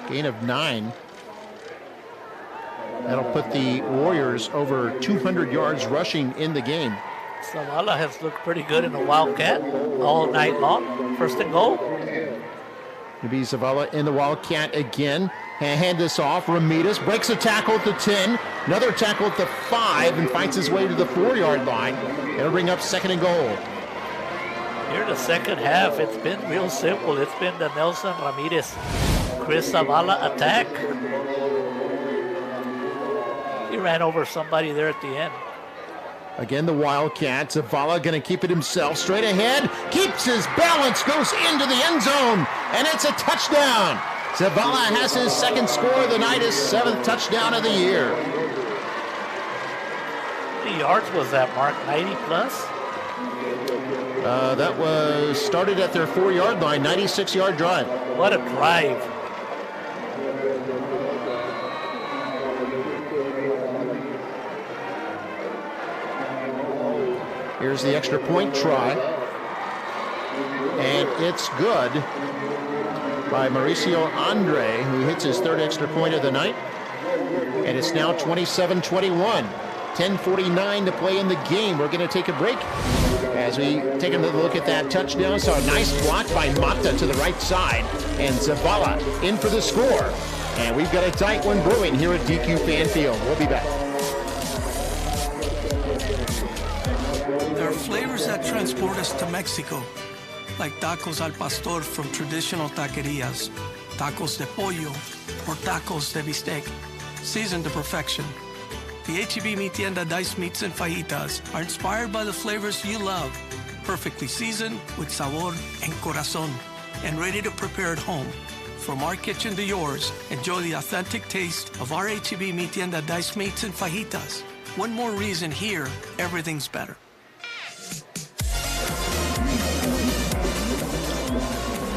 Speaker 9: Gain of 9. That'll put the Warriors over 200 yards rushing in the game.
Speaker 10: Zavala has looked pretty good in the Wildcat all night long. First and goal.
Speaker 9: It'll be Zavala in the Wildcat again. Hand this off. Ramirez breaks a tackle at the 10. Another tackle at the 5 and fights his way to the 4-yard line. It'll bring up second and goal.
Speaker 10: Here in the second half, it's been real simple. It's been the Nelson Ramirez, Chris Zavala attack. He ran over somebody there at the end.
Speaker 9: Again, the Wildcat. Zavala going to keep it himself. Straight ahead. Keeps his balance. Goes into the end zone. And it's a touchdown. Zavala has his second score of the night. His 7th touchdown of the year.
Speaker 10: How many yards was that, Mark? 90 plus?
Speaker 9: That was started at their 4-yard line. 96-yard drive.
Speaker 10: What a drive.
Speaker 9: Here's the extra point try. And it's good by Mauricio Andre, who hits his 3rd extra point of the night. And it's now 27-21. 10:49 to play in the game. We're going to take a break as we take another look at that touchdown. So a nice block by Mata to the right side. And Zavala in for the score. And we've got a tight one brewing here at DQ Fan Field. We'll be back.
Speaker 1: There are flavors that transport us to Mexico, like tacos al pastor from traditional taquerias, tacos de pollo, or tacos de bistec, seasoned to perfection. The H-E-B Mi Tienda diced meats and fajitas are inspired by the flavors you love, perfectly seasoned with sabor and corazon, and ready to prepare at home. From our kitchen to yours, enjoy the authentic taste of our H-E-B Mi Tienda diced meats and fajitas. One more reason here, everything's better.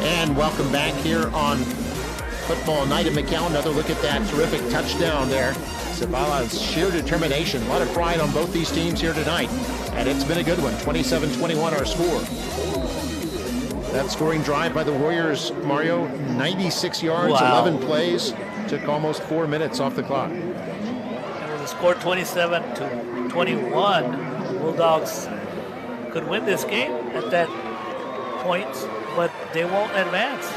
Speaker 9: And welcome back here on Football Night in McAllen. Another look at that terrific touchdown there. Zavala's sheer determination. A lot of pride on both these teams here tonight. And it's been a good one. 27-21 our score. That scoring drive by the Warriors, Mario, 96 yards,
Speaker 10: wow.
Speaker 9: 11 plays. Took almost 4 minutes off the clock.
Speaker 10: And with the score 27-21, the Bulldogs could win this game at that point, but they won't advance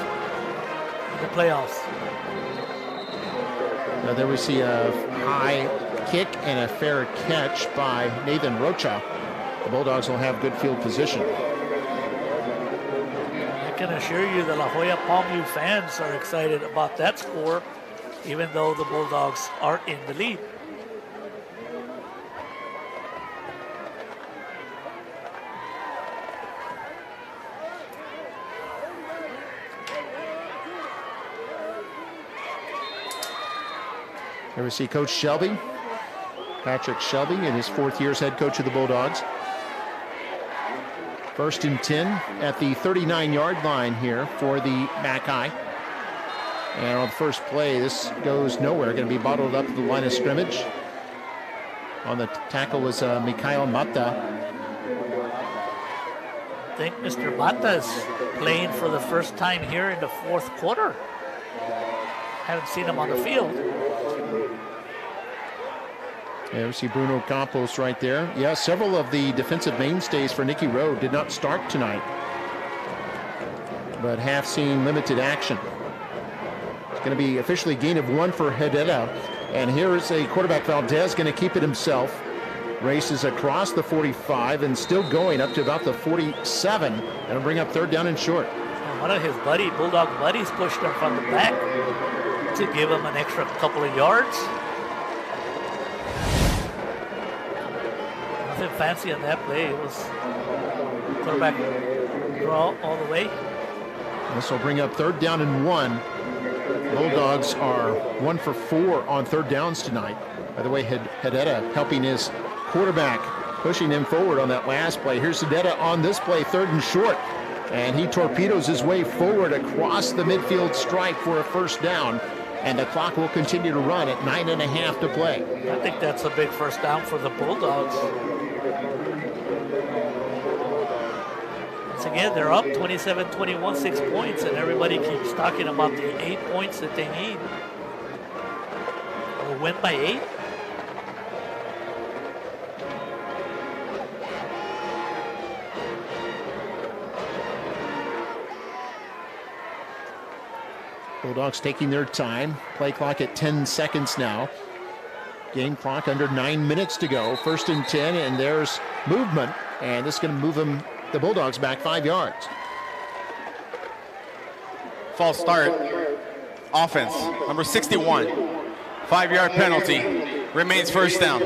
Speaker 10: in the playoffs.
Speaker 9: Now there we see a high kick and a fair catch by Nathan Rocha. The Bulldogs will have good field position.
Speaker 10: I can assure you the La Jolla Palmview fans are excited about that score, even though the Bulldogs are in the lead.
Speaker 9: Here we see Coach Shelby, Patrick Shelby, in his 4th year as head coach of the Bulldogs. 1st and 10 at the 39-yard line here for the Mackay. And on the first play, this goes nowhere. Going to be bottled up at the line of scrimmage. On the tackle was Mikhail Mata.
Speaker 10: I think Mr. Mata is playing for the first time here in the 4th quarter. Haven't seen him on the field.
Speaker 9: Yeah, we see Bruno Campos right there. Yeah, several of the defensive mainstays for Nikki Rowe did not start tonight, but have seen limited action. It's going to be officially gain of 1 for Hedera. And here's a quarterback, Valdez, going to keep it himself. Races across the 45 and still going up to about the 47. That'll bring up 3rd down and short.
Speaker 10: One of his Bulldog buddies pushed him from the back to give him an extra couple of yards. Nothing fancy on that play. It was quarterback draw all the way.
Speaker 9: This will bring up 3rd down and 1. Bulldogs are 1 for 4 on 3rd downs tonight. By the way, Hedera helping his quarterback, pushing him forward on that last play. Here's Hedera on this play, 3rd and short. And he torpedoes his way forward across the midfield stripe for a 1st down. And the clock will continue to run at 9.5 to play.
Speaker 10: I think that's a big 1st down for the Bulldogs. Once again, they're up 27-21, 6 points, and everybody keeps talking about the 8 points that they need. We'll win by 8.
Speaker 9: Bulldogs taking their time. Play clock at 10 seconds now. Game clock under 9 minutes to go. 1st and 10, and there's movement. And this is going to move the Bulldogs back 5 yards.
Speaker 15: False start. Offense, number 61. 5-yard penalty. Remains 1st down.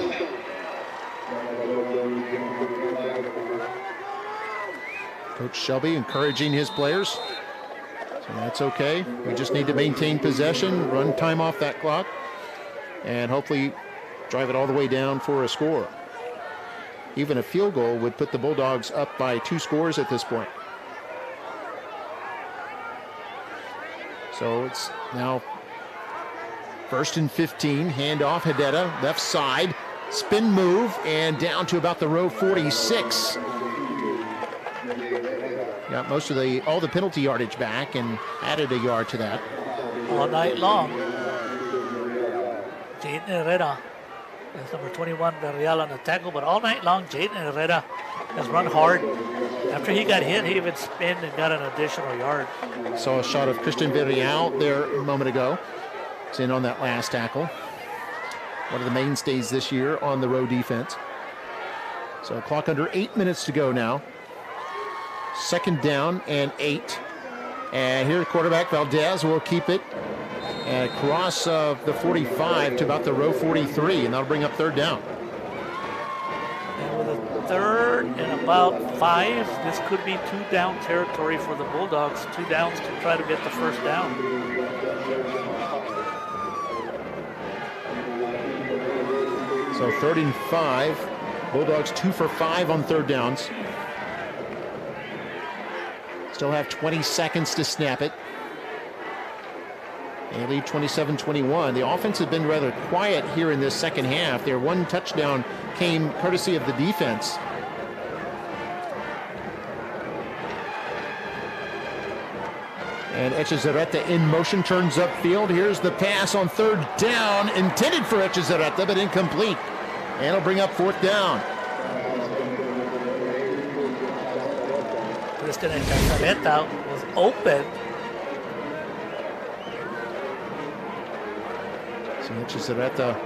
Speaker 9: Coach Shelby encouraging his players. So that's okay. We just need to maintain possession, run time off that clock, and hopefully drive it all the way down for a score. Even a field goal would put the Bulldogs up by 2 scores at this point. So it's now 1st and 15. Handoff, Hedera, left side. Spin move, and down to about the row 46. Got most of all the penalty yardage back and added a yard to that.
Speaker 10: All night long. Jaden Herrera. That's number 21, Villarreal on the tackle, but all night long, Jaden Herrera has run hard. After he got hit, he even spinned and got an additional yard.
Speaker 9: Saw a shot of Christian Villarreal there a moment ago. He's in on that last tackle. One of the mainstays this year on the row defense. So clock under 8 minutes to go now. 2nd down and 8. And here the quarterback, Valdez, will keep it. And across the 45 to about the row 43, and that'll bring up 3rd down.
Speaker 10: And with a 3rd and about 5, this could be 2-down territory for the Bulldogs. 2 downs to try to get the 1st down.
Speaker 9: So 3rd and 5. Bulldogs 2 for 5 on 3rd downs. Still have 20 seconds to snap it. They lead 27-21. The offense has been rather quiet here in this 2nd half. Their 1 touchdown came courtesy of the defense. And Echezarreta in motion, turns upfield. Here's the pass on 3rd down, intended for Echezarreta, but incomplete. And it'll bring up 4th down.
Speaker 10: Christian Echezarreta was open.
Speaker 9: So Echezarreta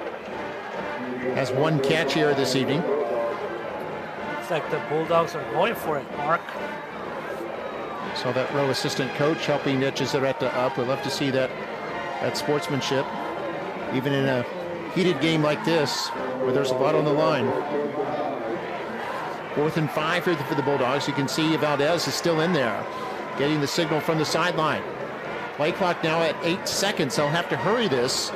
Speaker 9: has 1 catch here this evening.
Speaker 10: Looks like the Bulldogs are going for it, Mark.
Speaker 9: Saw that row assistant coach helping Echezarreta up. We'd love to see that sportsmanship, even in a heated game like this, where there's a lot on the line. 4th and 5 here for the Bulldogs. You can see Valdez is still in there, getting the signal from the sideline. Play clock now at 8 seconds. They'll have to hurry this.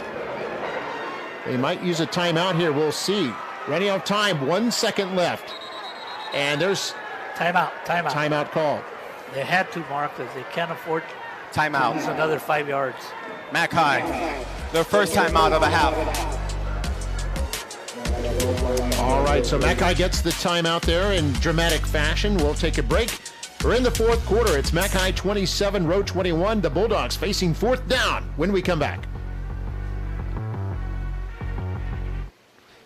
Speaker 9: They might use a timeout here. We'll see. Running out of time. 1 second left. And there's timeout call.
Speaker 10: They had to, mark this. They can't afford
Speaker 15: timeout.
Speaker 10: to lose another 5 yards.
Speaker 15: Mac High, their first timeout of the half.
Speaker 9: All right, so Mackay gets the timeout there in dramatic fashion. We'll take a break. We're in the fourth quarter. It's Mackay 27, Rowe 21. The Bulldogs facing fourth down when we come back.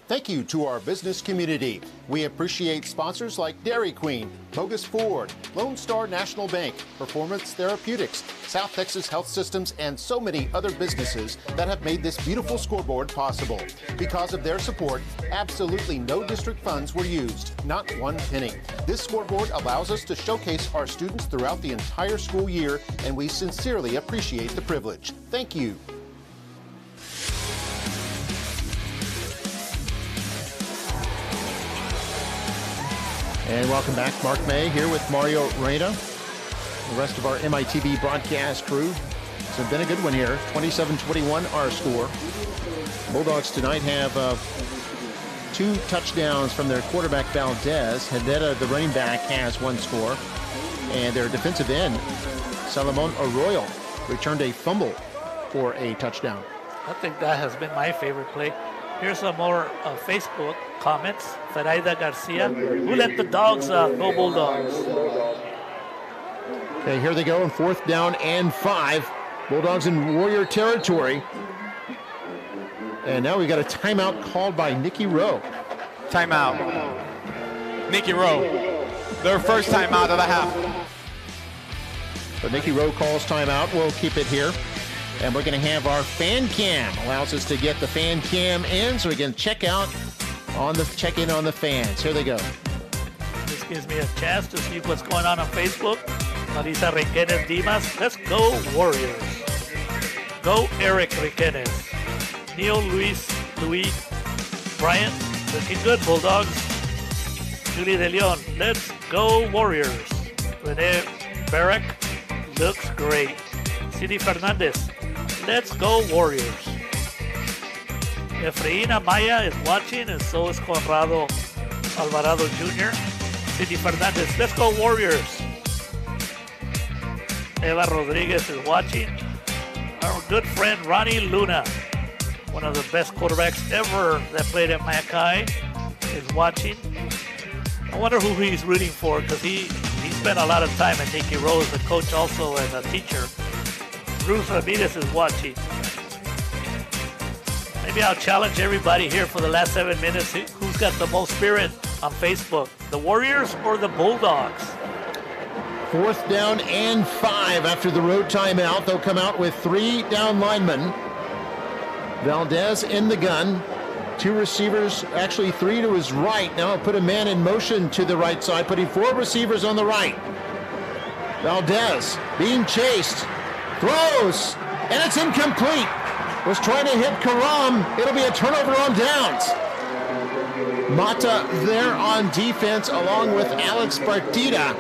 Speaker 6: Thank you to our business community. We appreciate sponsors like Dairy Queen, Bogus Ford, Lone Star National Bank, Performance Therapeutics, South Texas Health Systems, and so many other businesses that have made this beautiful scoreboard possible. Because of their support, absolutely no district funds were used, not one penny. This scoreboard allows us to showcase our students throughout the entire school year, and we sincerely appreciate the privilege. Thank you.
Speaker 9: And welcome back. Mark May here with Mario Reyna, the rest of our MITV broadcast crew. It's been a good one here. 27-21 our score. Bulldogs tonight have 2 touchdowns from their quarterback Valdez. Hedera, the running back, has 1 score. And their defensive end, Salomon Arroyo, returned a fumble for a touchdown.
Speaker 10: I think that has been my favorite play. Here's some more Facebook comments. Feraida Garcia, who let the dogs out? Go Bulldogs.
Speaker 9: Okay, here they go on fourth down and 5. Bulldogs in Warrior territory. And now we got a timeout called by Nikki Rowe.
Speaker 15: Timeout. Nikki Rowe, their first timeout of the half.
Speaker 9: But Nikki Rowe calls timeout. We'll keep it here. And we're going to have our fan cam. Allows us to get the fan cam in so we can check in on the fans. Here they go.
Speaker 10: This gives me a chance to see what's going on Facebook. Marisa Riquenes Dimas. Let's go Warriors. Go Eric Riquenes. Neil Louis Bryant. Looking good, Bulldogs. Julie De Leon. Let's go Warriors. Rene Barrack. Looks great. Cindy Fernandez. Let's go Warriors. Efraín Maya is watching, and so is Conrado Alvarado Jr. Cindy Fernandez. Let's go Warriors. Eva Rodriguez is watching. Our good friend Ronnie Luna, one of the best quarterbacks ever that played at Mackay, is watching. I wonder who he's rooting for, because he spent a lot of time at Nikki Rowe as a coach also as a teacher. Bruce Ramirez is watching. Maybe I'll challenge everybody here for the last 7 minutes. Who's got the most spirit on Facebook? The Warriors or the Bulldogs?
Speaker 9: Fourth down and 5 after the road timeout. They'll come out with 3 down linemen. Valdez in the gun. 2 receivers, actually 3 to his right. Now put a man in motion to the right side, putting 4 receivers on the right. Valdez being chased. Throws, and it's incomplete. Was trying to hit Karam. It'll be a turnover on downs. Mata there on defense along with Alex Partida.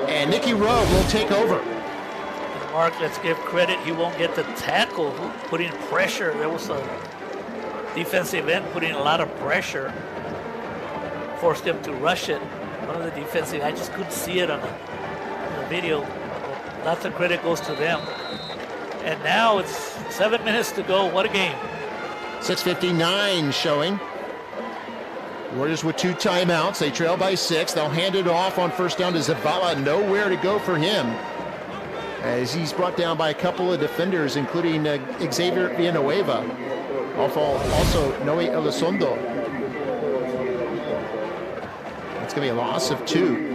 Speaker 9: And Nikki Rowe will take over.
Speaker 10: Mark, let's give credit. He won't get the tackle. Putting pressure. There was a defensive end putting a lot of pressure. Forced him to rush it. One of the defensive, I just couldn't see it on the video. Lots of credit goes to them. And now it's 7 minutes to go. What a game.
Speaker 9: 6:59 showing. Warriors with 2 timeouts. They trail by 6. They'll hand it off on first down to Zavala. Nowhere to go for him, as he's brought down by a couple of defenders, including Xavier Villanueva. Also Noe Elizondo. It's going to be a loss of 2.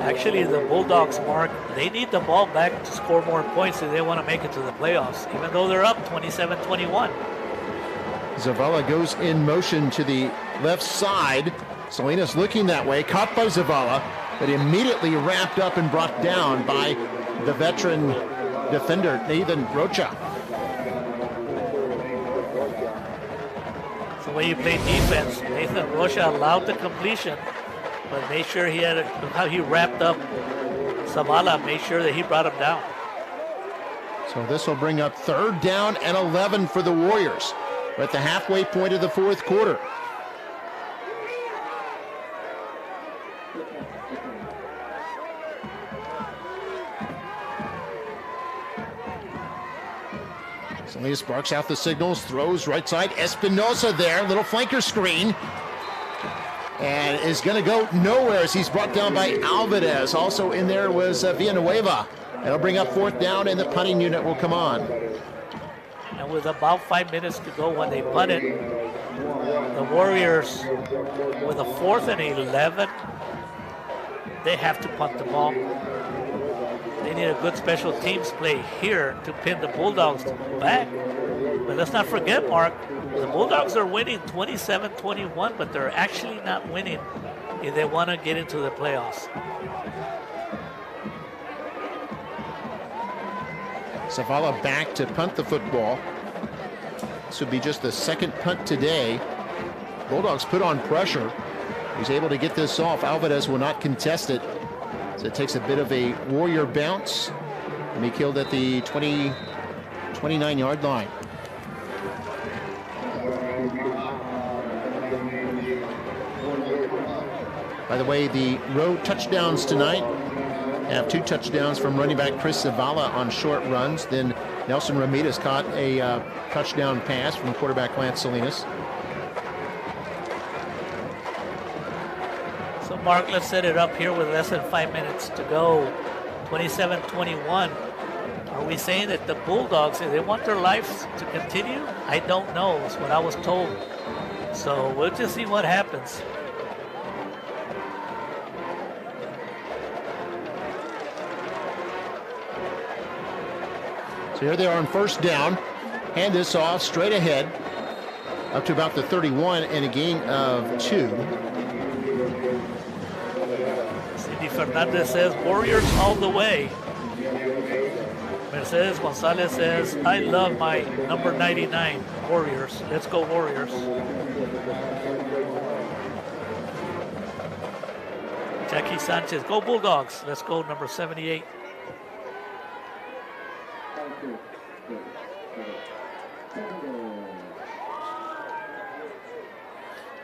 Speaker 10: Actually, the Bulldogs, Mark, they need the ball back to score more points if they want to make it to the playoffs, even though they're up 27-21.
Speaker 9: Zavala goes in motion to the left side. Salinas looking that way, caught by Zavala, but immediately wrapped up and brought down by the veteran defender, Nathan Rocha.
Speaker 10: It's the way you play defense. Nathan Rocha allowed the completion, but made sure he had how he wrapped up Zavala, made sure that he brought him down.
Speaker 9: So this will bring up 3rd down and 11 for the Warriors. We're at the halfway point of the 4th quarter. Salinas barks out the signals, throws right side. Espinosa there, little flanker screen. And is going to go nowhere as he's brought down by Alvarez. Also in there was Villanueva. That'll bring up 4th down, and the punting unit will come on.
Speaker 10: And with about 5 minutes to go when they punt it, the Warriors, with a 4th and 11, they have to punt the ball. They need a good special teams play here to pin the Bulldogs back. But let's not forget, Mark, the Bulldogs are winning 27-21, but they're actually not winning if they want to get into the playoffs.
Speaker 9: Zavala back to punt the football. This would be just the 2nd punt today. Bulldogs put on pressure. He's able to get this off. Alvarez will not contest it. So it takes a bit of a Warrior bounce and be killed at the 29-yard line. By the way, the Rowe touchdowns tonight have 2 touchdowns from running back Chris Zavala on short runs. Then Nelson Ramirez caught a touchdown pass from quarterback Lance Salinas.
Speaker 10: So Mark, let's set it up here with less than 5 minutes to go. 27-21. Are we saying that the Bulldogs, if they want their lives to continue? I don't know. That's what I was told. So we'll just see what happens.
Speaker 9: So here they are on 1st down. Hand this off straight ahead up to about the 31 and a gain of 2.
Speaker 10: Cindy Fernandez says, Warriors all the way. Mercedes Gonzalez says, I love my number 99, Warriors. Let's go Warriors. Jackie Sanchez, go Bulldogs. Let's go number 78.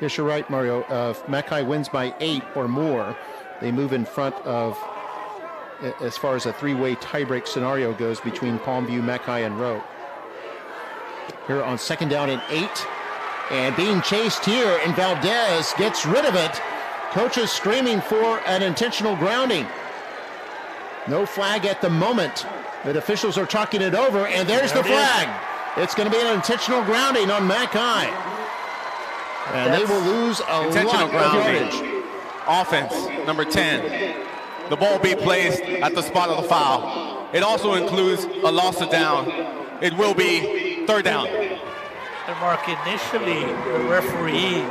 Speaker 9: Yes, you're right, Mario. If Mackay wins by 8 or more, they move in front of, as far as a 3-way tiebreak scenario goes, between Palmview, Mackay, and Rowe. Here on 2nd down and 8. And being chased here, and Valdez gets rid of it. Coaches screaming for an intentional grounding. No flag at the moment, but officials are talking it over, and there's the flag. It's going to be an intentional grounding on Mackay. And they will lose a
Speaker 15: intentional
Speaker 9: lot of
Speaker 15: grounding.
Speaker 9: yardage.
Speaker 15: Offense, number 10. The ball be placed at the spot of the foul. It also includes a loss of down. It will be 3rd down.
Speaker 10: And Mark, initially, the referee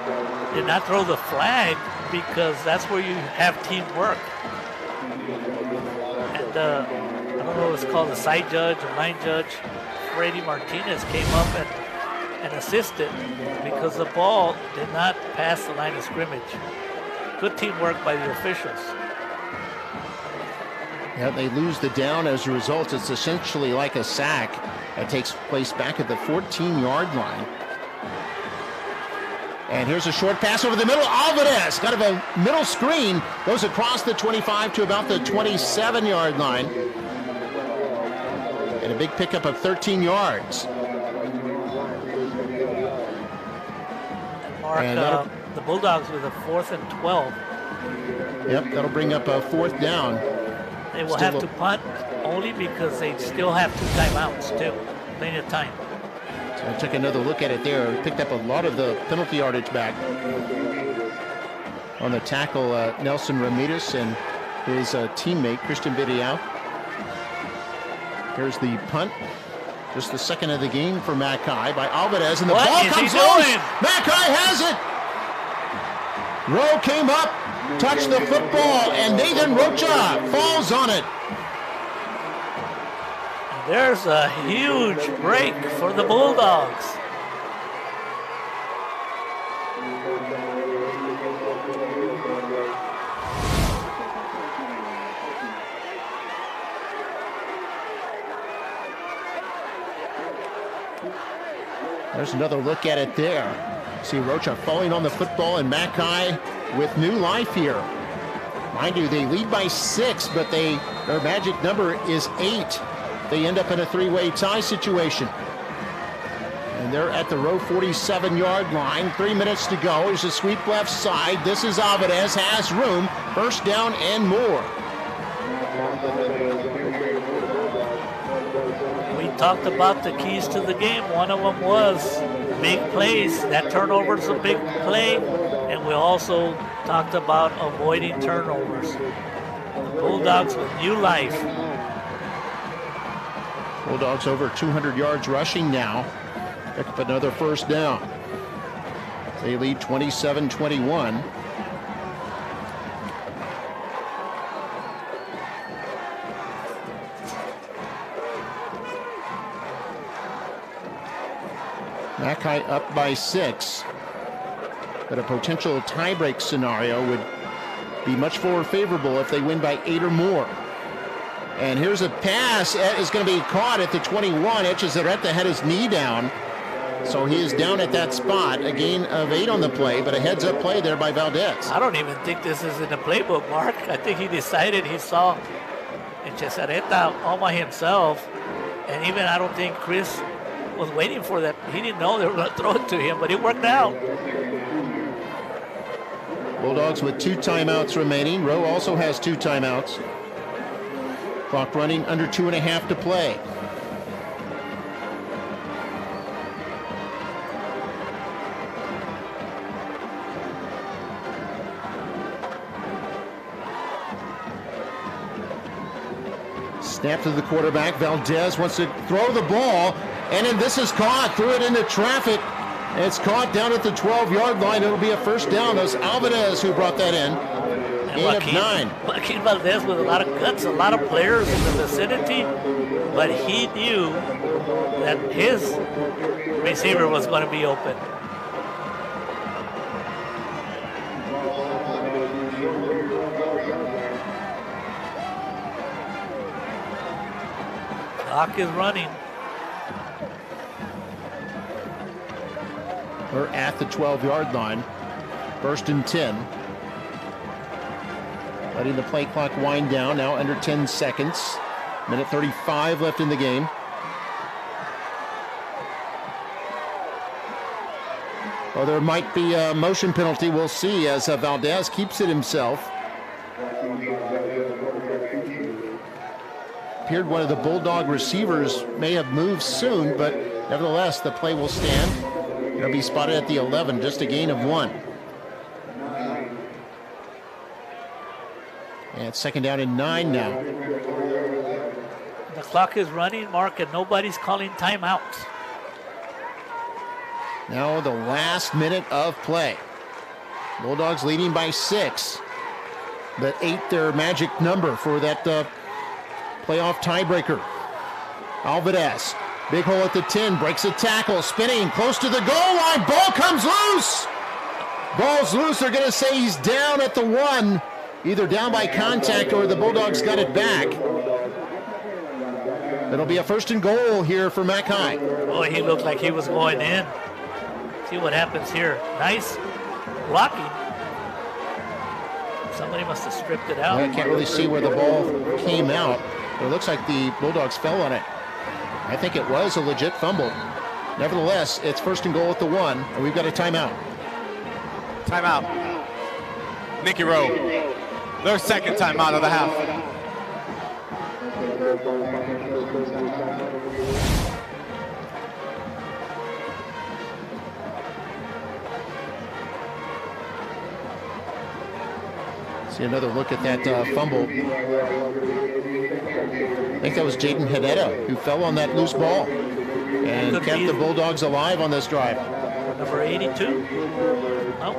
Speaker 10: did not throw the flag because that's where you have teamwork. And I don't know what it's called, the side judge or line judge, Freddie Martinez, came up and assisted because the ball did not pass the line of scrimmage. Good teamwork by the officials.
Speaker 9: Yeah, they lose the down as a result. It's essentially like a sack that takes place back at the 14-yard line. And here's a short pass over the middle. Alvarez, kind of a middle screen, goes across the 25 to about the 27-yard line. And a big pickup of 13 yards.
Speaker 10: Mark, the Bulldogs with a 4th and 12.
Speaker 9: Yep, that'll bring up a 4th down.
Speaker 10: They will have to punt only because they still have 2 timeouts too. Plenty of time.
Speaker 9: So I took another look at it there. Picked up a lot of the penalty yardage back. On the tackle, Nelson Ramirez and his teammate, Christian Villarreal. Here's the punt. Just the 2nd of the game for Mackay by Alvarez. And the ball comes loose. Mackay has it. Rowe came up, touched the football, and Nathan Rocha falls on it.
Speaker 10: There's a huge break for the Bulldogs.
Speaker 9: There's another look at it there. See Rocha falling on the football, and Mackay with new life here. Mind you, they lead by 6, but their magic number is 8. They end up in a 3-way tie situation. And they're at the row 47-yard line. 3 minutes to go. There's a sweep left side. This is Avedez, has room. First down and more.
Speaker 10: We talked about the keys to the game. One of them was big plays. That turnover is a big play. And we also talked about avoiding turnovers. The Bulldogs with new life.
Speaker 9: Bulldogs over 200 yards rushing now. Pick up another first down. They lead 27-21. Mackay up by 6, but a potential tiebreak scenario would be much more favorable if they win by 8 or more. And here's a pass. It is going to be caught at the 21. Etchezarreta had his knee down, so he is down at that spot. A gain of 8 on the play, but a heads-up play there by Valdez.
Speaker 10: I don't even think this is in the playbook, Mark. I think he decided he saw Etchezarreta all by himself, and even I don't think Chris was waiting for that. He didn't know they were going to throw it to him, but it worked out.
Speaker 9: Bulldogs with 2 timeouts remaining. Rowe also has 2 timeouts. Clock running under 2.5 to play. Snap to the quarterback. Valdez wants to throw the ball, and then this is caught. Threw it into traffic. It's caught down at the 12-yard line. It'll be a first down. That was Alvarez who brought that in. Gain of 9.
Speaker 10: Joaquin Valdez with a lot of guts, a lot of players in the vicinity, but he knew that his receiver was going to be open. Clock is running.
Speaker 9: We're at the 12-yard line. First and 10. Letting the play clock wind down. Now under 10 seconds. Minute 35 left in the game. Well, there might be a motion penalty. We'll see as Valdez keeps it himself. Appeared one of the Bulldog receivers may have moved soon, but nevertheless, the play will stand. It'll be spotted at the 11, just a gain of 1. And it's second down and 9 now.
Speaker 10: The clock is running, Mark, and nobody's calling timeouts.
Speaker 9: Now the last minute of play. Bulldogs leading by 6, but 8 their magic number for that playoff tiebreaker. Alvarez, big hole at the 10, breaks a tackle, spinning close to the goal line. Ball comes loose. Ball's loose. They're going to say he's down at the 1, either down by contact or the Bulldogs got it back. It'll be a first and goal here for Mackay.
Speaker 10: Boy, he looked like he was going in. See what happens here. Nice blocking. Somebody must have stripped it out.
Speaker 9: Well, I can't really see where the ball came out. It looks like the Bulldogs fell on it. I think it was a legit fumble. Nevertheless, it's first and goal at the 1, and we've got a timeout.
Speaker 15: Timeout. Nikki Rowe. Their second timeout of the half.
Speaker 9: See another look at that fumble. I think that was Jaden Herrera who fell on that loose ball and kept the Bulldogs alive on this drive.
Speaker 10: Number 82? No?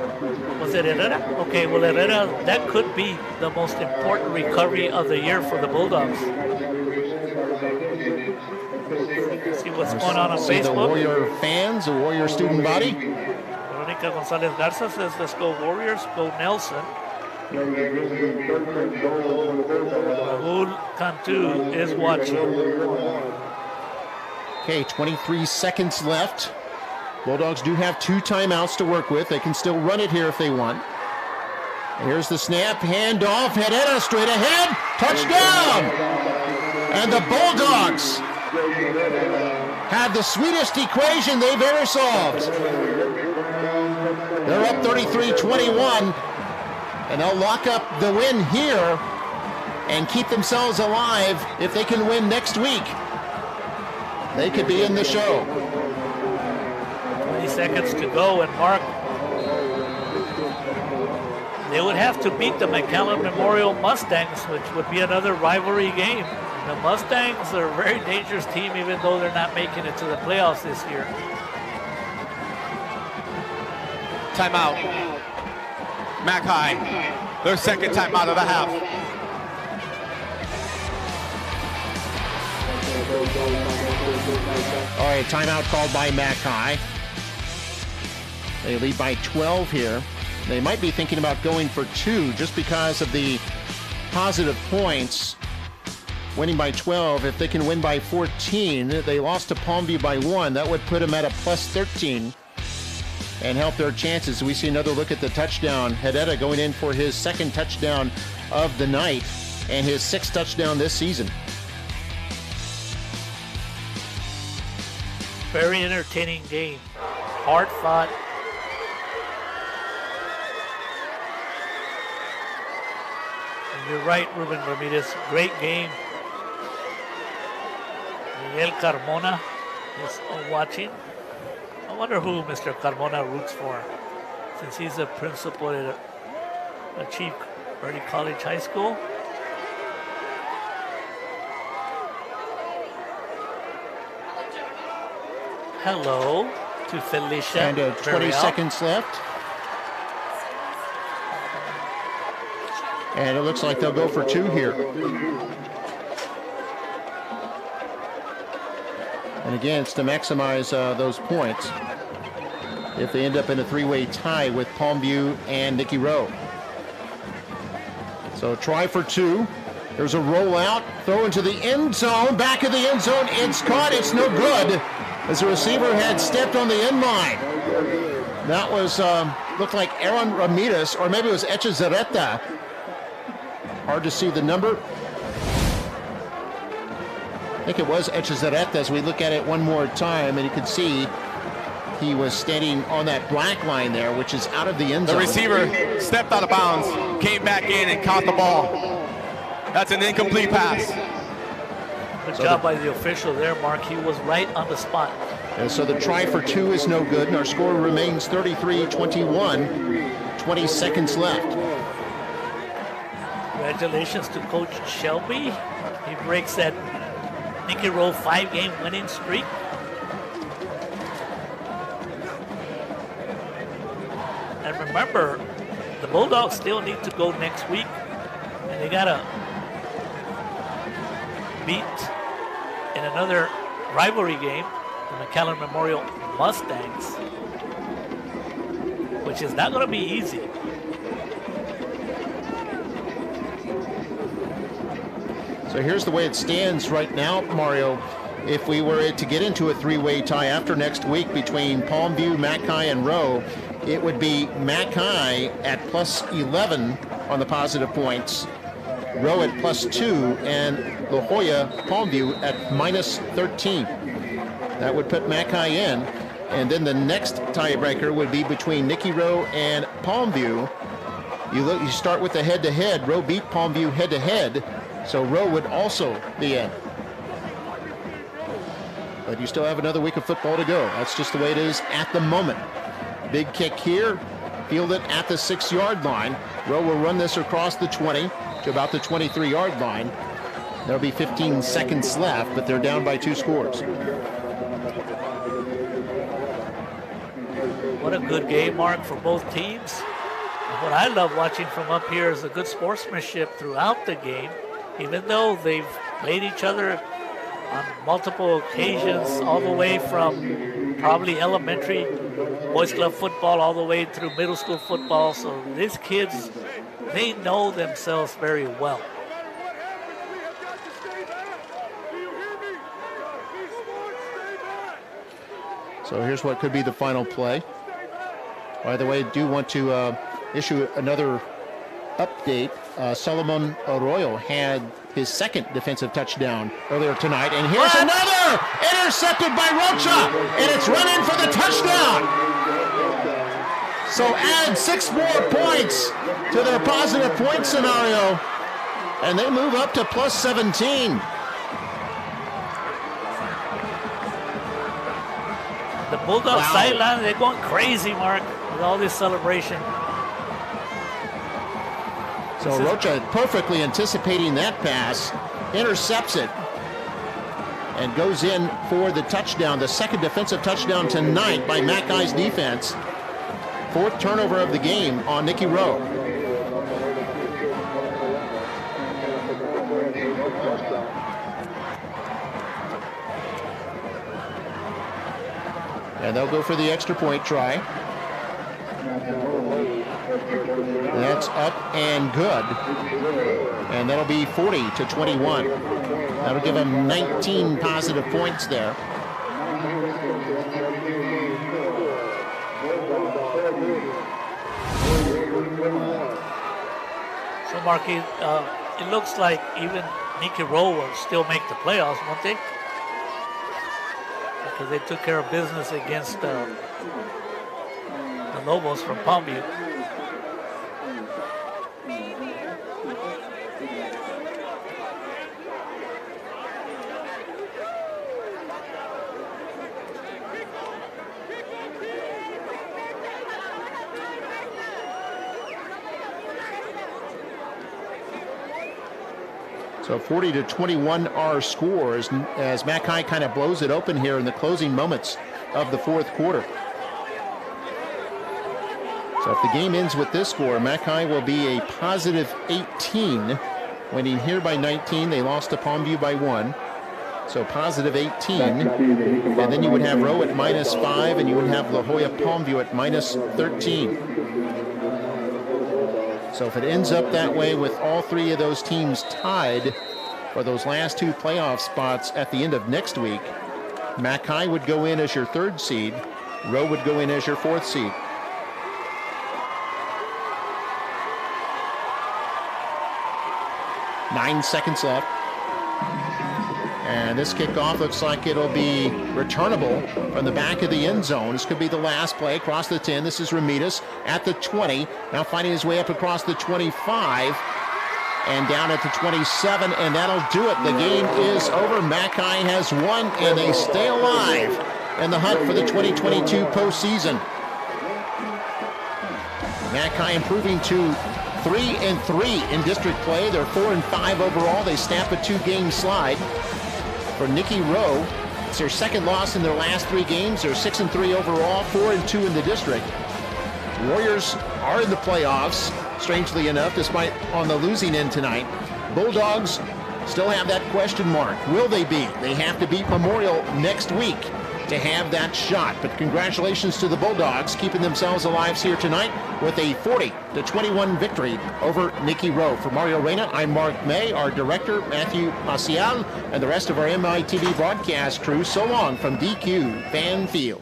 Speaker 10: Was it Herrera? Okay, well, Herrera, that could be the most important recovery of the year for the Bulldogs. See what's going on
Speaker 9: See
Speaker 10: Facebook.
Speaker 9: the Warrior fans, the Warrior student body.
Speaker 10: Veronica Gonzalez Garza says, let's go Warriors, go Nelson. Rahul Cantu is watching.
Speaker 9: Okay, 23 seconds left. Bulldogs do have 2 timeouts to work with. They can still run it here if they want. Here's the snap, handoff, Herrera straight ahead, touchdown! And the Bulldogs have the sweetest equation they've ever solved. They're up 33-21, and they'll lock up the win here and keep themselves alive if they can win next week. They could be in the show.
Speaker 10: 20 seconds to go, and Mark, they would have to beat the McAllen Memorial Mustangs, which would be another rivalry game. The Mustangs are a very dangerous team, even though they're not making it to the playoffs this year.
Speaker 15: Timeout. Mac High, their second timeout of the half.
Speaker 9: All right, timeout called by Mac High. They lead by 12 here. They might be thinking about going for 2 just because of the positive points. Winning by 12. If they can win by 14, they lost to Palmview by 1. That would put them at a plus 13 and help their chances. We see another look at the touchdown. Herrera going in for his second touchdown of the night and his 6th touchdown this season.
Speaker 10: Very entertaining game. Hard fought. And you're right, Ruben Ramirez. Great game. Miguel Carmona is watching. I wonder who Mr. Carmona roots for, since he's a principal at Chief Verde College High School. Hello to Felicia.
Speaker 9: And 20 seconds left. And it looks like they'll go for 2 here. And again, it's to maximize those points if they end up in a 3-way tie with Palmview and Nikki Rowe. So try for 2. There's a rollout, throw into the end zone, back of the end zone. It's caught, it's no good, as the receiver had stepped on the end line. That was, looked like Aaron Ramirez, or maybe it was Echezarreta. Hard to see the number. I think it was Echezarreta as we look at it one more time, and you can see he was standing on that black line there, which is out of the end zone.
Speaker 15: The receiver stepped out of bounds, came back in and caught the ball. That's an incomplete pass.
Speaker 10: Good job by the official there, Mark. He was right on the spot.
Speaker 9: And so the try for 2 is no good, and our score remains 33-21, 20 seconds left.
Speaker 10: Congratulations to Coach Shelby. He breaks that Nikki Rowe 5-game winning streak. And remember, the Bulldogs still need to go next week, and they gotta beat in another rivalry game the McAllen Memorial Mustangs, which is not gonna be easy.
Speaker 9: So here's the way it stands right now, Mario. If we were to get into a 3-way tie after next week between Palmview, Mackay, and Rowe, it would be Mackay at plus 11 on the positive points, Rowe at plus 2, and La Jolla Palmview at minus 13. That would put Mackay in. And then the next tiebreaker would be between Nikki Rowe and Palmview. You start with the head-to-head. Rowe beat Palmview head-to-head. So Rowe would also be in. But you still have another week of football to go. That's just the way it is at the moment. Big kick here, fielded at the 6-yard line. Rowe will run this across the 20 to about the 23-yard line. There'll be 15 seconds left, but they're down by 2 scores.
Speaker 10: What a good game, Mark, for both teams. What I love watching from up here is the good sportsmanship throughout the game. Even though they've played each other on multiple occasions, all the way from probably elementary boys club football all the way through middle school football. So these kids, they know themselves very well.
Speaker 9: So here's what could be the final play. By the way, I do want to issue another update. Solomon Arroyo had his second defensive touchdown earlier tonight. And here's another intercepted by Rocha. And it's running for the touchdown. So add 6 more points to their positive point scenario. And they move up to plus 17.
Speaker 10: The Bulldogs sideline, they're going crazy, Mark, with all this celebration.
Speaker 9: So Rocha perfectly anticipating that pass, intercepts it, and goes in for the touchdown, the second defensive touchdown tonight by McAllen's defense. 4th turnover of the game on Nikki Rowe. And they'll go for the extra point try. That's up and good. And that'll be 40-21. That'll give them 19 positive points there.
Speaker 10: So, Marky, it looks like even Nikki Rowe will still make the playoffs, won't they? Because they took care of business against the Lobos from Palmview.
Speaker 9: So 40-21 our scores as McAllen kind of blows it open here in the closing moments of the 4th quarter. So if the game ends with this score, McAllen will be a positive 18, winning here by 19. They lost to Palmview by 1. So positive 18. And then you would have Rowe at minus 5, and you would have La Jolla Palmview at minus 13. So if it ends up that way with all 3 of those teams tied for those last 2 playoff spots at the end of next week, McAllen would go in as your 3rd seed. Rowe would go in as your 4th seed. Nine seconds left. And this kickoff looks like it'll be returnable from the back of the end zone. This could be the last play across the 10. This is Ramirez at the 20. Now finding his way up across the 25 and down at the 27. And that'll do it. The game is over. McAllen has won, and they stay alive in the hunt for the 2022 postseason. McAllen improving to 3-3 in district play. They're 4-5 overall. They snap a 2-game slide. For Nikki Rowe, it's their 2nd loss in their last 3 games. They're 6-3 overall, 4-2 in the district. Warriors are in the playoffs, strangely enough, despite on the losing end tonight. Bulldogs still have that question mark. Will they be? They have to beat Memorial next week to have that shot. But congratulations to the Bulldogs, keeping themselves alive here tonight with a 40-21 victory over Nikki Rowe. For Mario Reyna, I'm Mark May, our director, Matthew Maciel, and the rest of our MITV broadcast crew. So long from DQ Fan Field.